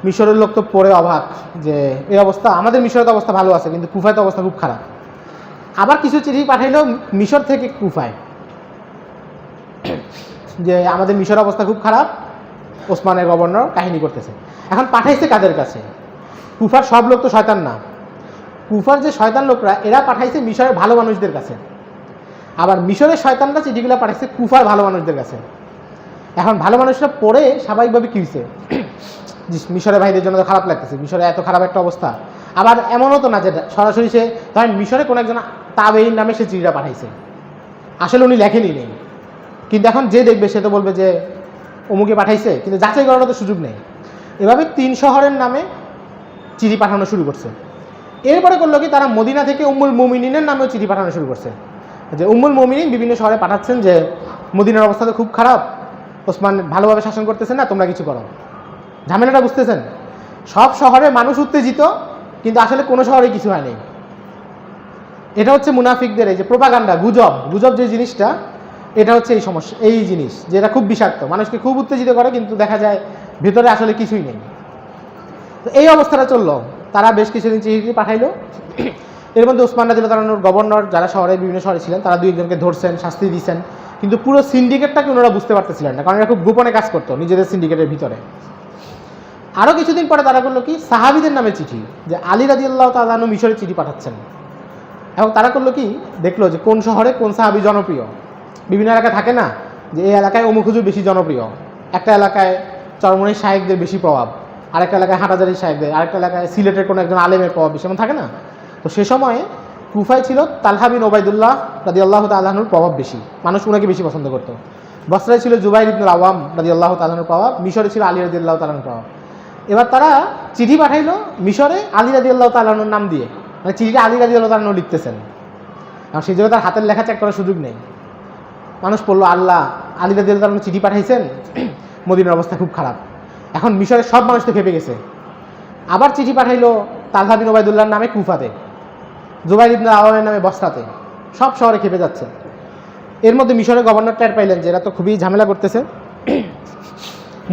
S1: মিশরের লোক তো পড়ে অবাক যে এই অবস্থা, আমাদের মিশরের তো অবস্থা ভালো আছে কিন্তু কুফায় তো অবস্থা খুব খারাপ। আবার কিছু চিঠি পাঠাইলো মিশর থেকে কুফায়, যে আমাদের মিশরের অবস্থা খুব খারাপ, ওসমানের গভর্নর কাহিনী করতেছে। এখন পাঠাইছে কাদের কাছে? কুফার সব লোক তো শয়তান না, কুফার যে শয়তান লোকরা এরা পাঠাইছে মিশরের ভালো মানুষদের কাছে, আবার মিশরের শয়তানরা চিঠিগুলো পাঠাইছে কুফার ভালো মানুষদের কাছে। এখন ভালো মানুষরা পড়ে স্বাভাবিকভাবে কী হয়েছে, মিশরের ভাইদের জন্য তো খারাপ লাগতেছে, মিশরে এত খারাপ একটা অবস্থা। আবার এমনও তো না যে সরাসরি সে ধরেন মিশরে কোনো একজন তাবেঈন নামে সে চিঠিটা পাঠাইছে, আসলে উনি লেখেনি নেই, কিন্তু এখন যে দেখবে সে তো বলবে যে অমুকে পাঠাইছে, কিন্তু যাচাই করার তো সুযোগ নেই। এভাবে 3 শহরের নামে চিঠি পাঠানো শুরু করছে। এরপরে করলো কি, তারা মদিনা থেকে উম্মুল মুমিনিনের নামেও চিঠি পাঠানো শুরু করছে, যে উম্মুল মুমিনিন বিভিন্ন শহরে পাঠাচ্ছেন যে মদিনার অবস্থা তো খুব খারাপ, ওসমান ভালোভাবে শাসন করতেছেন না, তোমরা কিছু করো। ঝামেলাটা বুঝতেছেন? সব শহরে মানুষ উত্তেজিত, কিন্তু আসলে কোনো শহরে কিছু হয়নি। এটা হচ্ছে মুনাফিকদের এই যে প্রোপাগান্ডা, গুজব যে জিনিসটা, এটা হচ্ছে এই সমস্যা, এই জিনিস যেটা খুব বিষাক্ত, মানুষকে খুব উত্তেজিত করে, কিন্তু দেখা যায় ভেতরে আসলে কিছুই নেই। তো এই অবস্থাটা চললো, তারা বেশ কিছুদিন চিঠি পাঠাইলো। এর মধ্যে ওসমান রাদিয়াল্লাহু তাআলার গভর্নর যারা শহরে, বিভিন্ন শহরে ছিলেন, তারা 2-1জনকে ধরছেন, শাস্তি দিয়েছেন, কিন্তু পুরো সিন্ডিকেটটাকে ওনারা বুঝতে পারতেছিলেন না, কারণ এরা খুব গোপনে কাজ করতো নিজেদের সিন্ডিকেটের ভিতরে। আরও কিছুদিন পরে তারা করলো কি, সাহাবীদের নামে চিঠি, যে আলী রাদিয়াল্লাহু তাআলা আনহু মিশরে চিঠি পাঠাচ্ছেন। এবং তারা করলো কি, দেখলো যে কোন শহরে কোন সাহাবী জনপ্রিয়। বিভিন্ন এলাকায় থাকে না যে এই এলাকায় অমুক হুজুর বেশি জনপ্রিয়, একটা এলাকায় চরমনের শায়েখদের বেশি প্রভাব, আরেকটা এলাকায় হাটাজারি শায়েখদের, আরেকটা এলাকায় সিলেটের কোনো একজন আলেমের প্রভাব বেশি, এমন থাকে না। তো সে সময়ে কুফায় ছিল তালহা বিন ওবাইদুল্লাহ রাদিয়াল্লাহু তাআলা আনহুর প্রভাব বেশি, মানুষ ওনাকে বেশি পছন্দ করতো। বসরায় ছিল জুবাইর ইবনুল আওয়াম রাদিয়াল্লাহু তাআলা আনহুর প্রভাব, মিশরে ছিল আলী রাদিয়াল্লাহু তাআলা আনহুর প্রভাব। এবার তারা চিঠি পাঠাইলো মিশরে আলী রাদিয়াল্লাহু তাআলা আনহুর নাম দিয়ে, মানে চিঠিটা আলী রাদিয়াল্লাহু তাআলা আনহু লিখতেছেন, আর সেই জায়গায় তার হাতের লেখা চেক করার সুযোগ নেই। মানুষ পড়লো আল্লাহ, আলী রাদিয়াল্লাহু তাআলা চিঠি পাঠাইছেন, মদিনার অবস্থা খুব খারাপ। এখন মিশরের সব মানুষ তো খেপে গেছে। আবার চিঠি পাঠাইলো তালহা বিন ওবাইদুল্লাহর নামে কুফাতে, জুবাইর ইবনুল আওয়ামের নামে বসরাতে, সব শহরে খেপে যাচ্ছে। এর মধ্যে মিশরের গভর্নর টের পাইলেন যে এরা তো খুবই ঝামেলা করতেছে।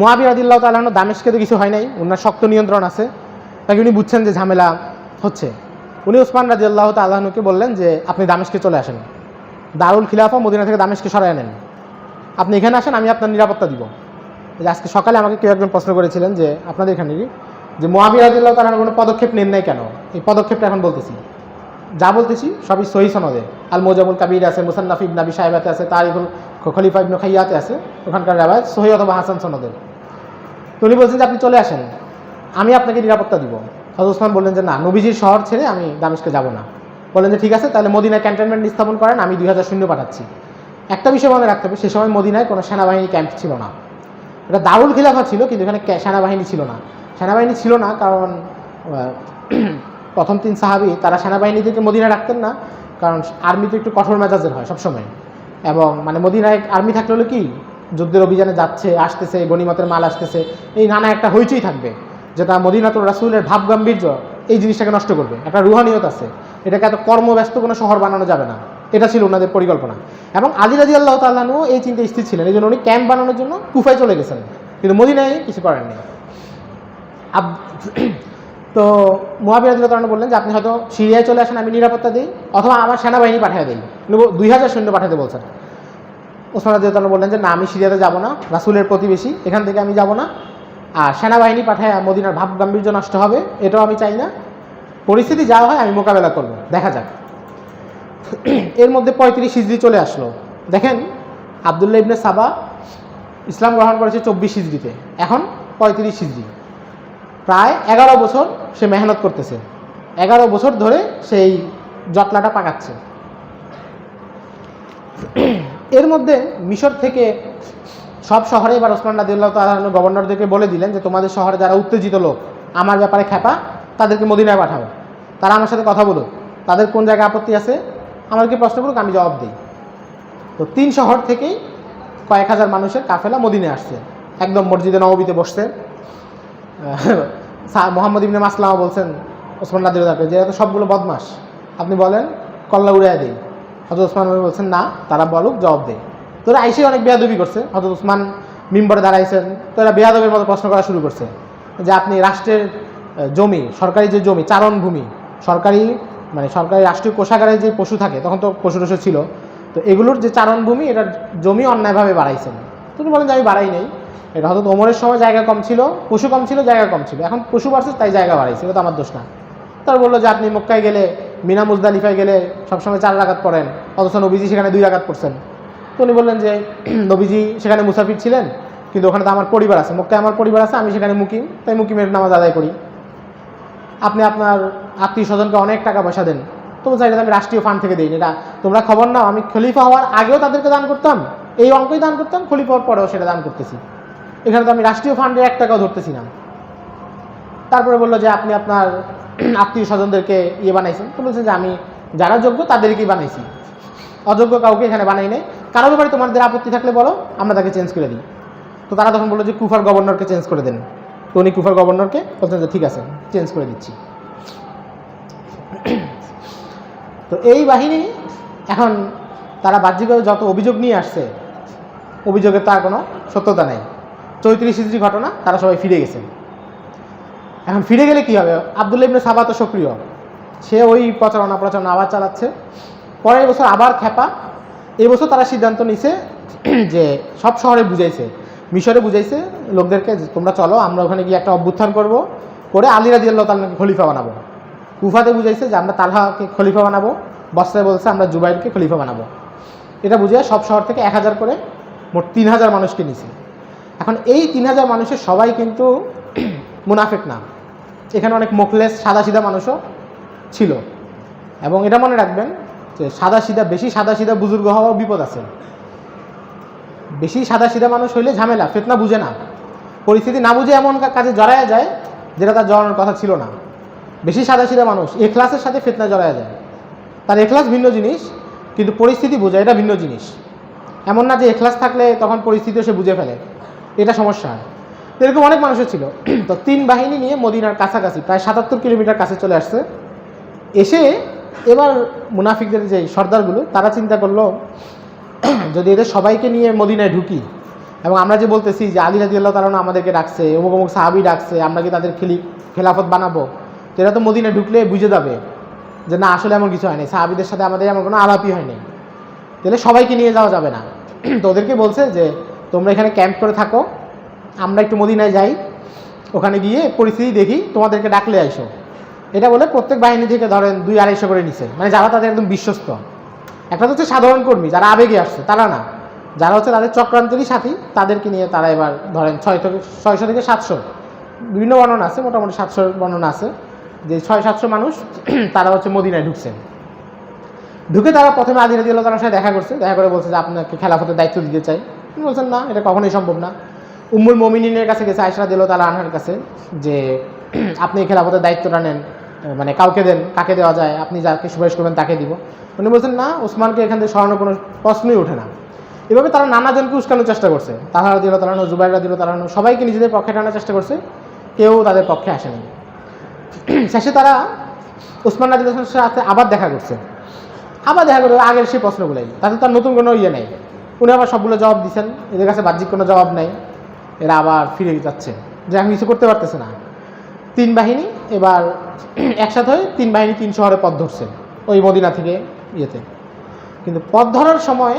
S1: মুআবিয়া রাদিয়াল্লাহু তাআলা আনহু দামেস্কে তো কিছু হয় নাই, ওনার শক্ত নিয়ন্ত্রণ আছে, তাকে উনি বুঝছেন যে ঝামেলা হচ্ছে। উনি ওসমান রাদিয়াল্লাহু তাআলা আনহুকে বললেন যে আপনি দামেস্কে চলে আসেন, দারুল খিলাফা মদিনা থেকে দামেস্কে সরায় আনেন, আপনি এখানে আসেন, আমি আপনার নিরাপত্তা দিব। আজকে সকালে আমাকে কেউ একজন প্রশ্ন করেছিলেন যে আপনাদের এখানেরই যে মুআবিয়া রাদিয়াল্লাহু তাআলা কোনো পদক্ষেপ নেন নাই কেন, এই পদক্ষেপটা এখন বলতেছি, যা বলতেছি সবই সহিহ সনদে, আল মুজামুল কাবির আছে, মুসান্নাফ ইবনে আবি শাইবাতে আছে, তারিখুল খলিফা ইবনে খাইয়াতে আছে, ওখানকার রাওয়ায়াত সহিহ অথবা হাসান সনদে। তো উনি বলছেন যে আপনি চলে আসেন, আমি আপনাকে নিরাপত্তা দিব। হযরত ওসমান বললেন যে না, নবীজির শহর ছেড়ে আমি দামেস্কে যাব না। বললেন যে ঠিক আছে, তাহলে মদিনায় ক্যান্টনমেন্ট স্থাপন করেন, আমি 2000 সৈন্য পাঠাচ্ছি। একটা বিষয় মনে রাখতে হবে, সে সময় মদিনায় কোনো সেনাবাহিনী ক্যাম্প ছিল না, এটা দারুল খিলাফা ছিল, কিন্তু এখানে সেনাবাহিনী ছিল না। সেনাবাহিনী ছিল না কারণ প্রথম 3 সাহাবী তারা সেনাবাহিনীদেরকে মদিনায় রাখতেন না, কারণ আর্মি তো একটু কঠোর মেজাজের হয় সবসময়, এবং মানে মদিনায় আর্মি থাকলে হলো কি, যুদ্ধের অভিযানে যাচ্ছে, আসতেছে, গনিমতের মাল আসতেছে, এই নানা একটা হইচই থাকবে, যেটা মদিনাতুর রাসূলের ভাব গাম্ভীর্য এই জিনিসটাকে নষ্ট করবে। একটা রুহানিয়ত আছে, এটাকে এত কর্মব্যস্ত কোনো শহর বানানো যাবে না, এটা ছিল ওনাদের পরিকল্পনা। এবং আলী রাদিয়াল্লাহু তাআলা আনহু এই চিন্তায় স্থির ছিলেন, এই জন্য উনি ক্যাম্প বানানোর জন্য কুফায় চলে গেছেন, কিন্তু মদিনায় কিছু করেননি। তো মুআবিয়া রাদিয়াল্লাহু তাআলা বললেন যে আপনি হয়তো সিরিয়ায় চলে আসেন, আমি নিরাপত্তা দিই, অথবা আমার সেনাবাহিনী পাঠিয়ে দিই। 2000 সৈন্য পাঠাতে বলছেন। ওসমান রাদিয়াল্লাহু তাআলা বললেন যে না, আমি সিরিয়াতে যাব না, রাসূলের প্রতিবেশী, এখান থেকে আমি যাব না, আর সেনাবাহিনী পাঠায় মদিনার ভাব গাম্ভীর্য নষ্ট হবে, এটাও আমি চাই না। পরিস্থিতি যা হয় আমি মোকাবেলা করব, দেখা যাক। এর মধ্যে 35 হিজরি চলে আসলো। দেখেন আব্দুল্লাহ ইবনে সাবা ইসলাম গ্রহণ করেছে 24 হিজরিতে, এখন 35 হিজরি। প্রায় 11 বছর সে মেহনত করতেছে, 11 বছর ধরে সেই জটলাটা পাকাচ্ছে। এর মধ্যে মিশর থেকে সব শহরে এবার ওসমান রাদিয়াল্লাহু তাআলা আনহু গভর্নরদেরকে বলে দিলেন যে তোমাদের শহরে যারা উত্তেজিত লোক, আমার ব্যাপারে খেপা, তাদেরকে মদিনায় পাঠাও, তারা আমার সাথে কথা বলুক, তাদের কোন জায়গায় আপত্তি আছে আমাকে প্রশ্ন করুক, আমি জবাব দিই। তো 3 শহর থেকেই কয়েক হাজার মানুষের কাফেলা মদিনায় আসছে, একদম মসজিদে নববীতে বসছে। মোহাম্মদ ইবনে মাসলামা বলছেন ওসমান রাদিয়াল্লাহু তাআলা যে এত সবগুলো বদমাশ, আপনি বলেন কল্লা উড়াইয়া দিই। হযরত ওসমান বলছেন না, তারা বলুক, জবাব দেয়। তো এরা আইসে অনেক বেয়াদবি করছে। হযরত ওসমান মিম্বরে দাঁড়াইছেন, তো এরা বেয়াদবের মতো প্রশ্ন করা শুরু করছে যে আপনি রাষ্ট্রের জমি, সরকারি যে জমি, চারণভূমি, সরকারি মানে সরকারি রাষ্ট্রীয় কোষাগারে যে পশু থাকে, তখন তো পশু টশু ছিল, তো এগুলোর যে চারণভূমি, এটা জমি অন্যায়ভাবে বাড়াইছেন। তুমি বলেন যে আমি বাড়াই নেই, এটা হয়তো ওমরের সময় জায়গা কম ছিল, পশু কম ছিল, জায়গা কম ছিল, এখন পশু বাড়ছে তাই জায়গা বাড়াইছে, এটা তো আমার দোষ না। তার বললো যে আপনি মক্কায় গেলে, মিনা মুজদালিফায় গেলে সবসময় 4 রাকাত পড়েন, অথচ নবীজি সেখানে 2 রাকাত পড়ছেন। তো উনি বললেন যে নবীজি সেখানে মুসাফির ছিলেন, কিন্তু ওখানে তো আমার পরিবার আছে, মক্কায় আমার পরিবার আছে, আমি সেখানে মুকিম, তাই মুকিমের নামাজ আদায় করি। আপনি আপনার আত্মীয় স্বজনকে অনেক টাকা পয়সা দেন, তো বলছে এটা আমি রাষ্ট্রীয় ফান্ড থেকে দিই। এটা তোমরা খবর নাও, আমি খলিফা হওয়ার আগেও তাদেরকে দান করতাম, এই অঙ্কই দান করতাম, খলিফা হওয়ার পরেও সেটা দান করতেছি, এখানে তো আমি রাষ্ট্রীয় ফান্ডে 1 টাকাও ধরতেছি না। তারপরে বললো যে আপনি আপনার আত্মীয় স্বজনদেরকে বানাইছেন, তো বলছেন যে আমি যারা যোগ্য তাদেরকেই বানাইছি, অযোগ্য কাউকে এখানে বানাই নেই। কারো ব্যাপারে তোমাদের আপত্তি থাকলে বলো, আমরা তাকে চেঞ্জ করে দিই। তো তারা তখন বললো যে কুফার গভর্নরকে চেঞ্জ করে দেন। তো উনি কুফার গভর্নরকে বলছেন যে ঠিক আছে, চেঞ্জ করে দিচ্ছি। তো এই বাহিনী এখন তারা বাহ্যিকভাবে যত অভিযোগ নিয়ে আসছে, অভিযোগের তার কোনো সত্যতা নেই। 34 হিজরি ঘটনা, তারা সবাই ফিরে গেছেন। এখন ফিরে গেলে কি হবে? আব্দুল্লাহ ইবনে সাবা তো সক্রিয়, সে ওই প্রচারণা আবার চালাচ্ছে। পরের বছর আবার খেপা। এই বছর তারা সিদ্ধান্ত নিছে যে সব শহরে বুঝাইছে, মিশরে বুঝাইছে লোকদেরকে, তোমরা চলো আমরা ওখানে গিয়ে একটা অভ্যুত্থান করবো, করে আলী রাদিয়াল্লাহু তাআলাকে খলিফা বানাবো। কুফাতে বুঝাইছে যে আমরা তালহাকে খলিফা বানাবো, বসরায় বলছে আমরা জুবাইরকে খলিফা বানাবো। এটা বুঝিয়ে সব শহর থেকে 1000 করে মোট 3000 মানুষকে নিছে। এখন এই 3000 মানুষের সবাই কিন্তু মুনাফিক না, এখানে অনেক মুখলেস সাদাসিধা মানুষও ছিল। এবং এটা মনে রাখবেন যে বেশি সাদাসিধা বুজুর্গ হওয়ার বিপদ আছে। বেশি সাদাসিধা মানুষ হইলে ঝামেলা, ফিতনা বুঝে না, পরিস্থিতি না বুঝে এমন কাজে জড়ায়া যায় যেটা তার জড়ানোর কথা ছিল না। বেশি সাদাসিধা মানুষ এখলাসের সাথে ফিতনা জড়ায়া যায়। তার এখলাস ভিন্ন জিনিস, কিন্তু পরিস্থিতি বোঝা এটা ভিন্ন জিনিস। এমন না যে এখলাস থাকলে তখন পরিস্থিতিও সে বুঝে ফেলে, এটা সমস্যা হয়। এরকম অনেক মানুষের ছিল। তো 3 বাহিনী নিয়ে মদিনার কাছাকাছি প্রায় 77 কিলোমিটার কাছে চলে আসছে। এসে এবার মুনাফিকদের যে সর্দারগুলো, তারা চিন্তা করলো যদি এদের সবাইকে নিয়ে মদিনায় ঢুকি, এবং আমরা যে বলতেছি যে আলী রাদিয়াল্লাহু তাআলা আমাদেরকে ডাকছে, অমুক অমুক সাহাবী ডাকছে, আমরা কি তাদের খেলাফত বানাবো, তো এরা তো মদিনায় ঢুকলে বুঝে যাবে যে না আসলে এমন কিছু হয়নি, সাহাবীদের সাথে আমাদের এমন কোনো আলাপই হয়নি, তাহলে সবাইকে নিয়ে যাওয়া যাবে না। তো ওদেরকে বলছে যে তোমরা এখানে ক্যাম্প করে থাকো, আমরা একটু মদিনায় যাই, ওখানে গিয়ে পরিস্থিতি দেখি, তোমাদেরকে ডাকলে আইসো। এটা বলে প্রত্যেক বাহিনী থেকে ধরেন 200-250 করে নিছে, মানে যারা তাদের একদম বিশ্বস্ত। একটা তো হচ্ছে সাধারণ কর্মী যারা আবেগে আসছে, তারা না, যারা হচ্ছে তাদের চক্রান্তেরই সাথী, তাদেরকে নিয়ে তারা এবার ধরেন 600 থেকে 700, বিভিন্ন বর্ণনা আছে, মোটামুটি 700 বর্ণনা আছে যে 600-700 মানুষ তারা হচ্ছে মদিনায় ঢুকছেন। ঢুকে তারা প্রথমে আলী রাদিয়াল্লাহু তাআলার সাথে দেখা করছে, দেখা করে বলছে যে আপনাকে খেলাফতের দায়িত্ব দিতে চাই। তিনি বলছেন না, এটা কখনোই সম্ভব না। উম্মুল মুমিনিনের কাছে গেছে, আয়েশা রাদিয়াল্লাহু তাআলা আনহার কাছে, যে আপনি খেলাফতের দায়িত্বটা নেন, মানে কাউকে দেন, কাকে দেওয়া যায়, আপনি যাকে সুপারিশ করবেন তাকে দিব। উনি বলছেন না, ওসমানকে এখান থেকে সরানোর কোনো প্রশ্নই ওঠে না। এভাবে তারা নানাজনকে উস্কানোর চেষ্টা করছে, তালহা রাদিয়াল্লাহু তাআলা, জুবাইর রাদিয়াল্লাহু তাআলা, সবাইকে নিজেদের পক্ষে টানার চেষ্টা করছে, কেউ তাদের পক্ষে আসেনি। শেষে তারা ওসমান রাদিয়াল্লাহু তাআলার সাথে আবার দেখা করছে, আবার দেখা করে আগের সেই প্রশ্নগুলোই, তাতে তার নতুন কোনো নেই। উনি আবার সবগুলো জবাব দিচ্ছেন, এদের কাছে বাহ্যিক কোনো জবাব নেই, এরা আবার ফিরে যাচ্ছে যে আমি কিছু করতে পারতেছে না। 3 বাহিনী এবার একসাথে হয়ে 3 বাহিনী 3 শহরে পথ ধরছে, ওই মদিনা থেকে ইয়েতে। কিন্তু পথ ধরার সময়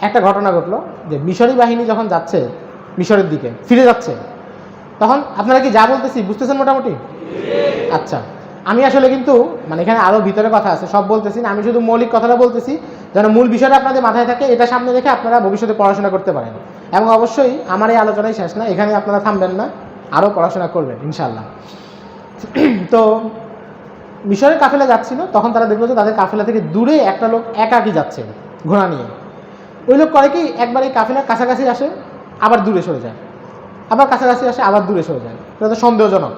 S1: একটা ঘটনা ঘটলো, যে মিশরি বাহিনী যখন যাচ্ছে মিশরের দিকে ফিরে যাচ্ছে, তখন আপনারা কি যা বলতেছি বুঝতেছেন মোটামুটি? আচ্ছা, আমি আসলে কিন্তু মানে এখানে আরও ভিতরে কথা আছে, সব বলতেছি না, আমি শুধু মৌলিক কথাটা বলতেছি যেন মূল বিষয়টা আপনাদের মাথায় থাকে, এটা সামনে রেখে আপনারা ভবিষ্যতে পড়াশোনা করতে পারেন। এবং অবশ্যই আমার এই আলোচনাই শেষ না, এখানে আপনারা থামবেন না, আরও পড়াশোনা করবেন ইনশাআল্লাহ। তো মিশরের কাফেলা যাচ্ছিল, তখন তারা দেখলো যে তাদের কাফেলা থেকে দূরে একটা লোক একাকী যাচ্ছে ঘোড়া নিয়ে। ওই লোক করে কি, একবার এই কাফেলার কাছাকাছি আসে, আবার দূরে সরে যায়, আবার কাছাকাছি আসে, আবার দূরে সরে যায়। এটা তো সন্দেহজনক।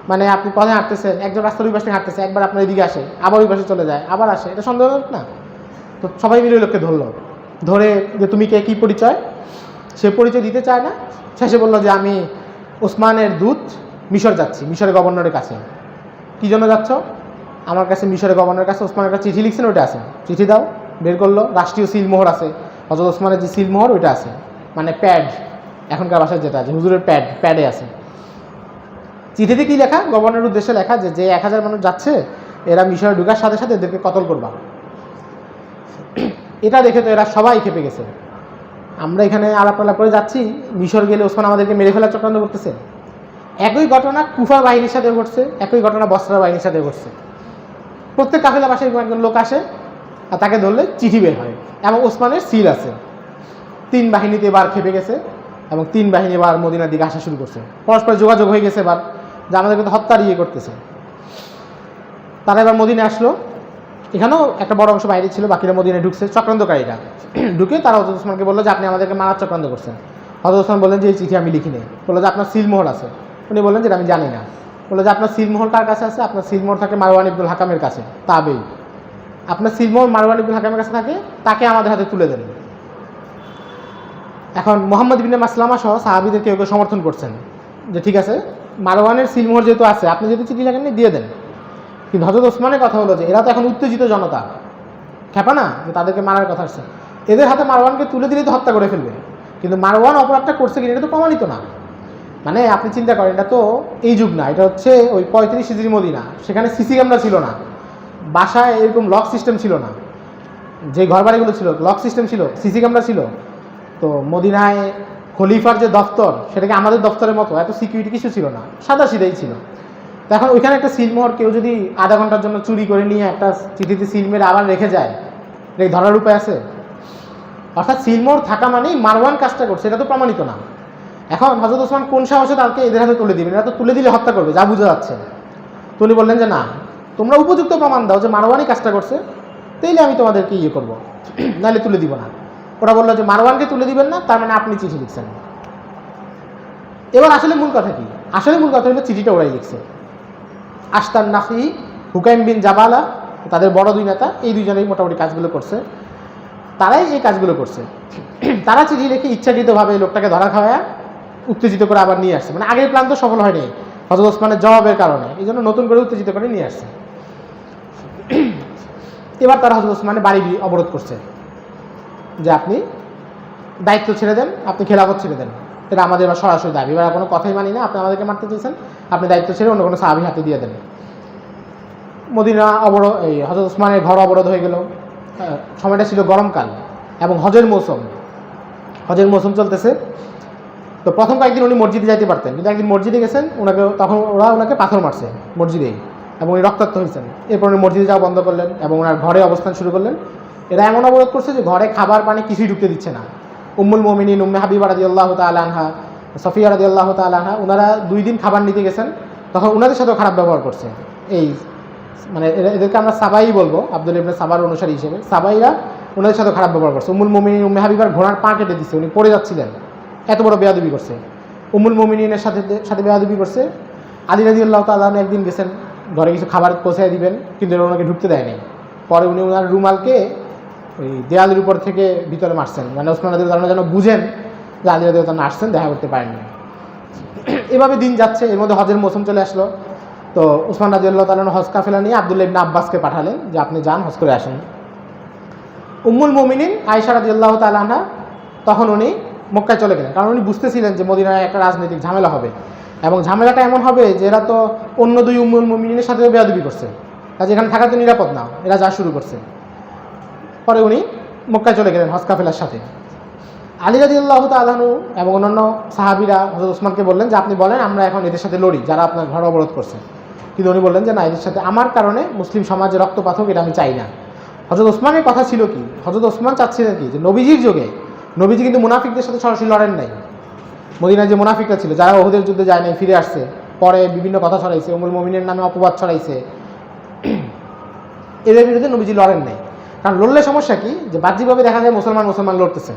S1: মানে আপনি পথে হাঁটতেছেন, একজন রাস্তার ওই পাশে হাঁটতেছে, একবার আপনার এদিকে আসে, আবার ওই পাশে চলে যায়, আবার আসে, এটা সন্দেহজনক না? তো সবাই মিলে ওই লোককে ধরলো, ধরে যে তুমি কে, কী পরিচয়? সে পরিচয় দিতে চায় না। শেষে বললো যে আমি ওসমানের দূত, মিশর যাচ্ছি, মিশরের গভর্নরের কাছে। কী জন্য যাচ্ছ? আমার কাছে মিশরের গভর্নরের কাছে ওসমানের কাছে চিঠি লিখছেন, ওইটা আছে, চিঠি দাও। বের করলো, রাষ্ট্রীয় সিলমোহর আছে, হযরত ওসমানের যে সিলমোহর ওইটা আছে, মানে প্যাড, এখনকার ভাষায় যেটা আছে হুজুরের প্যাডে আছে। চিঠিতে কী লেখা? গভর্নরের উদ্দেশ্যে লেখা যে 1000 মানুষ যাচ্ছে, এরা মিশরে ঢুকার সাথে সাথে এদেরকে কতল করবা। এটা দেখে তো এরা সবাই খেপে গেছে। আমরা এখানে আলাপ করে যাচ্ছি, মিশর গেলে ওসমান আমাদেরকে মেরে ফেলার চক্রান্ত করতেছে। একই ঘটনা কুফা বাহিনীর সাথে ঘটছে, একই ঘটনা বসরা বাহিনীর সাথে ঘটছে। প্রত্যেক কাফেলা বাসায় একজন লোক আসে আর তাকে ধরলে চিঠি বের হয় এবং ওসমানের সিল আছে। 3 বাহিনীতে এবার খেপে গেছে এবং 3 বাহিনী এবার মদিনার দিকে আসা শুরু করছে। পরস্পর যোগাযোগ হয়ে গেছে এবার যে আমাদেরকে তো হত্যার করতেছে। তারা এবার মদিনায় আসলো। এখানেও একটা বড় অংশ বাইরে ছিল, বাকিরা মদিনায় ঢুকছে, চক্রান্তকারীরা ঢুকে তারা হযরত ওসমানকে বললো যে আপনি আমাদেরকে মারার চক্রান্ত করছেন। হযরত ওসমান বললেন যে এই চিঠি আমি লিখিনি। বললো যে আপনার সিলমোহর আছে। উনি বললেন যে আমি জানি না। বললো যে আপনার সিলমোহর কার কাছে আছে? আপনার সিলমোহর থাকে মারওয়ান ইবনুল হাকামের কাছে, তাবেই। আপনার সিলমোহর মারওয়ান ইবনুল হাকামের কাছে থাকে, তাকে আমাদের হাতে তুলে দেন। এখন মুহাম্মদ ইবনে মাসলামা সহ সাহাবীদের কেউ কেউ সমর্থন করছেন যে ঠিক আছে, মারওয়ানের সিলমোহর যেহেতু আছে, আপনি যদি চিঠি লেখেননি দিয়ে দেন। কিন্তু হযরত ওসমানের কথা হলো যে এরা তো এখন উত্তেজিত জনতা, খেপা না যে তাদেরকে মারার কথা আসছে, এদের হাতে মারওয়ানকে তুলে দিলেই তো হত্যা করে ফেলবে। কিন্তু মারওয়ান অপরাধটা করছে কিনা এটা তো প্রমাণিত না। মানে আপনি চিন্তা করেন, এটা তো এই যুগ না, এটা হচ্ছে ওই 35 হিজরি মদিনা। সেখানে সিসি ক্যামেরা ছিল না, বাসায় এরকম লক সিস্টেম ছিল না, যে ঘরবাড়িগুলো ছিল লক সিস্টেম ছিল, সিসি ক্যামেরা ছিল। তো মদিনায় খলিফার যে দফতর, সেটাকে আমাদের দফতরের মতো এত সিকিউরিটি কিছু ছিল না, সাদা সিধাই ছিল। তো এখন ওইখানে একটা সিলমোহর কেউ যদি আধা ঘন্টার জন্য চুরি করে নিয়ে একটা চিঠিতে সিল মেরে আবার রেখে যায়, এটা ধরার উপায় আছে? অর্থাৎ সিলমোহর থাকা মানেই মারওয়ান কাজটা করছে, এটা তো প্রমাণিত না। এখন হযরত ওসমান কোন সাহসে তাকে এদের হাতে তুলে দিবেন? এরা তো তুলে দিলে হত্যা করবে, যা বোঝা যাচ্ছে। তো উনি বললেন যে না, তোমরা উপযুক্ত প্রমাণ দাও যে মারওয়ানই কাজটা করছে, তাইলে আমি তোমাদেরকে করব, নাহলে তুলে দিব না। ওরা বললো যে মারওয়ানকে তুলে দিবেন না, তার মানে আপনি চিঠি লিখছেন। এবার আসলে মূল কথা কি? আসলে মূল কথা হলো চিঠিটা ওরাই লিখছে। আশতান নাফি, হুকাইম বিন জাবালা, তাদের বড় 2 নেতা, এই 2 জনেই মোটামুটি কাজগুলো করছে, তারাই এই কাজগুলো করছে। তারা চিঠি লিখে ইচ্ছাকৃতভাবে লোকটাকে ধরা খাওয়া উত্তেজিত করে আবার নিয়ে আসছে। মানে আগের প্ল্যান তো সফল হয়নি হযরত ওসমানের জবাবের কারণে, এই জন্য নতুন করে উত্তেজিত করে নিয়ে আসছে। এবার তারা হযরত ওসমানের বাড়ি অবরোধ করছে যে আপনি দায়িত্ব ছেড়ে দেন, আপনি খেলাফত ছেড়ে দেন। এটা আমাদের এবার সরাসরি দাবি, এবার কোনো কথাই মানি না, আপনি আমাদেরকে মারতে চেয়েছেন, আপনি দায়িত্ব ছেড়ে অন্য কোনো সাহাবী হাতে দিয়ে দেন। মদিনা অবরোধ, এই হযরত ওসমানের ঘর অবরোধ হয়ে গেল। সময়টা ছিল গরমকাল এবং হজের মৌসুম চলতেছে। তো প্রথম কয়েকদিন উনি মসজিদে যাইতে পারতেন, কিন্তু একদিন মসজিদে গেছেন, তখন ওনাকে পাথর মারছে মসজিদেই এবং উনি রক্তাক্ত হয়েছেন। এরপর উনি মসজিদে যাওয়া বন্ধ করলেন এবং ওনার ঘরে অবস্থান শুরু করলেন। এরা এমন অবরোধ করছে যে ঘরে খাবার পানি কিছুই ঢুকতে দিচ্ছে না। উম্মুল মুমিনিন উম্মে হাবিবা রাদিয়াল্লাহু তাআলা আনহা, সফিয়া রাদিয়াল্লাহু তাআলা আনহা, ওনারা 2 দিন খাবার নিতে গেছেন, তখন ওনাদের সাথেও খারাপ ব্যবহার করছে। এই মানে এদেরকে আমরা সাবাই বলবো, আব্দুল ইবনে সাবার অনুসারী হিসেবে সাবাইরা ওনাদের সাথে খারাপ ব্যবহার করছে। উম্মুল মুমিনিন উম্মে হাবিবার ঘোড়ার পা কেটে দিচ্ছে, উনি পড়ে যাচ্ছিলেন, এত বড় বেয়াদবি করছে। উম্মুল মুমিনিনের সাথে বেয়াদবি করছে। আলী রাদিয়াল্লাহু তাআলা আনহু একদিন গেছেন ঘরে কিছু খাবার পৌঁছায় দিবেন, কিন্তু ওনাকে ঢুকতে দেয়নি। পরে উনি ওনার রুমালকে ওই দেয়ালের উপর থেকে ভিতরে মারছেন, মানে ওসমান রাদিয়াল্লাহু তাআলা যেন বুঝেন যে আলী রাদিয়াল্লাহু তাআলা আসছেন, দেখা করতে পারেননি। এভাবে দিন যাচ্ছে, এর মধ্যে হজের মৌসুম চলে আসলো। তো ওসমান রাদিয়াল্লাহু তাআলা হজ কাফেলা নিয়ে আব্দুল্লাহ ইবনে আব্বাসকে পাঠালেন যে আপনি যান, হজ করে আসেন। উম্মুল মুমিনিন আয়েশা রাদিয়াল্লাহু তাআলা আনহা তখন উনি মক্কায় চলে গেলেন, কারণ উনি বুঝতেছিলেন যে মদিনায় একটা রাজনৈতিক ঝামেলা হবে এবং ঝামেলাটা এমন হবে যে এরা তো অন্য 2 উম্মুল মুমিনিনের সাথেও বেয়াদবি করছে, কাজে এখানে থাকা তো নিরাপদ না, এরা যা শুরু করছে। পরে উনি মক্কায় চলে গেলেন হজ কাফেলার সাথে। আলী রাদিয়াল্লাহু তাআলা আনহু এবং অন্যান্য সাহাবীরা হযরত ওসমানকে বললেন যে আপনি বলেন আমরা এখন এদের সাথে লড়ি যারা আপনার ঘর অবরোধ করছে। কিন্তু উনি বললেন যে না, এদের সাথে আমার কারণে মুসলিম সমাজে রক্তপাত হোক, এটা আমি চাই না। হযরত ওসমানের কথা ছিল কি, হযরত ওসমান চাচ্ছিলেন কি যে নবীজির যুগে নবীজি কিন্তু মুনাফিকদের সাথে সরাসরি লড়েন নাই। মদিনায় যে মুনাফিকরা ছিল, যারা ওহুদের যুদ্ধে যায় নাই, ফিরে আসছে, পরে বিভিন্ন কথা ছড়াইছে, উম্মুল মুমিনের নামে অপবাদ ছড়াইছে, এদের বিরুদ্ধে নবীজি লড়েন নাই। কারণ লড়লে সমস্যা কি, যে বাহ্যিকভাবে দেখা যায় মুসলমান লড়তেছে,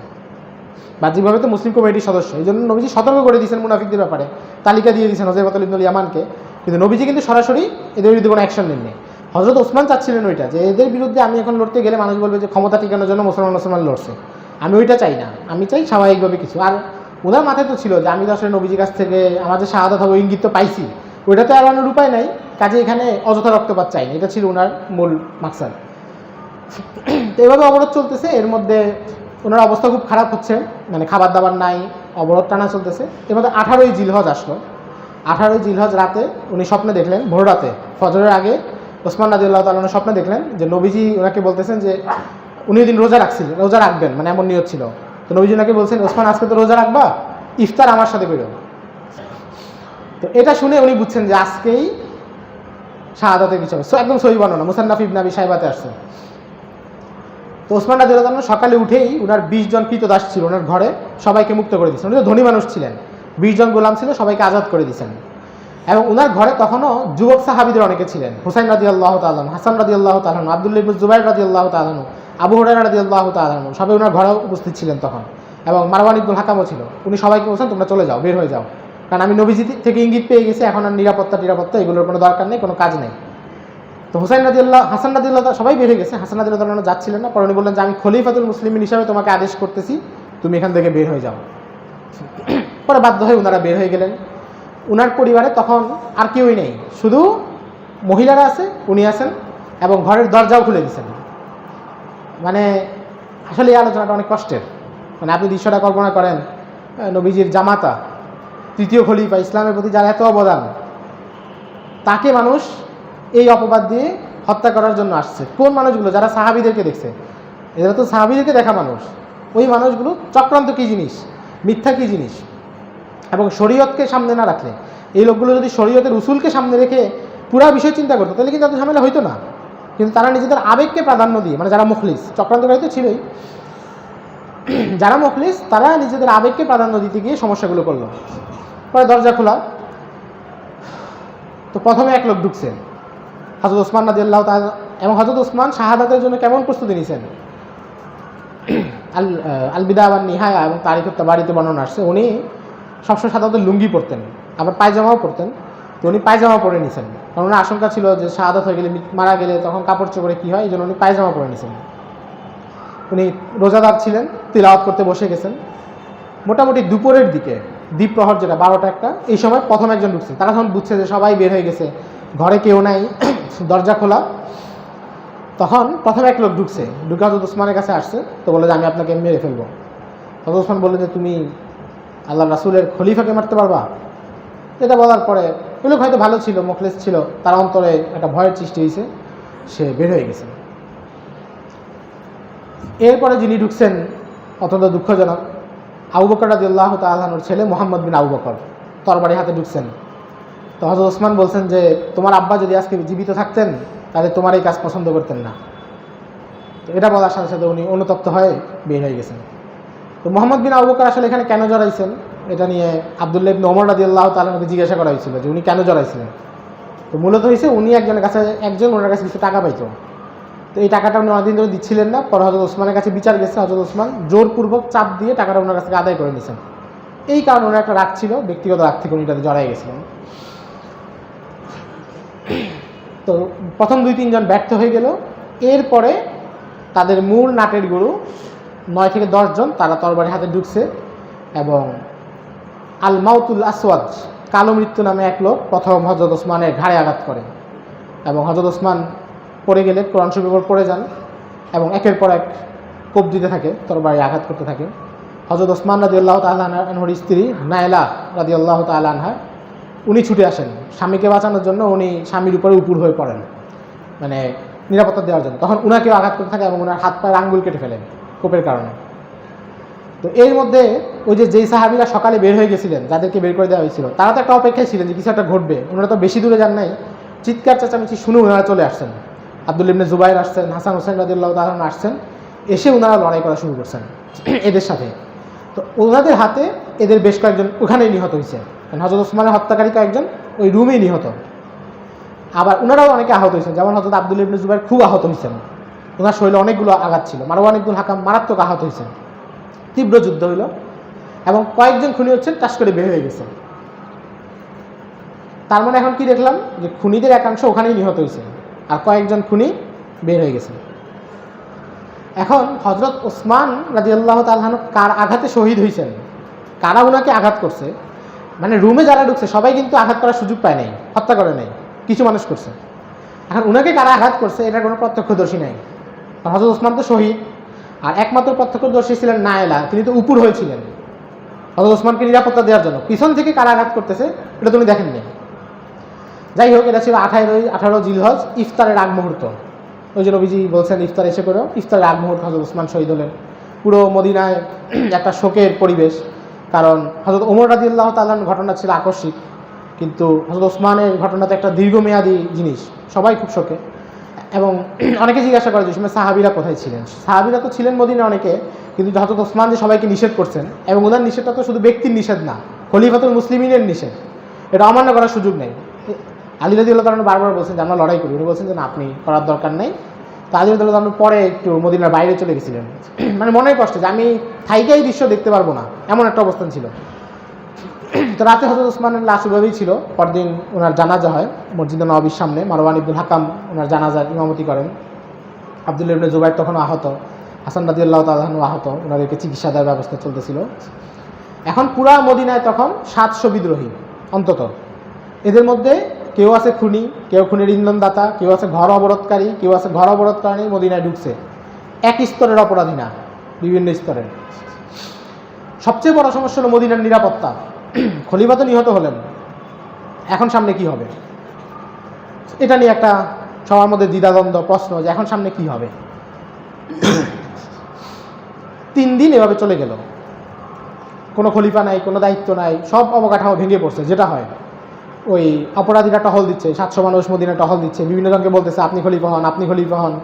S1: বাহ্যিকভাবে তো মুসলিম কমিটির সদস্য, এই জন্য নবীজি সতর্ক করে দিয়েছেন মুনাফিকদের ব্যাপারে, তালিকা দিয়ে দিয়েছেন হুযায়ফা ইবনুল ইয়ামানকে। কিন্তু নবীজি কিন্তু সরাসরি এদের বিরুদ্ধে কোনো অ্যাকশন নেননি। হযরত ওসমান চাচ্ছিলেন ওইটা, যে এদের বিরুদ্ধে আমি এখন লড়তে গেলে মানুষ বলবে যে ক্ষমতা টিকানোর জন্য মুসলমান লড়ছে, আমি ওইটা চাই না, আমি চাই স্বাভাবিকভাবে কিছু। আর ওনার মাথায় তো ছিল যে আমি তো আসলে নবীজির কাছ থেকে আমার যে শাহাদাত হবে ইঙ্গিত তো পাইছি, ওইটাতে এড়ানোর উপায় নাই, কাজে এখানে অযথা রক্তপাত চাই না, এটা ছিল ওনার মূল মাকসাদ। তো এভাবে অবরোধ চলতেছে, এর মধ্যে ওনার অবস্থা খুব খারাপ হচ্ছে, মানে খাবার দাবার নাই, অবরোধ টানা চলতেছে। এর মধ্যে 18ই জিলহজ আসলো। 18ই জিলহজ রাতে উনি স্বপ্নে দেখলেন, ভোর রাতে ফজরের আগে ওসমান রাদিয়াল্লাহু তাআলা স্বপ্নে দেখলেন যে নবীজি ওনাকে বলতেছেন যে উনি ওই দিন রোজা রাখবেন, মানে এমন নিয়ত ছিল। তো নবীজি ওনাকে বলছেন, ওসমান আজকে তো রোজা রাখবা, ইফতার আমার সাথে বেরো। তো এটা শুনে উনি বুঝছেন যে আজকেই শাহাদাতের কিছু হবে। একদম সহিহ বর্ণনা, মুসান্নাফ ইবনে আবি শাইবাতে আসছে। তো ওসমান রাদিয়াল্লাহু তাআলা সকালে উঠেই ওনার 20 জন কৃতদাস ছিল ওনার ঘরে, সবাইকে মুক্ত করে দিয়েছেন। উনি তো ধনী মানুষ ছিলেন, 20 জন গোলাম ছিল, সবাইকে আজাদ করে দিয়েছেন। এবং ওনার ঘরে তখনও যুবক সাহাবীদের অনেকে ছিলেন, হুসাইন রাদিয়াল্লাহু তাআলা, হাসান রাদিয়াল্লাহু তাআলা, আব্দুল্লাহ ইবনে জুবাইর রাদিয়াল্লাহু তাআলা, আবু হুরায়রা রাদিয়াল্লাহু তাআলা, সবাই ওনার ঘরে উপস্থিত ছিলেন তখন। এবং মারওয়ান ইবনুল হাকামও ছিল। উনি সবাইকে বলছেন তোমরা চলে যাও, বের হয়ে যাও, কারণ আমি নবীজি থেকে ইঙ্গিত পেয়ে গেছি, এখন আর নিরাপত্তা এগুলোর কোনো দরকার নেই, কোনো কাজ নেই। তো হাসান রাদিয়াল্লাহু তাআলা সবাই বের হয়ে গেছে, হাসান রাদিয়াল্লাহু তাআলা যাচ্ছিলেন না। পরে উনি বললেন যে আমি খলিফাতুল মুসলিমিন হিসাবে তোমাকে আদেশ করতেছি, তুমি এখান থেকে বের হয়ে যাও। পরে বাধ্য হয়ে ওনারা বের হয়ে গেলেন। ওনার পরিবারে তখন আর কেউই নেই, শুধু মহিলারা আছে, উনি আছেন, এবং ঘরের দরজাও খুলে দিয়েছেন। মানে আসলে এই আলোচনাটা অনেক কষ্টের। মানে আপনি দৃশ্যটা কল্পনা করেন, নবীজির জামাতা, তৃতীয় খলিফা, ইসলামের প্রতি যার এত অবদান, তাকে মানুষ এই অপবাদ দিয়ে হত্যা করার জন্য আসছে। কোন মানুষগুলো? যারা সাহাবীদেরকে দেখছে, এরা তো সাহাবীদেরকে দেখা মানুষ। ওই মানুষগুলো চক্রান্ত কী জিনিস, মিথ্যা কী জিনিস, এবং শরীয়তকে সামনে না রাখলে, এই লোকগুলো যদি শরীয়তের উসুলকে সামনে রেখে পুরা বিষয় চিন্তা করতো, তাহলে কিন্তু এত ঝামেলা হইতো না। কিন্তু তারা নিজেদের আবেগকে প্রাধান্য দিয়ে, মানে যারা মুখলিস, চক্রান্তকারী তো ছিলই, যারা মুখলিস তারা নিজেদের আবেগকে প্রাধান্য দিতে গিয়ে সমস্যাগুলো করলো। পরে দরজা খোলা, তো প্রথমে এক লোক ঢুকছেন, হযরত ওসমান রাদিয়াল্লাহু তাআলা। এবং হযরত ওসমান শাহাদাতের জন্য কেমন প্রস্তুতি নিয়েছেন, আল বিদায়া ওয়ান নিহায়া এবং তারিখ তাবারিতে বর্ণনা আসছে, উনি সবসময় সাধারণত লুঙ্গি পরতেন, আবার পায়জামাও পরতেন। তো উনি পায়জামা পরে নিয়েছেন, কারণ ওনার আশঙ্কা ছিল যে শাহাদাত হয়ে গেলে, মারা গেলে তখন কাপড় চোপড়ে কী হয়, এই জন্য উনি পায়জামা পরে নিয়েছেন। উনি রোজাদার ছিলেন, তিলাওয়াত করতে বসে গেছেন। মোটামুটি দুপুরের দিকে, দ্বীপ প্রহর যেটা 12টা 1টা, এই সময় প্রথম একজন ঢুকছেন। তারা যখন বুঝছে যে সবাই বের হয়ে গেছে, ঘরে কেউ নাই, দরজা খোলা, তখন প্রথম এক লোক ঢুকছে, ঢুকে হযরত ওসমানের কাছে আসছে। তো বলে যে আমি আপনাকে মেরে ফেলবো। হযরত ওসমান বললেন যে তুমি আল্লাহ রাসূলের খলিফাকে মারতে পারবা? এটা বলার পরে ওই লোক হয়তো ভালো ছিল, মুখলেস ছিল, তার অন্তরে একটা ভয়ের সৃষ্টি হয়েছে, সে বের হয়ে গেছে। এরপরে যিনি ঢুকছেন অত্যন্ত দুঃখজনক, আবু বকর রাদিয়াল্লাহু তাআলা আনহুর ছেলে মুহাম্মদ বিন আবু বকর তরবারি হাতে ঢুকছেন। তো হযরত ওসমান বলছেন যে তোমার আব্বা যদি আজকে জীবিত থাকতেন তাহলে তোমার এই কাজ পছন্দ করতেন না। তো এটা বলার সাথে সাথে উনি অনুতপ্ত হয়ে বের হয়ে গেছেন। তো মুহাম্মদ বিন আবু বকর আসলে এখানে কেন জড়াইছেন, এটা নিয়ে আব্দুল্লাহ ইবনে ওমর রাদিয়াল্লাহু তাআলা আনহুকে জিজ্ঞাসা করা হয়েছিল যে উনি কেন জড়াইছিলেন। তো মূলত হয়েছে উনি ওনার কাছে কিছু টাকা পাইতো। তো এই টাকাটা উনি অনেকদিন ধরে দিচ্ছিলেন না। পরে হযরত ওসমানের কাছে বিচার গেছে, হযরত ওসমান জোরপূর্বক চাপ দিয়ে টাকাটা ওনার কাছ থেকে আদায় করে নিয়েছেন। এই কারণে ওনার একটা রাগ ছিল, ব্যক্তিগত রাগ থেকে উনি তাতে জড়াই গেছিলেন। তো প্রথম 2-3 জন ব্যর্থ হয়ে গেল। এরপরে তাদের মূল নাটের গুরু 9 থেকে 10 জন তারা তরবারি হাতে ঢুকছে, এবং আল মাউতুল আসওয়াদ, কালো মৃত্যু নামে এক লোক প্রথম হযরত ওসমানের ঘাড়ে আঘাত করে, এবং হযরত ওসমান পড়ে গেলে কোরআন শরীফের উপর পড়ে যান, এবং একের পর এক কোপ দিতে থাকে, তরবারি আঘাত করতে থাকে। হযরত ওসমান রাদিয়াল্লাহু তাআলা আনহুর স্ত্রী নাইলা রাদিয়াল্লাহু তাআলা আনহা, উনি ছুটে আসেন স্বামীকে বাঁচানোর জন্য। উনি স্বামীর উপরে উপুর হয়ে পড়েন, মানে নিরাপত্তা দেওয়ার জন্য। তখন উনাকেও আঘাত করতে থাকে এবং ওনার হাত পায়ের আঙ্গুল কেটে ফেলেন কোপের কারণে। তো এর মধ্যে ওই যেই সাহাবীরা সকালে বের হয়ে গেছিলেন, যাদেরকে বের করে দেওয়া হয়েছিল, তারা তো একটা অপেক্ষায় ছিলেন যে কিছু একটা ঘটবে। ওনারা তো বেশি দূরে যান নাই, চিৎকার চেঁচামেচি শুনে ওনারা চলে আসছেন। আব্দুল্লাহ ইবনে জুবাইর আসছেন, হাসান হোসেন রাদিয়াল্লাহু তাআলা আসছেন, এসে ওনারা লড়াই করা শুরু করছেন এদের সাথে। তো ওনাদের হাতে এদের বেশ কয়েকজন ওখানেই নিহত হয়েছে, কারণ হযরত ওসমানের হত্যাকারী কয়েকজন ওই রুমেই নিহত। আবার ওনারাও অনেকে আহত হয়েছেন, যেমন হযরত আব্দুল্লাহ ইবনে জুবাইর খুব আহত হয়েছেন, ওনার শরীরে অনেকগুলো আঘাত ছিল। মারওয়ান ইবনুল হাকাম মারাত্মক আহত হয়েছেন, তীব্র যুদ্ধ হইল এবং কয়েকজন খুনি হচ্ছেন টাস করে বের হয়ে গেছে। তার মানে এখন কি দেখলাম যে খুনিদের একাংশ ওখানেই নিহত হয়েছে আর কয়েকজন খুনি বের হয়ে গেছে। এখন হযরত ওসমান রাদিয়াল্লাহু তাআলা আনহু কার আঘাতে শহীদ হয়েছেন, কারা ওনাকে আঘাত করছে, মানে রুমে যারা ঢুকছে সবাই কিন্তু আঘাত করার সুযোগ পায় নাই, হত্যা করে নাই, কিছু মানুষ করছে। এখন ওনাকে কারা আঘাত করছে এটার কোনো প্রত্যক্ষদর্শী নাই। হযরত ওসমান তো শহীদ, আর একমাত্র প্রত্যক্ষদর্শী ছিলেন নায়েলা, তিনি তো উপর হয়েছিলেন হযরত ওসমানকে নিরাপত্তা দেওয়ার জন্য। পিছন থেকে কারা আঘাত করতেছে এটা তুমি দেখেননি। যাই হোক, এটা ছিল 18 জিলহজ, ইফতারের আগ মুহূর্ত। ওই যে নবীজি বলছেন ইফতার এসে করেও, ইফতারের আগ মুহূর্ত হযরত ওসমান শহীদ হলেন। পুরো মদিনায় একটা শোকের পরিবেশ, কারণ হযরত ওমর রাদিয়াল্লাহু তাআলার ঘটনা ছিল আকস্মিক, কিন্তু হযরত ওসমানের ঘটনাতে একটা দীর্ঘমেয়াদী জিনিস, সবাই খুব শোকে। এবং অনেকে জিজ্ঞাসা করে যে সময় সাহাবিরা কোথায় ছিলেন। সাহাবিরা তো ছিলেন মদিনায় অনেকে, কিন্তু হযরত ওসমান যে সবাইকে নিষেধ করছেন, এবং ওনার নিষেধটা তো শুধু ব্যক্তির নিষেধ না, খলিফাতুল মুসলিমিনের নিষেধ, এটা অমান্য করার সুযোগ নেই। আলী রাদিয়াল্লাহু তাআলা বারবার বলছেন যে আমরা লড়াই করি, উনি বলছেন যে না, আপনি করার দরকার নেই। তো আলী রাদিয়াল্লাহু তাআলা পরে একটু মদিনার বাইরে চলে গেছিলেন, মানে মনে কষ্ট যে আমি থাইকাই দৃশ্য দেখতে পারবো না, এমন একটা অবস্থান ছিল। তো রাতে হযরত ওসমানের লাশ ওভাবেই ছিল। পরদিন ওনার জানাজা হয় মসজিদে নববীর সামনে, মারওয়ান ইবনুল হাকাম ওনার জানাজার ইমামতি করেন। আব্দুল্লাহ ইবনে জুবাইর তখন আহত, হাসান রাদিয়াল্লাহু তাআলা আনহু আহত, ওনাদেরকে চিকিৎসা দেওয়ার ব্যবস্থা চলতেছিল। এখন পুরা মদিনায় তখন 700 বিদ্রোহী অন্তত। এদের মধ্যে কেউ আছে খুনি, কেউ খুনির ইন্ধনদাতা, কেউ আছে ঘর অবরোধকারী, কেউ আছে ঘর অবরোধকারী মদিনায় ঢুকছে। এক স্তরের অপরাধী না, বিভিন্ন স্তরের। সবচেয়ে বড় সমস্যা হলো মদিনার নিরাপত্তা। খলিফা তো নিহত হলেন, এখন সামনে কি হবে, এটা নিয়ে একটা সবার মধ্যে দ্বিধাদ্বন্দ্ব প্রশ্ন যে এখন সামনে কি হবে। 3 দিন এভাবে চলে গেল, কোনো খলিফা নাই, কোনো দায়িত্ব নাই, সব অবকাঠামো ভেঙে পড়ছে। যেটা হয় ওই অপরাধীরা টহল দিচ্ছে, 700 মানুষ মদিনা টহল দিচ্ছে, বিভিন্ন জনকে বলতেছে আপনি খলিফা হন, আপনি খলিফা হন,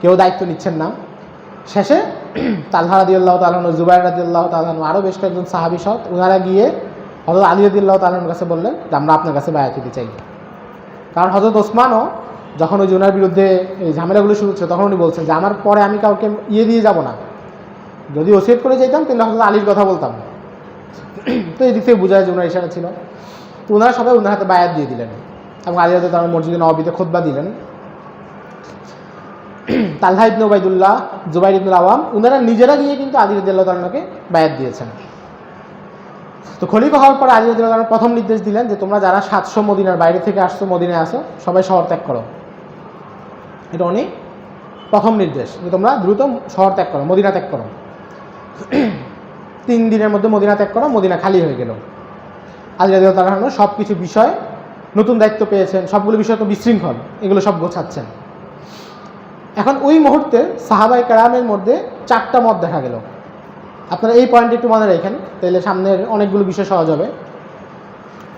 S1: কেউ দায়িত্ব নিচ্ছেন না। শেষে তালহা রাদিয়াল্লাহু তাআলা আনহু, জুবাইর রাদিয়াল্লাহু তাআলা আনহু, আরও বেশ কয়েকজন সাহাবী সহ ওনারা গিয়ে হযরত আলী রাদিয়াল্লাহু তাআলা আনহুর কাছে বললেন যে আমরা আপনার কাছে বায়াত দিতে চাই। কারণ হযরত ওসমানও যখন ওই ওনার বিরুদ্ধে এই ঝামেলাগুলো শুরু হচ্ছে তখন উনি বলছেন যে আমার পরে আমি কাউকে দিয়ে যাব না, যদি ওসিয়ত করে যেতাম তাহলে হযরত আলীর কথা বলতাম। তো এই দিক থেকে বোঝা যায় যে ওনার ইশারা ছিল। তো ওনারা সবাই ওনার হাতে বায়াত দিয়ে দিলেন এবং আলী রাদিয়াল্লাহু তাআলা মসজিদে নববীতে খুতবা দিলেন। তালহা ইবনে উবাইদুল্লাহ, জুবাইর ইবনুল আওয়াম ওনারা নিজেরা গিয়ে কিন্তু আলী রাদিয়াল্লাহু তাআলাকে বায়াত দিয়েছেন। তো খলিফা হওয়ার পর আলী রাদিয়াল্লাহু তাআলা প্রথম নির্দেশ দিলেন যে তোমরা যারা 700 মদিনার বাইরে থেকে আসছো, মদিনায় আসো, সবাই শহর ত্যাগ করো। এটা উনি প্রথম নির্দেশ যে তোমরা দ্রুত শহর ত্যাগ করো, মদিনা ত্যাগ করো। 3 দিনের মধ্যে মদিনা ত্যাগ করো, মদিনা খালি হয়ে গেল। আলী রাদিয়াল্লাহু তাআলা সব কিছু বিষয়, নতুন দায়িত্ব পেয়েছেন, সবগুলো বিষয় তো বিশৃঙ্খল, এগুলো সব গোছাচ্ছেন। এখন ওই মুহূর্তে সাহাবায়ে কেরামের মধ্যে 4টা মত দেখা গেল। আপনারা এই পয়েন্টে একটু মনে রাখেন, তাহলে সামনের অনেকগুলো বিষয় সহজ হবে।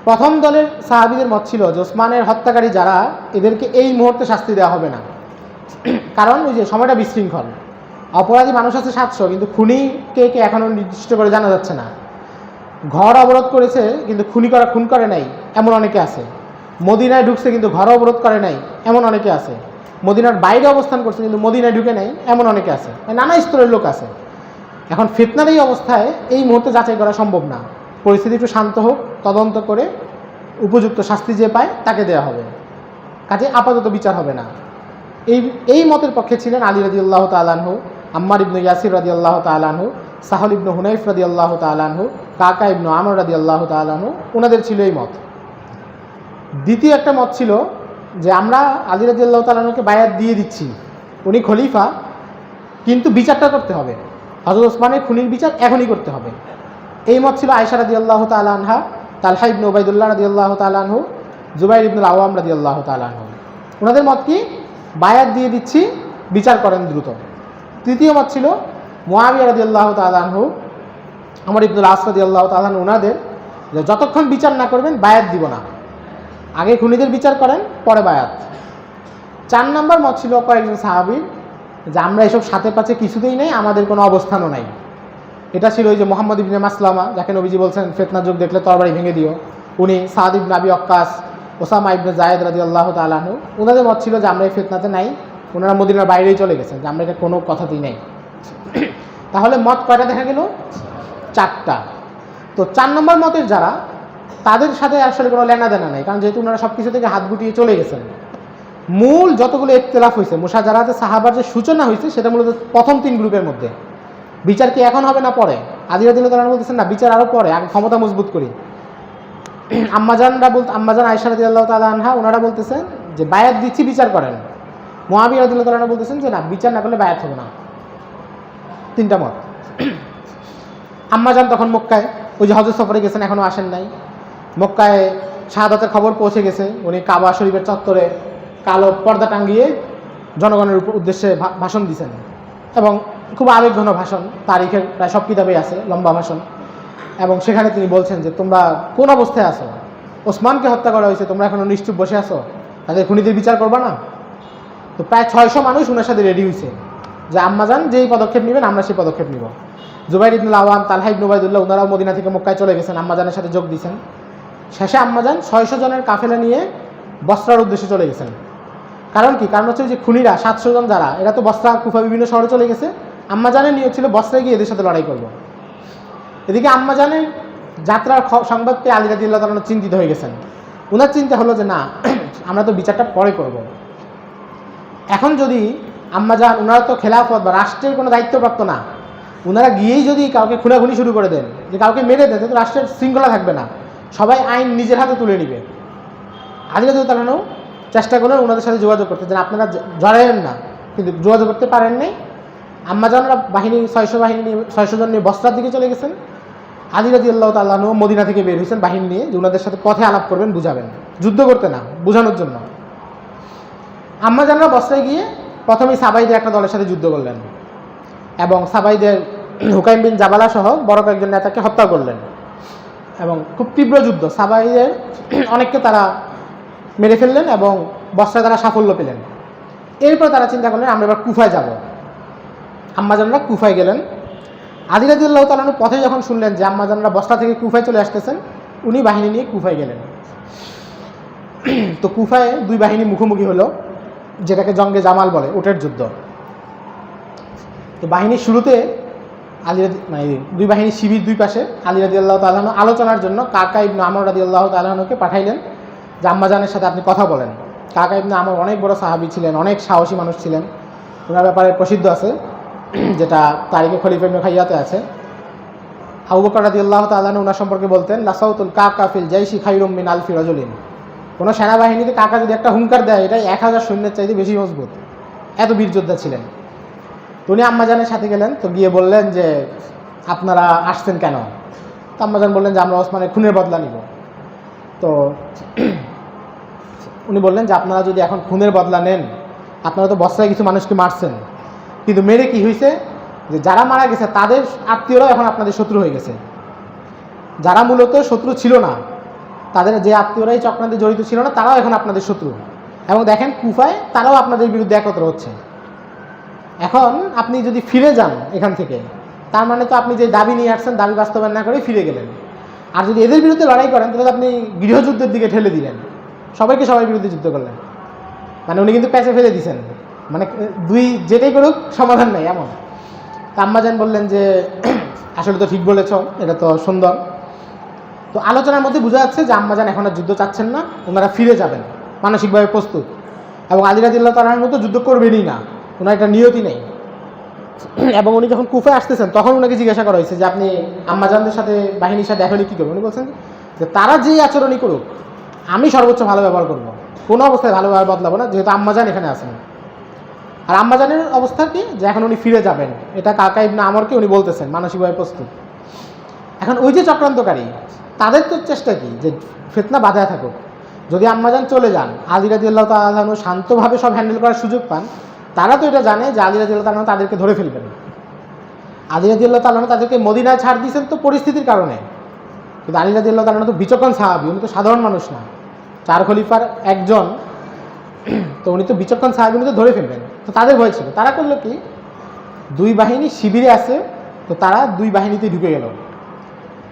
S1: প্রথম দলের সাহাবীদের মত ছিল যে ওসমানের হত্যাকারী যারা, এদেরকে এই মুহূর্তে শাস্তি দেওয়া হবে না, কারণ ওই যে সময়টা বিশৃঙ্খল, অপরাধী মানুষ আছে 700, কিন্তু খুনি কে কে এখনও নির্দিষ্ট করে জানা যাচ্ছে না। ঘর অবরোধ করেছে কিন্তু খুন করে নাই, এমন অনেকে আছে। মদিনায় ঢুকছে কিন্তু ঘর অবরোধ করে নাই, এমন অনেকে আছে। মদিনার বাইরে অবস্থান করছে কিন্তু মদিনায় ঢুকে নাই, এমন অনেকে আছে। নানা স্তরের লোক আছে। এখন ফিতনার এই অবস্থায় এই মুহূর্তে যাচাই করা সম্ভব না। পরিস্থিতি একটু শান্ত হোক, তদন্ত করে উপযুক্ত শাস্তি যে পায় তাকে দেওয়া হবে, কাজে আপাতত বিচার হবে না। এই মতের পক্ষে ছিলেন আলী রাদিয়াল্লাহু তাআলা আনহু, আম্মার ইবনে ইয়াসির রাদিয়াল্লাহু তাআলা আনহু, সাহল ইবনে হুনাইফ রাদিয়াল্লাহু তাআলা আনহু, কাকা ইবনে আমর রাদিয়াল্লাহু তাআলা আনহু, ওনাদের ছিল এই মত। দ্বিতীয় একটা মত ছিল যে আমরা আলী রাদিয়াল্লাহু তাআলা আনহুকে বায়াত দিয়ে দিচ্ছি, উনি খলিফা, কিন্তু বিচারটা করতে হবে, হযরত ওসমানের খুনির বিচার এখনই করতে হবে। এই মত ছিল আয়েশা রাদিয়াল্লাহু তাআলা আনহা, তালহা ইবনে উবাইদুল্লাহ রাদিয়াল্লাহু তাআলা আনহু, জুবাইর ইবনুল আওয়াম রাদিয়াল্লাহু তাআলা আনহু। ওনাদের মত কি বায়াত দিয়ে দিচ্ছি, বিচার করেন দ্রুত। তৃতীয় মত ছিল মুআবিয়া রাদিয়াল্লাহু তাআলা আনহু, আমর ইবনুল আস রাদিয়াল্লাহু তাআলা আনহু, ওনাদের যে যতক্ষণ বিচার না করবেন বায়াত দিব না, আগে খুনিদের বিচার করেন পরে বায়াত। 4 নম্বর মত ছিল কয়েকজন সাহাবীর যে আমরা এসব সাথে পাচ্ছে কিছুতেই নেই, আমাদের কোনো অবস্থানও নাই, এটা ছিল ওই যে মোহাম্মদ ইবনে মাসলামা, যাকে নবীজি বলছেন ফিতনার যুগ দেখলে তরবারি ভেঙে দিও। উনি সাদ ইবনে আবি ওয়াক্কাস, ওসামা ইবনে জায়েদ রাদিয়াল্লাহু তাআলা আনহু, ওনাদের মত ছিল যে আমরা এই ফিতনাতে নাই, ওনারা মদিনার বাইরেই চলে গেছেন, যে আমরা এটা কোনো কথাতেই নেই। তাহলে মত কয়টা দেখা গেল? 4টা। তো 4 নম্বর মতের যারা, তাদের সাথে আসলে কোনো লেনা দেনা নেই, কারণ যেহেতু ওনারা সব কিছু থেকে হাত গুটিয়ে চলে গেছেন। মূল যতগুলো ইখতিলাফ হয়েছে, মুশাজারাতে সাহাবার যে সূচনা হয়েছে, সেটা মূলত প্রথম 3 গ্রুপের মধ্যে। বিচার কি এখন হবে না পরে? আলী রাদিয়াল্লাহু তাআলা বলতেছেন না, বিচার আরও পরে, আগে ক্ষমতা মজবুত করি। আম্মাজান আয়েশা রাদিয়াল্লাহু তাআলা আনহা ওনারা বলতেছেন যে বায়াত দিচ্ছি, বিচার করেন। মুআবিয়া রাদিয়াল্লাহু তাআলা বলতেছেন যে না, বিচার না করলে বায়াত হবে না। 3টা মত। আম্মাজান তখন মক্কায়, ওই যে হজরত সফরে গেছেন, এখনও আসেন নাই। মক্কায় শাহাদাতের খবর পৌঁছে গেছে, উনি কাবা শরীফের চত্বরে কালো পর্দা টাঙ্গিয়ে জনগণের উদ্দেশ্যে ভাষণ দিয়েছেন, এবং খুব আবেগঘন ভাষণ, তারিখের প্রায় সব কিতাবেই আছে, লম্বা ভাষণ। এবং সেখানে তিনি বলছেন যে তোমরা কোন অবস্থায় আছো? ওসমানকে হত্যা করা হয়েছে, তোমরা এখনো নিশ্চুপ বসে আছো, তাদের খুনিদের বিচার করবা না? তো প্রায় 600 মানুষ ওনার সাথে রেডি হয়েছে যে আম্মাজান যেই পদক্ষেপ নেবেন আমরা সেই পদক্ষেপ নিব। জুবাইর ইবনুল আওয়াম, তালহা ইবনে উবাইদুল্লাহ, ওনারাও মদিনা থেকে মক্কায় চলে গেছেন, আম্মাজানের সাথে যোগ দিয়েছেন। শেষে আম্মাজান 600 জনের কাফেলা নিয়ে বসরার উদ্দেশ্যে চলে গেছেন। কারণ কি? কারণ হচ্ছে যে খুনিরা 700 জন যারা, এরা তো বসরা, কুফা, বিভিন্ন শহরে চলে গেছে। আম্মাজানের নিয়ত ছিল বসরায় গিয়ে এদের সাথে লড়াই করব। এদিকে আম্মাজানের যাত্রার সংবাদ পেয়ে আলী রাদিয়াল্লাহু তাআলা চিন্তিত হয়ে গেছেন। ওনার চিন্তা হলো যে না, আমরা তো বিচারটা পরে করব। এখন যদি আম্মাজান, ওনারা তো খেলাফত বা রাষ্ট্রের কোনো দায়িত্বপ্রাপ্ত না, ওনারা গিয়েই যদি কাউকে খুনাখুনি শুরু করে দেন, যে কাউকে মেরে দেন, তো রাষ্ট্রের শৃঙ্খলা থাকবে না, সবাই আইন নিজের হাতে তুলে নিবে। আলী রাদিয়াল্লাহু তাআলা চেষ্টা করলেন ওনাদের সাথে যোগাযোগ করতে, যেন আপনারা জড়াইলেন না, কিন্তু যোগাযোগ করতে পারেন নাই। আম্মাজানরা বাহিনী 600 জন নিয়ে বসরার দিকে চলে গেছেন। আলী রাদিয়াল্লাহু তাআলা আনহু মদিনা থেকে বের হয়েছেন বাহিনী নিয়ে, যে ওনাদের সাথে পথে আলাপ করবেন, বুঝাবেন, যুদ্ধ করতে না, বোঝানোর জন্য। আম্মাজানরা বসরায় গিয়ে প্রথমেই সাবাইদের একটা দলের সাথে যুদ্ধ করলেন, এবং সাবাইদের হুকাইম বিন জাবালা সহ বড় কয়েকজন নেতাকে হত্যা করলেন, এবং খুব তীব্র যুদ্ধ, সাবাইদের অনেককে তারা মেরে ফেললেন, এবং বসরায় তারা সাফল্য পেলেন। এরপর তারা চিন্তা করলেন আমরা এবার কুফায় যাব। আম্মাজানরা কুফায় গেলেন। আলী রাদিয়াল্লাহু তাআলা পথে যখন শুনলেন যে আম্মাজানরা বসরা থেকে কুফায় চলে আসতেছেন, উনি বাহিনী নিয়ে কুফায় গেলেন। তো কুফায় 2 বাহিনী মুখোমুখি হলো, যেটাকে জঙ্গে জামাল বলে, উটের যুদ্ধ। তো বাহিনীর শুরুতে মানে 2 বাহিনীর শিবির 2 পাশে। আলী রাদিয়াল্লাহু তাআলা আলোচনার জন্য কাকা ইবনে আমর রাদিয়াল্লাহু তাআলাকে পাঠাইলেন যে আম্মাজানের সাথে আপনি কথা বলেন। কাকা ইবনে আমর অনেক বড় সাহাবী ছিলেন, অনেক সাহসী মানুষ ছিলেন, ওনার ব্যাপারে প্রসিদ্ধ আছে, যেটা তারিখে খলিফা ইবনে খাইয়াতে আছে। আবু বকর রাদিয়াল্লাহু তাআলা ওনার সম্পর্কে বলতেন, লাসাউতুল কাকা ফিল জাইশি খায়রুম মিন আলফি রাজুলিন। কোনো সেনাবাহিনীতে কাকা যদি একটা হুঙ্কার দেয়, এটা 1000 সৈন্যের চাইতে বেশি মজবুত, এত বীর যোদ্ধা ছিলেন। তো উনি আম্মাজানের সাথে গেলেন, তো গিয়ে বললেন যে আপনারা আসছেন কেন? তো আম্মাজান বললেন যে আমরা ওসমানের খুনের বদলা নিব। তো উনি বললেন যে আপনারা যদি এখন খুনের বদলা নেন, আপনারা তো বসরায় কিছু মানুষকে মারছেন, কিন্তু মেরে কি হয়েছে যে যারা মারা গেছে তাদের আত্মীয়রাও এখন আপনাদের শত্রু হয়ে গেছে। যারা মূলত শত্রু ছিল না, তাদের যে আত্মীয়রাই চক্রান্তে জড়িত ছিল না, তারাও এখন আপনাদের শত্রু। এবং দেখেন কুফায় তারাও আপনাদের বিরুদ্ধে একত্র হচ্ছে। এখন আপনি যদি ফিরে যান এখান থেকে, তার মানে তো আপনি যে দাবি নিয়ে আসছেন, দাবি বাস্তবায়ন না করে ফিরে গেলেন। আর যদি এদের বিরুদ্ধে লড়াই করেন, তাহলে আপনি গৃহযুদ্ধের দিকে ঠেলে দিলেন, সবাইকে সবার বিরুদ্ধে যুদ্ধ করলেন। মানে উনি কিন্তু প্যাচে ফেলে দিয়েছেন, মানে যেটাই করুক সমাধান নেই এমন। তা আম্মাজান বললেন যে আসলে তো ঠিক বলেছ, এটা তো সুন্দর। তো আলোচনার মধ্যে বোঝা যাচ্ছে যে আম্মাজান এখন আর যুদ্ধ চাচ্ছেন না, ওনারা ফিরে যাবেন, মানসিকভাবে প্রস্তুত। এবং আলী রাদিয়াল্লাহু তাআলার মতো যুদ্ধ করবেনই না, ওনার একটা নিয়তি নেই। এবং উনি যখন কুফায় আসতেছেন, তখন ওনাকে জিজ্ঞাসা করা হয়েছে যে আপনি আম্মাজানদের সাথে বাহিনীর সাথে দেখা হলে কী করবেন? উনি বলছেন যে তারা যেই আচরণই করুক, আমি সর্বোচ্চ ভালো ব্যবহার করবো, কোনো অবস্থায় ভালো ব্যবহার বদলাবো না, যেহেতু আম্মাজান এখানে আছেন। আর আম্মাজানের অবস্থা কি, যে এখন উনি ফিরে যাবেন, এটা কাকা ইবনে আমরকে উনি বলতেছেন, মানসিকভাবে প্রস্তুত। এখন ওই যে চক্রান্তকারী, তাদের তো চেষ্টা কি যে ফিতনা বাধায় থাকুক। যদি আম্মাজান চলে যান, আলী রাদিয়াল্লাহু তাআলা শান্তভাবে সব হ্যান্ডেল করার সুযোগ পান, তারা তো এটা জানে যে আলী রাদিয়াল্লাহু তাআলা তাদেরকে ধরে ফেলবেন। আলী রাদিয়াল্লাহু তাআলা তাদেরকে মদিনায় ছাড় দিয়েছেন তো পরিস্থিতির কারণে, কিন্তু আলী রাদিয়াল্লাহু তাআলা তো বিচক্ষণ সাহাবী, উনি তো সাধারণ মানুষ না, 4 খলিফার একজন। তো উনি তো বিচক্ষণ সাহাবী, উনি তো ধরে ফেলবেন। তো তাদের ভয় ছিল। তারা করলো কি, 2 বাহিনী শিবিরে আছে, তো তারা দুই বাহিনীতে ঢুকে গেল।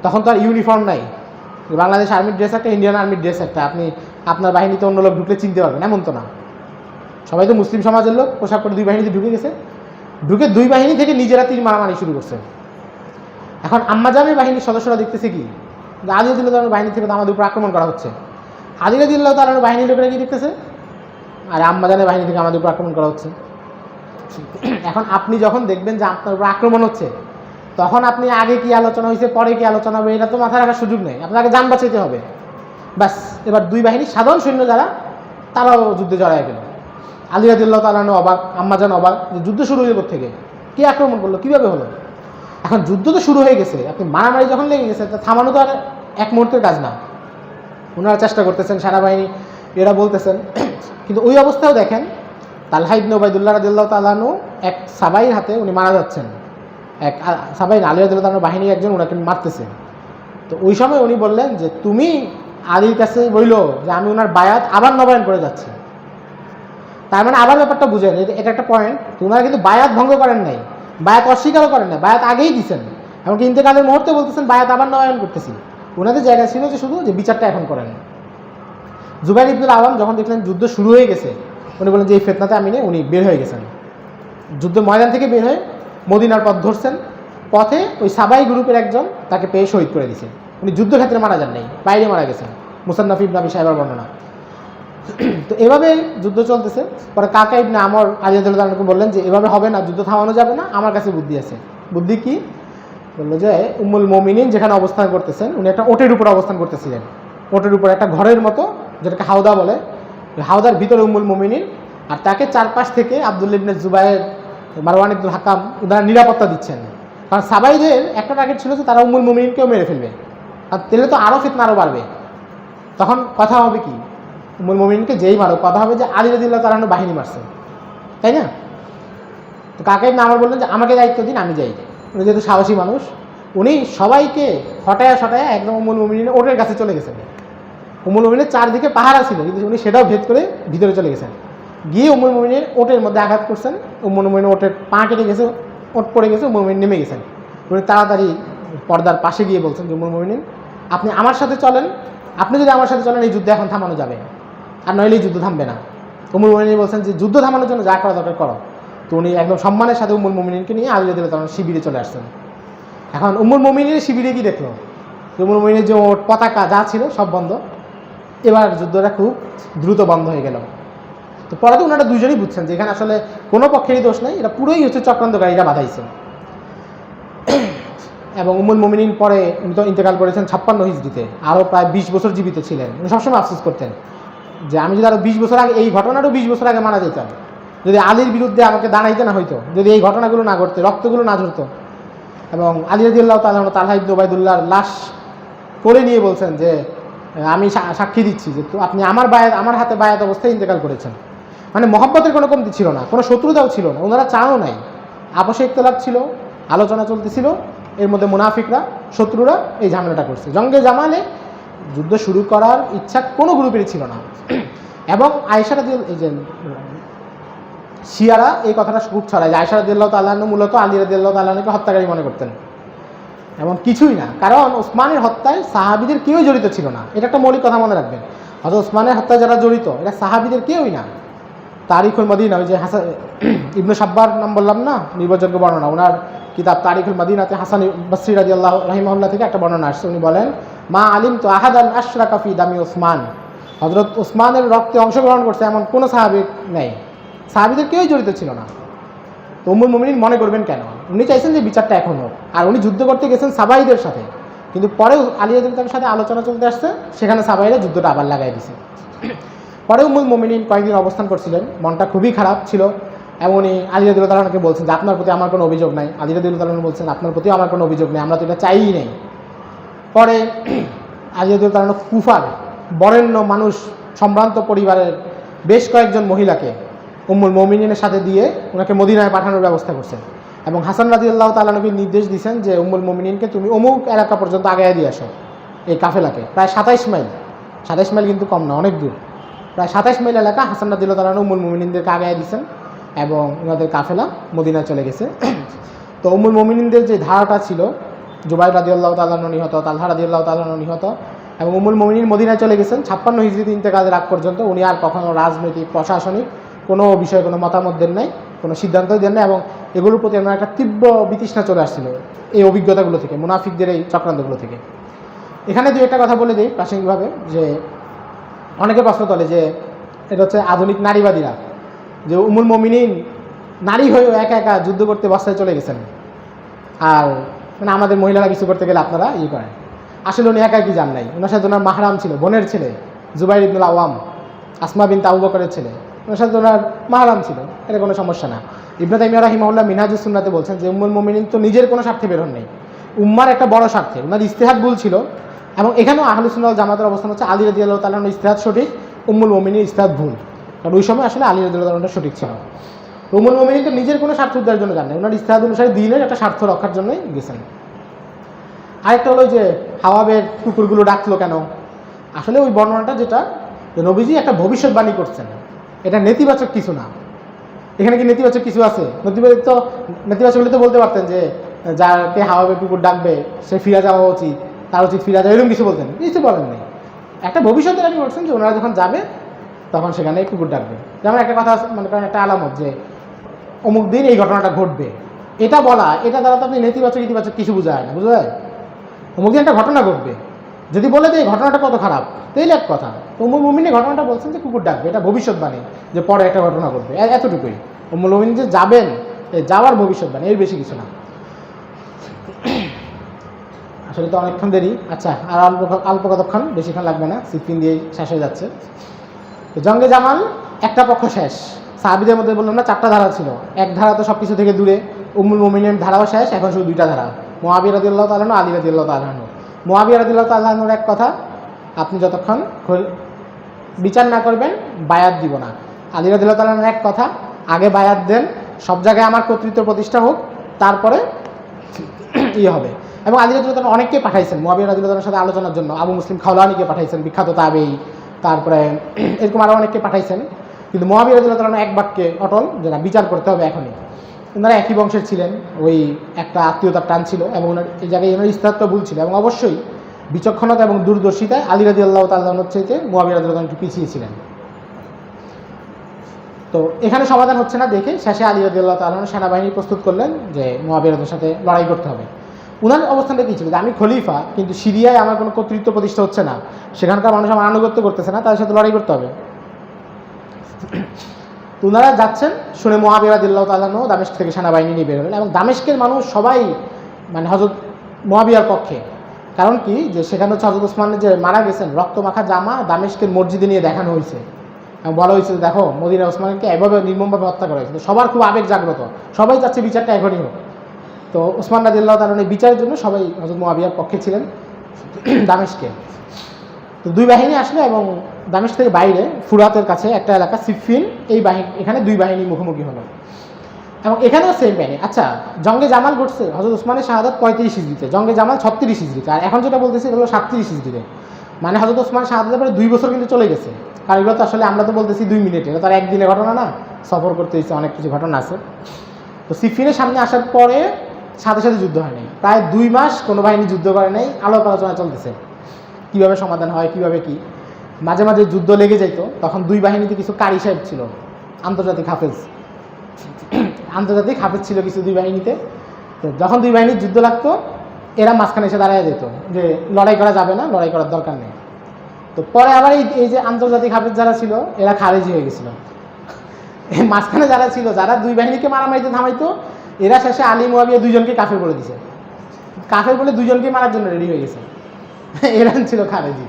S1: তখন তো আর ইউনিফর্ম নাই, বাংলাদেশ আর্মির ড্রেস একটা, ইন্ডিয়ান আর্মির ড্রেস একটা, আপনি আপনার বাহিনীতে অন্য লোক ঢুকলে চিনতে পারবেন এমন তো না। সবাই তো মুসলিম সমাজের লোক, পোশাক করে দুই বাহিনীতে ঢুকে গেছে। ঢুকে দুই বাহিনী থেকে নিজেরা তীর মারামারি শুরু করছে। এখন আম্মাজানের বাহিনীর সদস্যরা দেখতেছে কি, আলী রাদিয়াল্লাহু তাআলার বাহিনী থেকে তো আমাদের উপর আক্রমণ করা হচ্ছে। আলী রাদিয়াল্লাহু তাআলার বাহিনীর লোকেরা কি দেখতেছে, আর আম্মাজানের বাহিনী থেকে আমাদের উপর আক্রমণ করা হচ্ছে। এখন আপনি যখন দেখবেন যে আপনার উপর আক্রমণ হচ্ছে, তখন আপনি আগে কি আলোচনা হয়েছে পরে কি আলোচনা হবে এটা তো মাথায় রাখার সুযোগ নেই, আপনাকে যান বাঁচাইতে হবে। ব্যাস, এবার দুই বাহিনী সাধারণ সৈন্য যারা তারাও যুদ্ধে জড়ায় গেল। আলী রাদিয়াল্লাহু তাআলা অবাক, আম্মাজান অবাক, যে যুদ্ধ শুরু হয়ে থেকে কে আক্রমণ করলো, কীভাবে হলো। এখন যুদ্ধ তো শুরু হয়ে গেছে, আপনি মারামারি যখন লেগে গেছে তা থামানো তো আর এক মুহূর্তের কাজ না। ওনারা চেষ্টা করতেছেন, সেনাবাহিনী এরা বলতেছেন, কিন্তু ওই অবস্থাও দেখেন তালহা ইবনে উবাইদুল্লাহ রাদিয়াল্লাহু তাআলা আনহু এক সাবাইয়ের হাতে উনি মারা যাচ্ছেন। এক সাবাই আলী রাদিয়াল্লাহু তাআলার বাহিনীর একজন ওনাকে মারতেছে। তো ওই সময় উনি বললেন যে তুমি আলীর কাছে বলল যে আমি ওনার বায়াত আবার নবায়ন করে যাচ্ছি। তার মানে আবার ব্যাপারটা বুঝেন, এটা একটা পয়েন্ট, ওনারা কিন্তু বায়াত ভঙ্গ করেন নাই, বায়াত অস্বীকারও করেন না, বায়াত আগেই দিচ্ছেন। এমনকি ইন্তেকালের মুহূর্তে বলতেছেন বায়াত আবার নবায়ন করতেছি। ওনাদের জায়গা ছিল যে শুধু যে বিচারটা এখন করেন। জুবাইর ইবনুল আওয়াম যখন দেখলেন যুদ্ধ শুরু হয়ে গেছে, উনি বলেন যে এই ফিতনাতে আমি নেই, উনি বের হয়ে গেছেন। যুদ্ধ ময়দান থেকে বের হয়ে মদিনার পথ ধরছেন। পথে ওই সাবাই গ্রুপের একজন তাকে পেয়ে শহীদ করে দিয়েছে। উনি যুদ্ধক্ষেত্রে মারা যান নাই, বাইরে মারা গেছেন, মুসান্নাফ ইবনে আবি শাইবার বর্ণনা। তো এভাবে যুদ্ধ চলতেছে। পরে কাকা ইবনে আমর আলী রাদিয়াল্লাহু তাআলা বললেন যে এভাবে হবে না, যুদ্ধ থামানো যাবে না, আমার কাছে বুদ্ধি আছে। বুদ্ধি কি? বললো যে উম্মুল মুমিনিন যেখানে অবস্থান করতেছেন, উনি একটা ওটের উপর অবস্থান করতেছিলেন। ওটের উপর একটা ঘরের মতো, যেটাকে হাওদা বলে, হাওদার ভিতরে উম্মুল মুমিনিন, আর তাকে চারপাশ থেকে আব্দুল্লাহ ইবনে জুবায়ের, মারওয়ান ইবনুল হাকাম ওনারা নিরাপত্তা দিচ্ছেন। কারণ সাবাইদের একটা টার্গেট ছিল যে তারা উম্মুল মুমিনিনকেও মেরে ফেলবে, আর তেলে তো আরও ফিতনা আরও বাড়বে। তখন কথা হবে কি, উম্মুল মুমিনিনকে যেই মারো, কথা হবে যে আলী রাদিয়াল্লাহু তাআলা বাহিনী মারছে, তাই না? তো কাকা ইবনে আমর বললেন যে আমাকে দায়িত্ব দিন, আমি যাই। উনি যেহেতু সাহসী মানুষ, উনি সবাইকে হটায়া সটায়া একদম উম্মুল মুমিনিনের ওটের কাছে চলে গেছেন। উম্মুল মুমিনের চারদিকে পাহারা ছিল, কিন্তু উনি সেটাও ভেদ করে ভিতরে চলে গেছেন। গিয়ে উম্মুল মুমিনের ওটের মধ্যে আঘাত করছেন। উম্মুল মুমিনের ওটের পা কেটে গেছে, ওট পড়ে গেছে, উম্মুল মুমিন নেমে গেছেন। উনি তাড়াতাড়ি পর্দার পাশে গিয়ে বলছেন যে উম্মুল মুমিনিন আপনি আমার সাথে চলেন, আপনি যদি আমার সাথে চলেন এই যুদ্ধ এখন থামানো যাবে, আর নইলে এই যুদ্ধ থামবে না। উম্মুল মুমিনিন বলছেন যে যুদ্ধ থামানোর জন্য যা করা দরকার করো। তো উনি একদম সম্মানের সাথে উম্মুল মুমিনিনকে নিয়ে আলী রাদিয়াল্লাহু তাআলা শিবিরে চলে আসছেন। এখন উম্মুল মুমিনের শিবিরে কি দেখলো, উম্মুল মুমিনের যে পতাকা যা ছিল সব বন্ধ। এবার যুদ্ধটা খুব দ্রুত বন্ধ হয়ে গেল। তো পরে তো ওনারা দুজনেই বুঝছেন যে এখানে আসলে কোনো পক্ষেরই দোষ নেই, এটা পুরোই হচ্ছে চক্রান্তকারীরা বাধাইছে। এবং উম্মুল মুমিনিন পরে উনি তো ইন্তেকাল করেছেন 56 হিজরিতে, আরও প্রায় 20 বছর জীবিত ছিলেন। উনি সবসময় আফসোস করতেন যে আমি যদি আরও 20 বছর আগে, এই ঘটনারও 20 বছর আগে মারা যেতাম, যদি আলীর বিরুদ্ধে আমাকে দাঁড়াইতে না হইতো, যদি এই ঘটনাগুলো না ঘটতো, রক্তগুলো না ঝরতো। এবং আলী রাদিয়াল্লাহু তাআলা তালহা ইবনে উবাইদুল্লাহর লাশ কোলে নিয়ে বলছেন যে আমি সাক্ষী দিচ্ছি যে আপনি আমার হাতে বায়াত অবস্থায় ইন্তেকাল করেছেন। মানে মহব্বতের কোনো কমতি ছিল না, কোনো শত্রুতাও ছিল না, ওনারা চাও নাই। আপসে ইখতিলাফ ছিল, আলোচনা চলতেছিল, এর মধ্যে মুনাফিকরা, শত্রুরা এই ঝামেলাটা করছে। জঙ্গে জামালে যুদ্ধ শুরু করার ইচ্ছা কোনো গ্রুপেরই ছিল না। এবং আয়েশা রাদিয়াল্লাহু, এই যে শিয়ারা এই কথাটা খুব ছড়ায় যে আয়েশা রাদিয়াল্লাহু তাআলা মূলত আলী রাদিয়াল্লাহু তাআলাকে হত্যাকারী মনে করতেন। এমন কিছুই না, কারণ ওসমানের হত্যায় সাহাবীদের কেউই জড়িত ছিল না। এটা একটা মৌলিক কথা মনে রাখবেন, হযরত ওসমানের হত্যায় যারা জড়িত এটা সাহাবীদের কেউই না। তারিখুল মদিনা, ওই যে হাসান ইবনে সাব্বার নাম বললাম না, নির্ভরযোগ্য বর্ণনা, ওনার কিতাব তারিখুল মদিনাতে হাসান বসরি রাদিয়াল্লাহু রাহিমাহুল্লাহ থেকে একটা বর্ণনা আসছে। উনি বলেন মা আলিম তো আহাদান আশরাকা ফি দামি ওসমান, হযরত ওসমানের রক্তে অংশগ্রহণ করছে এমন কোনো সাহাবী নেই, সাহাবীদের কেউই জড়িত ছিল না। তো উম্মুল মুমিনিন মনে করবেন কেন? উনি চাইছেন যে বিচারটা এখন হোক। আর উনি যুদ্ধ করতে গেছেন সাবাইদের সাথে, কিন্তু পরে আলী রাদিয়াল্লাহু সাথে আলোচনা চলতে আসছে, সেখানে সাবাইরা যুদ্ধটা আবার লাগাই দিছে। পরে উম্মুল মুমিনিন কয়েকদিন অবস্থান করছিলেন, মনটা খুবই খারাপ ছিল। এমনই আলী রাদিয়াল্লাহু তাআলাকে বলছেন যে আপনার প্রতি আমার কোনো অভিযোগ নাই। আলী রাদিয়াল্লাহু তাআলা বলছেন আপনার প্রতিও আমার কোনো অভিযোগ নেই, আমরা তো এটা চাইই নেই। পরে আলী রাদিয়াল্লাহু তাআলা কুফার বরেণ্য মানুষ, সম্ভ্রান্ত পরিবারের বেশ কয়েকজন মহিলাকে উম্মুল মুমিনিনের সাথে দিয়ে ওনাকে মদিনায় পাঠানোর ব্যবস্থা করছেন। এবং হাসান রাদিয়াল্লাহু তাআলা নবী নির্দেশ দিয়েছেন যে উম্মুল মুমিনিনকে তুমি অমুক এলাকা পর্যন্ত আগায় দিয়ে আসো। এই কাফেলাকে প্রায় 27 মাইল, 27 মাইল কিন্তু কম না, অনেক দূর, প্রায় 27 মাইল এলাকা হাসান রাদিয়াল্লাহু তাআলা উম্মুল মুমিনিনদেরকে আগায় দিয়েছেন এবং ওনাদের কাফেলা মদিনায় চলে গেছে। তো উম্মুল মুমিনিনদের যে ধারাটা ছিল, জুবাইর রাদিয়াল্লাহু তাআলা আনহু নিহত, তালহা রাদিয়াল্লাহু তাআলা আনহু নিহত, এবং উম্মুল মুমিনিন মদিনায় চলে গেছেন 56 হিজরিতে ইন্তেকালের আগ পর্যন্ত। উনি আর কখনো রাজনৈতিক প্রশাসনিক কোনো বিষয়ে কোনো মতামত দেন নাই, কোনো সিদ্ধান্তই দেন নাই, এবং এগুলোর প্রতি আমার একটা তীব্র বিতৃষ্ণা চলে আসছিল এই অভিজ্ঞতাগুলো থেকে, মুনাফিকদের এই চক্রান্তগুলো থেকে। এখানে দুই একটা কথা বলে দিই প্রাসঙ্গিকভাবে, যে অনেকে প্রশ্ন তোলে যে এটা হচ্ছে আধুনিক নারীবাদীরা, যে উম্মুল মুমিনিন নারী হয়েও একা একা যুদ্ধ করতে বস্তায় চলে গেছেন, আর মানে আমাদের মহিলারা কিছু করতে গেলে আপনারা করেন। আসলে উনি একা কি যান নাই, ওনার সাথে ওনার মাহরাম ছিল, বোনের ছেলে জুবাইর ইবনুল আওয়াম, আসমা বিনতে আবু বকরের ছেলে, ওনার সাথে ওনার মাহরাম ছিল, এটা কোনো সমস্যা না। ইবনে তাইমিয়া রাহিমাহুল্লাহ মিনহাজুস সুন্নাতে বলছেন যে উম্মুল মুমিনিন তো নিজের কোনো স্বার্থে বের হন নেই, উম্মার একটা বড় স্বার্থে ওনার ইজতিহাদ ভুল ছিল। এবং এখানেও আহলুস সুন্নাহ ওয়াল জামাতের অবস্থান হচ্ছে আলী রাদিয়াল্লাহু তাআলা আনহুর ইজতিহাদ সঠিক, উম্মুল মুমিনিনের ইজতিহাদ ভুল, কারণ ওই সময় আসলে আলী রাদিয়াল্লাহু তাআলা আনহু সঠিক ছিল। উম্মুল মুমিনিন তো নিজের কোনো স্বার্থ উদ্ধারের জন্য যান না, ওনার ইজতিহাদ অনুসারে দ্বীনের একটা স্বার্থ রক্ষার জন্যই গেছেন। আরেকটা হলো যে হাওয়াবের কুকুরগুলো ডাকলো কেন, আসলে ওই বর্ণনাটা যেটা নবীজি একটা ভবিষ্যৎবাণী করছেন, এটা নেতিবাচক কিছু না। এখানে কি নেতিবাচক কিছু আছে? নেতিবাচক হলে তো বলতে পারতেন যে যাকে হাওয়াবের কুকুর ডাকবে সে ফিরে যাওয়া উচিত, তার উচিত ফিরে যাওয়া, এরকম কিছু বলতেন, কিছু বলেন নেই। একটা ভবিষ্যতের আপনি বলছেন যে ওনারা যখন যাবে তখন সেখানে কুকুর ডাকবে। যেমন একটা কথা মনে করেন, একটা আলামত যে অমুক দিন এই ঘটনাটা ঘটবে, এটা বলা, এটা দ্বারা তো আপনি নেতিবাচক ইতিবাচক কিছু বোঝায় না, বুঝলেন? অমুক দিন একটা ঘটনা ঘটবে, যদি বলে যে এই ঘটনাটা কত খারাপ, তাইলে এক কথা। উম্মুল মুমিনিন ঘটনাটা বলছেন যে কুকুর ডাকবে, এটা ভবিষ্যৎবাণী যে পরে একটা ঘটনা ঘটবে, এতটুকুই। উম্মুল মুমিনিন যে যাবেন, যাওয়ার ভবিষ্যৎবাণী, এর বেশি কিছু না। আসলে তো অনেকক্ষণ দেরি, আচ্ছা আর অল্প কতক্ষণ, বেশিক্ষণ লাগবে না, সিফিন দিয়ে শেষ হয়ে যাচ্ছে। তো জঙ্গে জামাল একটা পক্ষ শেষ, সাহাবীদের মধ্যে বললাম না 4টা ধারা ছিল, এক ধারা তো সব কিছু থেকে দূরে, উম্মুল মুমিনিনের ধারাও শেষ, এখন শুধু 2টা ধারা, মুআবিয়া রাদিয়াল্লাহু তাআলা আনহু, আলী রাদিয়াল্লাহু তাআলা আনহু। মুআবিয়া রাদিয়াল্লাহু তাআলা আনহুর এক কথা, আপনি যতক্ষণ বিচার না করবেন বায়াত দিব না। আলী রাদিয়াল্লাহু তাআলা আনহুর এক কথা, আগে বায়াত দেন, সব জায়গায় আমার কর্তৃত্ব প্রতিষ্ঠা হোক, তারপরে হবে। এবং আলী রাদিয়াল্লাহু তাআলা অনেককে পাঠাইছেন মুআবিয়া রাদিয়াল্লাহু তাআলার সাথে আলোচনার জন্য, আবু মুসলিম খাওলানিকে পাঠাইছেন, বিখ্যাত তাবেঈ, তারপরে এরকম আরও অনেককে পাঠাইছেন। কিন্তু মুআবিয়া রাদিয়াল্লাহু তাআলা এক বাক্যে অটল, যে না, বিচার করতে হবে এখনই। ওনারা একই বংশের ছিলেন, ওই একটা আত্মীয়তার টান ছিল, এবং ওনার এই জায়গায় ওনার ইস্তাহাতটা ভুল ছিল, এবং অবশ্যই বিচক্ষণতা এবং দূরদর্শিতায় আলী রাদিয়াল্লাহু তাআলা আনহুর চাইতে মুআবিয়া রাদিয়াল্লাহু তাআলা একটু পিছিয়ে ছিলেন। তো এখানে সমাধান হচ্ছে না দেখে শেষে আলী রাদিয়াল্লাহু তাআলা আনহু সেনাবাহিনী প্রস্তুত করলেন যে মুআবিয়া রাদিয়াল্লাহুর সাথে লড়াই করতে হবে। ওনার অবস্থানটা কী ছিল, যে আমি খলিফা, কিন্তু সিরিয়ায় আমার কোনো কর্তৃত্ব প্রতিষ্ঠা হচ্ছে না, সেখানকার মানুষ আমার আনুগত্য করতেছে না, তাদের সাথে লড়াই করতে হবে। তো ওনারা যাচ্ছেন শুনে মুআবিয়া রাদিয়াল্লাহু তাআলা আনহু দামেস্ক থেকে সেনাবাহিনী নিয়ে বের হলেন, এবং দামেস্কের মানুষ সবাই মানে হযরত মুআবিয়ার পক্ষে। কারণ কি, যে সেখানে হচ্ছে হযরত ওসমানের যে মারা গেছেন, রক্তমাখা জামা দামেস্কের মসজিদে নিয়ে দেখানো হয়েছে, এবং বলা হয়েছে দেখো মদিনা ওসমানকে এভাবে নির্মমভাবে হত্যা করা হয়েছে। সবার খুব আবেগ জাগ্রত, সবাই চাচ্ছে বিচারটা এখনই হোক। তো ওসমান রাদিয়াল্লাহু তাআলা আনহু বিচারের জন্য সবাই হযরত মুআবিয়ার পক্ষে ছিলেন দামেস্কে। তো দুই বাহিনী আসলো, এবং দামেস্ক থেকে বাইরে ফুরাতের কাছে একটা এলাকা সিফিন, এই বাহিনী, এখানে দুই বাহিনী মুখোমুখি হলো, এবং এখানেও সেম বাহিনী। আচ্ছা, জঙ্গে জামাল ঘটছে হযরত ওসমানের শাহাদাত 35 হিজরিতে, জঙ্গে জামাল 36 হিজরিতে, আর এখন যেটা বলতেছি এগুলো 37 হিজরিতে। মানে হযরত ওসমান শাহাদাতের পরে 2 বছর কিন্তু চলে গেছে। কারণ এগুলো তো আসলে আমরা তো বলতেছি 2 মিনিটে, এটা তো আর একদিনের ঘটনা না, সফর করতে হয়েছে, অনেক কিছু ঘটনা আছে। তো সিফিনের সামনে আসার পরে সাথে সাথে যুদ্ধ হয় নাই, প্রায় 2 মাস কোনো বাহিনী যুদ্ধ করে নাই, আলোক আলোচনা চলতেছে কীভাবে সমাধান হয়, কীভাবে কি। মাঝে মাঝে যুদ্ধ লেগে যেত, তখন দুই বাহিনীতে কিছু কারি সাহেব ছিল, আন্তর্জাতিক হাফেজ ছিল কিছু দুই বাহিনীতে। তো যখন দুই বাহিনীর যুদ্ধ লাগতো, এরা মাঝখানে এসে দাঁড়ায় যেত যে লড়াই করা যাবে না, লড়াই করার দরকার নেই। তো পরে আবার এই যে আন্তর্জাতিক হাফেজ যারা ছিল, এরা খারেজি হয়ে গেছিল। মাঝখানে যারা ছিল, যারা দুই বাহিনীকে মারামারিতে থামাইতো, এরা শেষে আলী মুআবিয়া দুইজনকে কাফের বলে দিছে, কাফের বলে দুইজনকে মারার জন্য রেডি হয়ে গেছে। এরা ছিল খারেজি,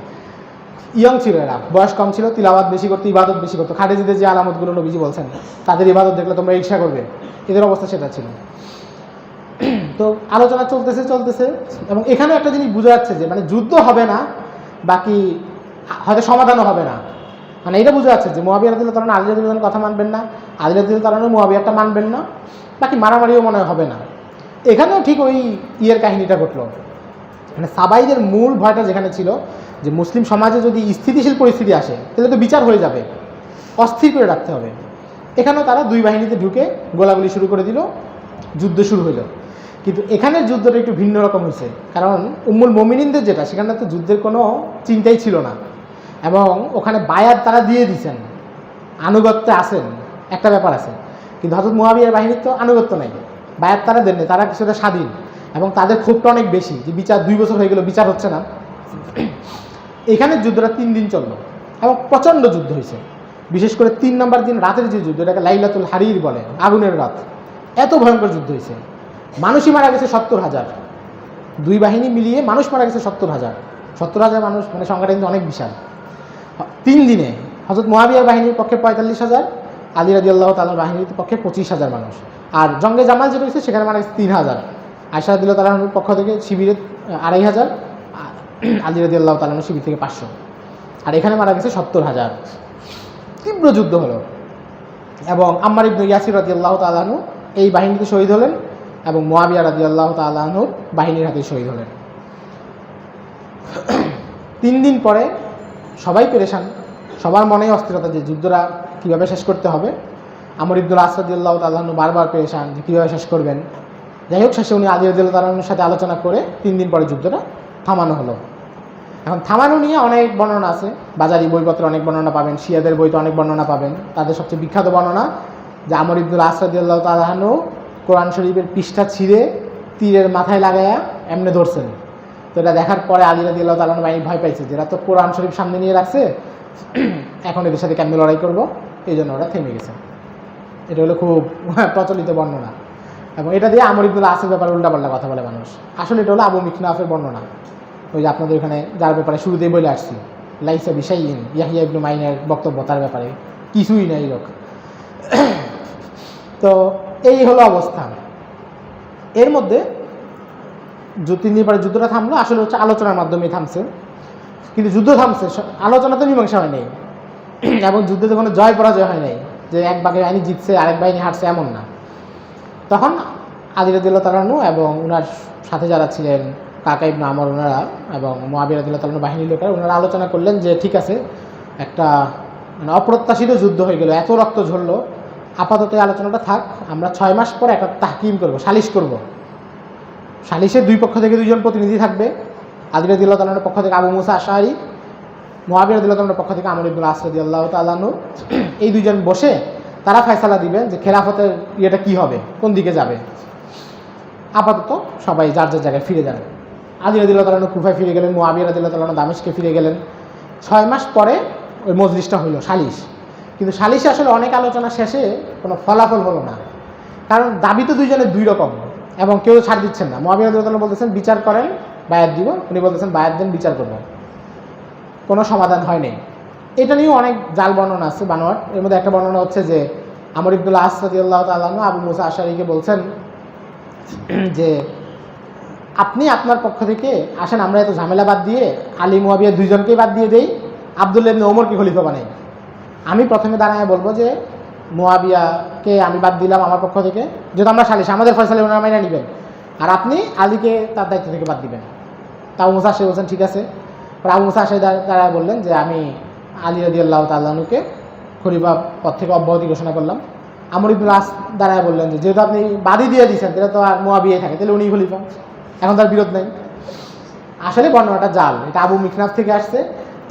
S1: ইয়ং ছিল, এরা বয়স কম ছিল, তিলাওয়াত বেশি করতো, ইবাদত বেশি করতো। খারেজিদের যে আলামতগুলো নবীজি বলছেন, তাদের ইবাদত দেখলে তোমরা ঈর্ষা করবে, এদের অবস্থা সেটা ছিল। তো আলোচনা চলতেছে, এবং এখানেও একটা জিনিস বোঝা যাচ্ছে যে মানে যুদ্ধ হবে না, বাকি হয়তো সমাধানও হবে না, মানে এটা বোঝা যাচ্ছে যে মুআবিয়া রাদিয়াল্লাহু তাআলা আলী রাদিয়াল্লাহু তাআলার কথা মানবেন না, আলী রাদিয়াল্লাহু তাআলা মুআবিয়ারটা মানবেন না, বাকি মারামারিও মনে হবে না। এখানেও ঠিক ওই কাহিনীটা ঘটলো। মানে সাবাইদের মূল ভয়টা যেখানে ছিল, যে মুসলিম সমাজে যদি স্থিতিশীল পরিস্থিতি আসে তাহলে তো বিচার হয়ে যাবে, অস্থির করে রাখতে হবে। এখানেও তারা দুই বাহিনীতে ঢুকে গোলাগুলি শুরু করে দিল, যুদ্ধ শুরু হইল। কিন্তু এখানের যুদ্ধটা একটু ভিন্ন রকম হয়েছে, কারণ উম্মুল মোমিনিনদের যেটা, সেখানে তো যুদ্ধের কোনো চিন্তাই ছিল না, এবং ওখানে বায়াত তারা দিয়ে দিয়েছেন, আনুগত্যে আছেন, একটা ব্যাপার আছে। কিন্তু হযরত মুআবিয়ার বাহিনীর তো আনুগত্য নেই, বায়াত তারা দেননি, তারা কিছুটা স্বাধীন, এবং তাদের ক্ষোভটা অনেক বেশি যে বিচার 2 বছর হয়ে গেল, বিচার হচ্ছে না। এখানে যুদ্ধটা 3 দিন চললো এবং প্রচণ্ড যুদ্ধ হয়েছে। বিশেষ করে 3 নম্বর দিন রাতের যে যুদ্ধ, এটাকে লাইলাতুল হারির বলে, আগুনের রাত, এত ভয়ঙ্কর যুদ্ধ হয়েছে। মানুষই মারা গেছে 70,000, 2 বাহিনী মিলিয়ে মানুষ মারা গেছে 70,000। 70,000 মানুষ মানে সংখ্যাটা কিন্তু অনেক বিশাল। 3 দিনে হযরত মুআবিয়ার বাহিনীর পক্ষে 45,000, আলী রাদিয়াল্লাহু তাআলার বাহিনীর পক্ষে 25,000 মানুষ। আর জঙ্গে জামাল যেটা হয়েছে সেখানে মারা গেছে 3,000। আয়েশা রাদিয়াল্লাহু তাআলার পক্ষ থেকে শিবিরে 2,500, আলী রাদিয়াল্লাহু তাআলার শিবির থেকে 500, আর এখানে মারা গেছে 70,000। তীব্র যুদ্ধ হলো, এবং আম্মার ইবনে ইয়াসির রাদিয়াল্লাহু তাআলা আনহু এই বাহিনীতে শহীদ হলেন, এবং মুআবিয়া রাদিয়াল্লাহু তাআলা আনহুর বাহিনীর হাতে শহীদ হলেন। 3 দিন পরে সবাই পেরেশান, সবার মনেই অস্থিরতা যে যুদ্ধটা কীভাবে শেষ করতে হবে। আমর ইবনুল আস রাদিয়াল্লাহু তাআলা আনহু বারবার পেরেশান যে কীভাবে শেষ করবেন। যাই হোক, শেষে উনি আলী রাদিয়াল্লাহু তাআলা আনহুর সাথে আলোচনা করে 3 দিন পরে যুদ্ধটা থামানো হলো। এখন থামানো নিয়ে অনেক বর্ণনা আছে, বাজারি বইপত্রে অনেক বর্ণনা পাবেন, শিয়াদের বইতে অনেক বর্ণনা পাবেন। তাদের সবচেয়ে বিখ্যাত বর্ণনা যে আমর ইবনুল আস রাদিয়াল্লাহু তাআলা আনহু কোরআন শরীফের পৃষ্ঠা ছিঁড়ে তীরের মাথায় লাগাইয়া এমনি ধরছেন। তো এটা দেখার পরে আলী রাদিয়াল্লাহু তাআলা আনহু বাহিনী ভয় পাইছে, যেটা তো কোরআন শরীফ সামনে নিয়ে রাখছে, এখন এদের সাথে কেমনে লড়াই করবো, এই জন্য ওরা থেমে গেছে। এটা হলো খুব প্রচলিত বর্ণনা, এবং এটা দিয়ে আমর ইবনুল আসের ব্যাপারে উল্টাপাল্টা কথা বলে মানুষ। আসলে এটা হলো আবু মিখনাফের বর্ণনা, ওই যে আপনাদের ওখানে যার ব্যাপারে শুরুতেই বলে আসছি, লাইসা বিশাইইন, ইয়াহিয়া ইবনু মাইনের বক্তব্য, তার ব্যাপারে কিছুই নাই লোক। তো এই হলো অবস্থা। এর মধ্যে 3 দিন পরে যুদ্ধটা থামলো, আসলে হচ্ছে আলোচনার মাধ্যমেই থামছে, কিন্তু যুদ্ধ থামছে, আলোচনা তো মীমাংসা হয় নাই, এবং যুদ্ধে তো কোনো জয় পরাজয় হয় নাই যে এক বাহিনী জিতছে আরেক বাহিনী হারছে, এমন না। তখন আলী রাদিয়াল্লাহু তাআলা আনহু এবং ওনার সাথে যারা ছিলেন কাকা ইবনে আমর, ওনারা এবং মুআবিয়া রাদিয়াল্লাহু তাআলা বাহিনীর লোকেরা, ওনারা আলোচনা করলেন যে ঠিক আছে, একটা মানে অপ্রত্যাশিত যুদ্ধ হয়ে গেল, এত রক্ত ঝরলো, আপাতত এই আলোচনাটা থাক, আমরা 6 মাস পরে একটা তাহকিম করব, সালিশ করব। সালিশের 2 পক্ষ থেকে 2 জন প্রতিনিধি থাকবে, আলী রাদিয়াল্লাহু তাআলার পক্ষ থেকে আবু মুসা আশআরী, মুআবিয়া রাদিয়াল্লাহু তাআলার পক্ষ থেকে আমর ইবনুল আস রাদিয়াল্লাহু তাআলা আনহু। এই 2 জন বসে তারা ফয়সালা দিবেন যে খেলাফতের ইয়েটা কী হবে, কোন দিকে যাবে। আপাতত সবাই যার যার জায়গায় ফিরে যাবে। আলী রাদিয়াল্লাহু তাআলা আনহু কুফায় ফিরে গেলেন, মুআবিয়া রাদিয়াল্লাহু তাআলা আনহু দামেস্কে ফিরে গেলেন। 6 মাস পরে ওই মজলিসটা হইল, সালিশ। কিন্তু সালিশে আসলে অনেক আলোচনা শেষে কোনো ফলাফল হলো না, কারণ দাবি তো 2 জনের 2 রকম, এবং কেউ ছাড় দিচ্ছেন না। মুআবিয়া রাদিয়াল্লাহু তাআলা বলতেছেন বিচার করেন, বায়াত দিব, উনি বলতেছেন বায়াত দেন, বিচার করব। কোনো সমাধান হয়নি। এটা নিয়েও অনেক জাল বর্ণনা আছে, বানোয়াট। এর মধ্যে একটা বর্ণনা হচ্ছে যে আমর ইবনুল আস রাদিয়াল্লাহু তাআলা আনহু আবু মুসা আশআরীকে বলছেন যে আপনি আপনার পক্ষ থেকে আসেন, আমরা এত ঝামেলা বাদ দিয়ে আলী মুআবিয়া 2 জনকেই বাদ দিয়ে দেই, আব্দুল্লাহ ইবনে ওমরকে খলিফা বানাই। আমি প্রথমে দাঁড়ায় বলবো যে মুআবিয়াকে আমি বাদ দিলাম আমার পক্ষ থেকে, যেহেতু আমরা সালিশ, আমাদের ফয়সালা ওনারা মাইনা নেবেন, আর আপনি আলীকে তার দায়িত্ব থেকে বাদ দিবেন। তা আবু মুসা আশআরী বলছেন ঠিক আছে। আবু মুসা আশআরী দাঁড়ায় বললেন যে আমি আলী রাদিয়াল্লাহু তাআলা আনহুকে খলিফা পদ থেকে অব্যাহতি ঘোষণা করলাম। আমর ইবনুল আস দাঁড়ায় বললেন যে যেহেতু আপনি বাদই দিয়ে দিয়েছেন, তাহলে তো আর মুআবিয়াই থাকে, তাহলে উনি খলিফা, এখন তার বিরোধ নেই। আসলে বর্ণনাটা জাল, এটা আবু মিখনাফ থেকে আসছে।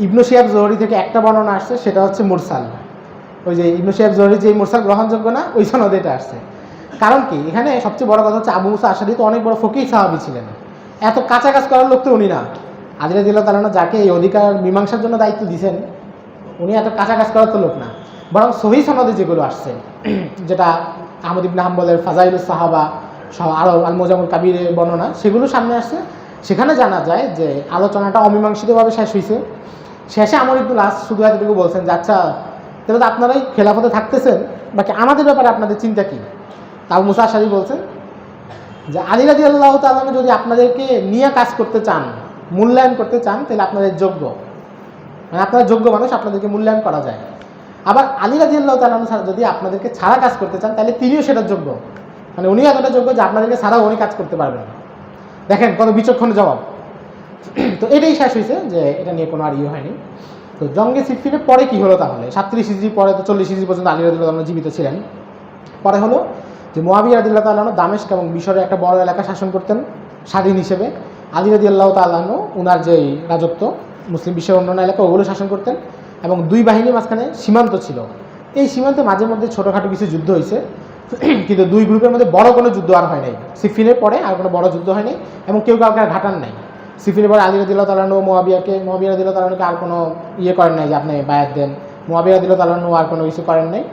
S1: ইবনু শিহাব জোহরি থেকে একটা বর্ণনা আসছে, সেটা হচ্ছে মুরসাল। ওই যে ইবনু শিহাব জোহরি যে মুরসাল গ্রহণযোগ্য না, ওই সনদে এটা আসছে। কারণ কি, এখানে সবচেয়ে বড় কথা হচ্ছে আবু মুসা আশআরী তো অনেক বড় ফকিহ সাহাবী ছিলেন, এত কাঁচা কাজ করার লোক তো উনি না। আলী রাদিয়াল্লাহু তাআলা আনহু যাকে এই অধিকার মীমাংসার জন্য দায়িত্ব দিয়েছেন, উনি এত কাঁচা কাজ করার তো লোক না। বরং সহিহ সনদে যেগুলো আসছে, যেটা আহমদ ইবনে হাম্বলের ফাজাইলুস সাহাবা সহ আরও আল মুজামুল কাবিরের বর্ণনা, সেগুলো সামনে আসছে। সেখানে জানা যায় যে আলোচনাটা অমীমাংসিতভাবে শেষ হয়েছে। শেষে আমর ইবনুল আস শুধু এতটুকু বলছেন যে আচ্ছা, তাহলে তো আপনারাই খেলাফতে থাকতেছেন, বাকি আমাদের ব্যাপারে আপনাদের চিন্তা কী? আবু মুসা আশআরী বলছেন যে আলী রাদিয়াল্লাহু তাআলা আনহু যদি আপনাদেরকে নিয়ে কাজ করতে চান, মূল্যায়ন করতে চান, তাহলে আপনাদের যোগ্য, মানে আপনারা যোগ্য মানুষ, আপনাদেরকে মূল্যায়ন করা যায়। আবার আলী রাদিয়াল্লাহু তাআলা আনহু যদি আপনাদেরকে ছাড়া কাজ করতে চান, তাহলে তিনিও সেটার যোগ্য, মানে উনিও এতটা যোগ্য যে আপনাদেরকে ছাড়াও উনি কাজ করতে পারবেন। দেখেন কত বিচক্ষণ জবাব। তো এটাই শেষ হয়েছে, যে এটা নিয়ে কোনো আর ইয়ে হয়নি। তো জঙ্গে সিফফিনের পরে কি হলো তাহলে? 37 হিজরি পরে তো 40 হিজরি পর্যন্ত আলী রাদিয়াল্লাহু তাআলা জীবিত ছিলেন। পরে হলো যে মুয়াবিয়া রাদিয়াল্লাহু তাআলা আনহু দামেস্ক এবং মিশরের একটা বড় এলাকা শাসন করতেন স্বাধীন হিসেবে। আলী রাদিয়াল্লাহু তাআলা আনহু উনার যেই রাজত্ব মুসলিম বিশ্বের অন্যান্য এলাকা ওগুলো শাসন করতেন, এবং দুই বাহিনীর মাঝখানে সীমান্ত ছিল। এই সীমান্তে মাঝে মধ্যে ছোটোখাটো কিছু যুদ্ধ হয়েছে, কিন্তু দুই গ্রুপের মধ্যে বড় কোনো যুদ্ধ আর হয় নাই। সিফিনের পরে আর কোনো বড় যুদ্ধ হয়নি, এবং কেউ কাউকে আর ঘাটান নাই। সিফিনের পরে আলী রাদিয়াল্লাহু তাআলা আনহু মুয়াবিয়া রাদিয়াল্লাহু তাআলা আনহুকে আর কোনো করেন নাই যে আপনি বায়াত দেন। মুয়াবিয়া রাদিয়াল্লাহু তাআলা আনহু আর কোনো কিছু করেন নাই।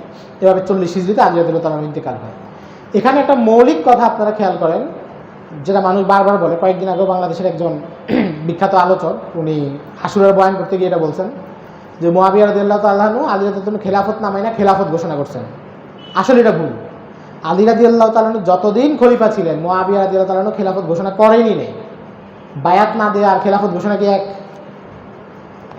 S1: এভাবে 40 হিজরিতে আলী রাদিয়াল্লাহু তাআলা আনহু ইন্তেকাল হয়। এখানে একটা মৌলিক কথা আপনারা খেয়াল করেন, যেটা মানুষ বারবার বলে। কয়েকদিন আগেও বাংলাদেশের একজন বিখ্যাত আলোচক উনি আশুরার বয়ান করতে গিয়ে এটা বলছেন যে মুয়াবিয়া রাদিয়াল্লাহু তাআলা আনহু আলী রাদিয়াল্লাহু তাআলা খেলাফত নামায় না খেলাফত ঘোষণা করছেন। আসলে এটা ভুল। আলী রাদিয়াল্লাহু তাআলা আনহু যতদিন খলিফা ছিলেন মুয়াবিয়া রাদিয়াল্লাহু তাআলা আনহু খেলাফত ঘোষণা করেনই নেই। বায়াত না দেয়া আর খেলাফত ঘোষণা কি এক?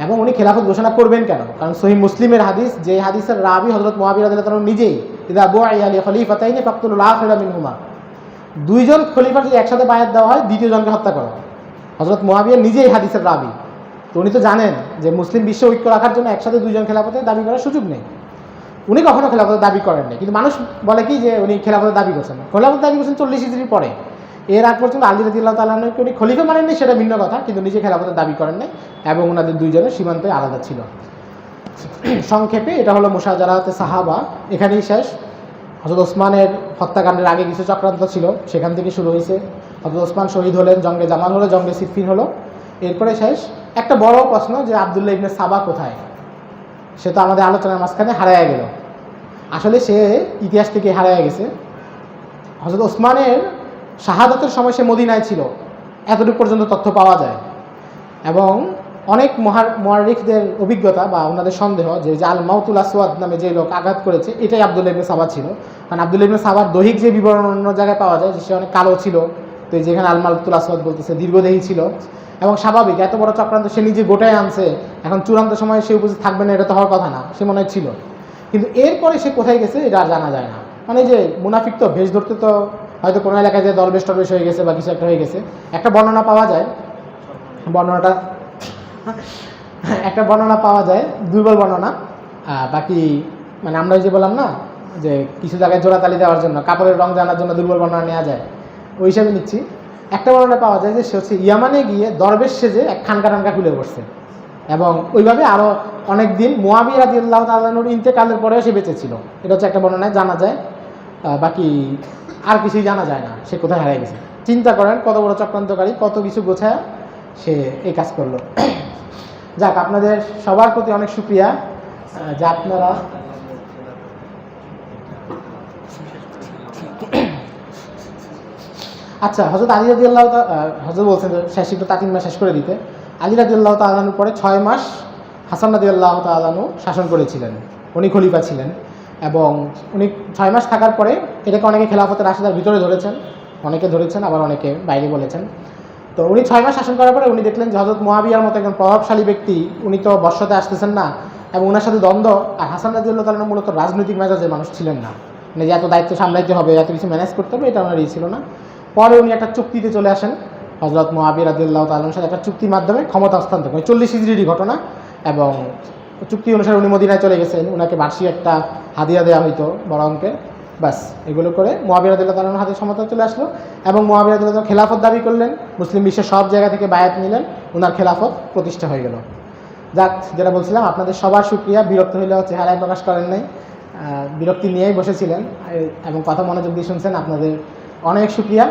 S1: এবং উনি খেলাফত ঘোষণা করবেন কেন? কারণ সহিহ মুসলিমের হাদিস, যে হাদিসের রাবি হযরত মুয়াবিয়া রাদিয়াল্লাহু তাআলা নিজেই, ইযা বুইয়া লি খলিফাতাইনি ফাকতুল আখিরা মিনহুমা, দুইজন খলিফার যদি একসাথে বায়াত দেওয়া হয় দ্বিতীয় জনকে হত্যা করো। হযরত মুয়াবিয়া নিজেই হাদিসের রাবি, তো উনি তো জানেন যে মুসলিম বিশ্ব ঐক্য রাখার জন্য একসাথে দুইজন খেলাফতের দাবি করার সুযোগ নেই। উনি কখনো খেলাফতের দাবি করেন নাই, কিন্তু মানুষ বলে কি যে উনি খেলাফতের দাবি করছেন। খেলাফতের দাবি করছেন 40 হিজরির পরে। এর আগ পর্যন্ত আলী রাদিয়াল্লাহু তাআলা আনহুকে উনি খলিফা মানেননি, সেটা ভিন্ন কথা, কিন্তু নিজে খেলাফতের দাবি করেন নাই, এবং ওনাদের দুইজনের সীমান্তে আলাদা ছিল। সংক্ষেপে এটা হলো মুশাজারাতে সাহাবা, এখানেই শেষ। হযরত ওসমানের হত্যাকাণ্ডের আগে কিছু চক্রান্ত ছিল, সেখান থেকে শুরু হয়েছে। হযরত ওসমান শহীদ হলেন, জঙ্গে জামাল হলো, জঙ্গে সিফফিন হলো, এরপরে শেষ। একটা বড় প্রশ্ন যে আব্দুল্লাহ ইবনে সাবা কোথায়? সে তো আমাদের আলোচনার মাঝখানে হারায়া গেল। আসলে সে ইতিহাস থেকে হারায়া গেছে। হযরত ওসমানের শাহাদাতের সময় সে মদিনায় ছিল, এতটুকু পর্যন্ত তথ্য পাওয়া যায়। এবং অনেক মুআররিখদের অভিজ্ঞতা বা ওনাদের সন্দেহ যে আল মাউতুল আসওয়াদ নামে যে লোক আঘাত করেছে এটাই আব্দুল্লাহ ইবনে সাবা ছিল। কারণ আব্দুল্লাহ ইবনে সাবার দৈহিক যে বিবরণ অন্য জায়গায় পাওয়া যায় যে সে অনেক কালো ছিল, তো যেখানে আল মাউতুল আসওয়াদ বলতেছে দীর্ঘদেহী ছিল, এবং স্বাভাবিক এত বড় চক্রান্ত সে নিজে গোটায় আনছে, এখন চূড়ান্ত সময় সে উপস্থিত থাকবে না এটা তো হওয়ার কথা না, সে মনে ছিল। কিন্তু এরপরে সে কোথায় গেছে এটা আর জানা যায় না। মানে যে মুনাফিক তো ভেষ ধরতে তো হয়তো কোনো এলাকায় যে দলবেশ টলবেশ হয়ে গেছে বা কিছু একটা হয়ে গেছে। একটা বর্ণনা পাওয়া যায়, দুর্বল বর্ণনা। বাকি মানে আমরা যে বললাম না যে কিছু জায়গায় জোড়াতালি দেওয়ার জন্য কাপড়ের রং জানার জন্য দুর্বল বর্ণনা নেওয়া যায়, ওই হিসাবে নিচ্ছি। একটা বর্ণনা পাওয়া যায় যে সে হচ্ছে ইয়ামানে গিয়ে দরবেশ সেজে এক খানকা টানকা খুলে বসছে, এবং ওইভাবে আরও অনেক দিন মুয়াবিয়া রাদিয়াল্লাহু তাআলা আনহুর ইন্তেকালের পরেও সে বেঁচে ছিল। এটা হচ্ছে একটা বর্ণনায় জানা যায়। বাকি আর কিছুই জানা যায় না সে কোথায় হারিয়ে গেছে। চিন্তা করেন কত বড় চক্রান্তকারী, কত কিছু গোছায় সে এই কাজ করলো। যাক, আপনাদের সবার প্রতি অনেক শুকরিয়া যে আপনারা আচ্ছা। হযরত আলী রাদিয়াল্লাহু তাআলা হযরত বলছেন শেষ একটু তাকিমা শেষ করে দিতে। আলী রাদিয়াল্লাহু তাআলা আনহুর পরে 6 মাস হাসান রাদিয়াল্লাহু তাআলা আনহু শাসন করেছিলেন, উনি খলিফা ছিলেন। এবং উনি 6 মাস থাকার পরে এটাকে অনেকে খেলাফতের রাশিদার ভিতরে ধরেছেন, অনেকে ধরেছেন, আবার অনেকে বাইরে বলেছেন। তো উনি 6 মাস শাসন করার পরে উনি দেখলেন যে হযরত মুয়াবিয়ার মতো একজন প্রভাবশালী ব্যক্তি উনি তো বর্ষতে আসতেছেন না, এবং ওনার সাথে দ্বন্দ্ব। আর হাসান রাদিয়াল্লাহু তাআলা মূলত রাজনৈতিক মেজাজের মানুষ ছিলেন না, মানে যে এত দায়িত্ব সামলাইতে হবে, এত কিছু ম্যানেজ করতে হবে, এটা ওনার ছিল না। পরে উনি একটা চুক্তিতে চলে আসেন, হযরত মুয়াবিয়া রাদিয়াল্লাহু তাআলার সাথে একটা চুক্তির মাধ্যমে ক্ষমতা হস্তান্তর, 40 হিজরির ঘটনা। এবং চুক্তি অনুসারে উনি মদিনায় চলে গেছেন, ওনাকে বার্ষিক একটা হাদিয়া দেওয়া হইতো বড় অঙ্কের। বাস এগুলো করে মুয়াবিয়া রাদিয়াল্লাহু তাআলার হাতে ক্ষমতা চলে আসলো, এবং মুয়াবিয়া রাদিয়াল্লাহু তাআলা খেলাফত দাবি করলেন, মুসলিম বিশ্বের সব জায়গা থেকে বায়াত নিলেন, ওনার খেলাফত প্রতিষ্ঠা হয়ে গেল। যাক, যেটা বলছিলাম আপনাদের সবার শুকরিয়া। বিরক্ত হইলেও চেহারায় প্রকাশ করেন নাই, বিরক্তি নিয়েই বসেছিলেন এবং কথা মনোযোগ দিয়ে শুনছেন, আপনাদের অনেক শুকরিয়া।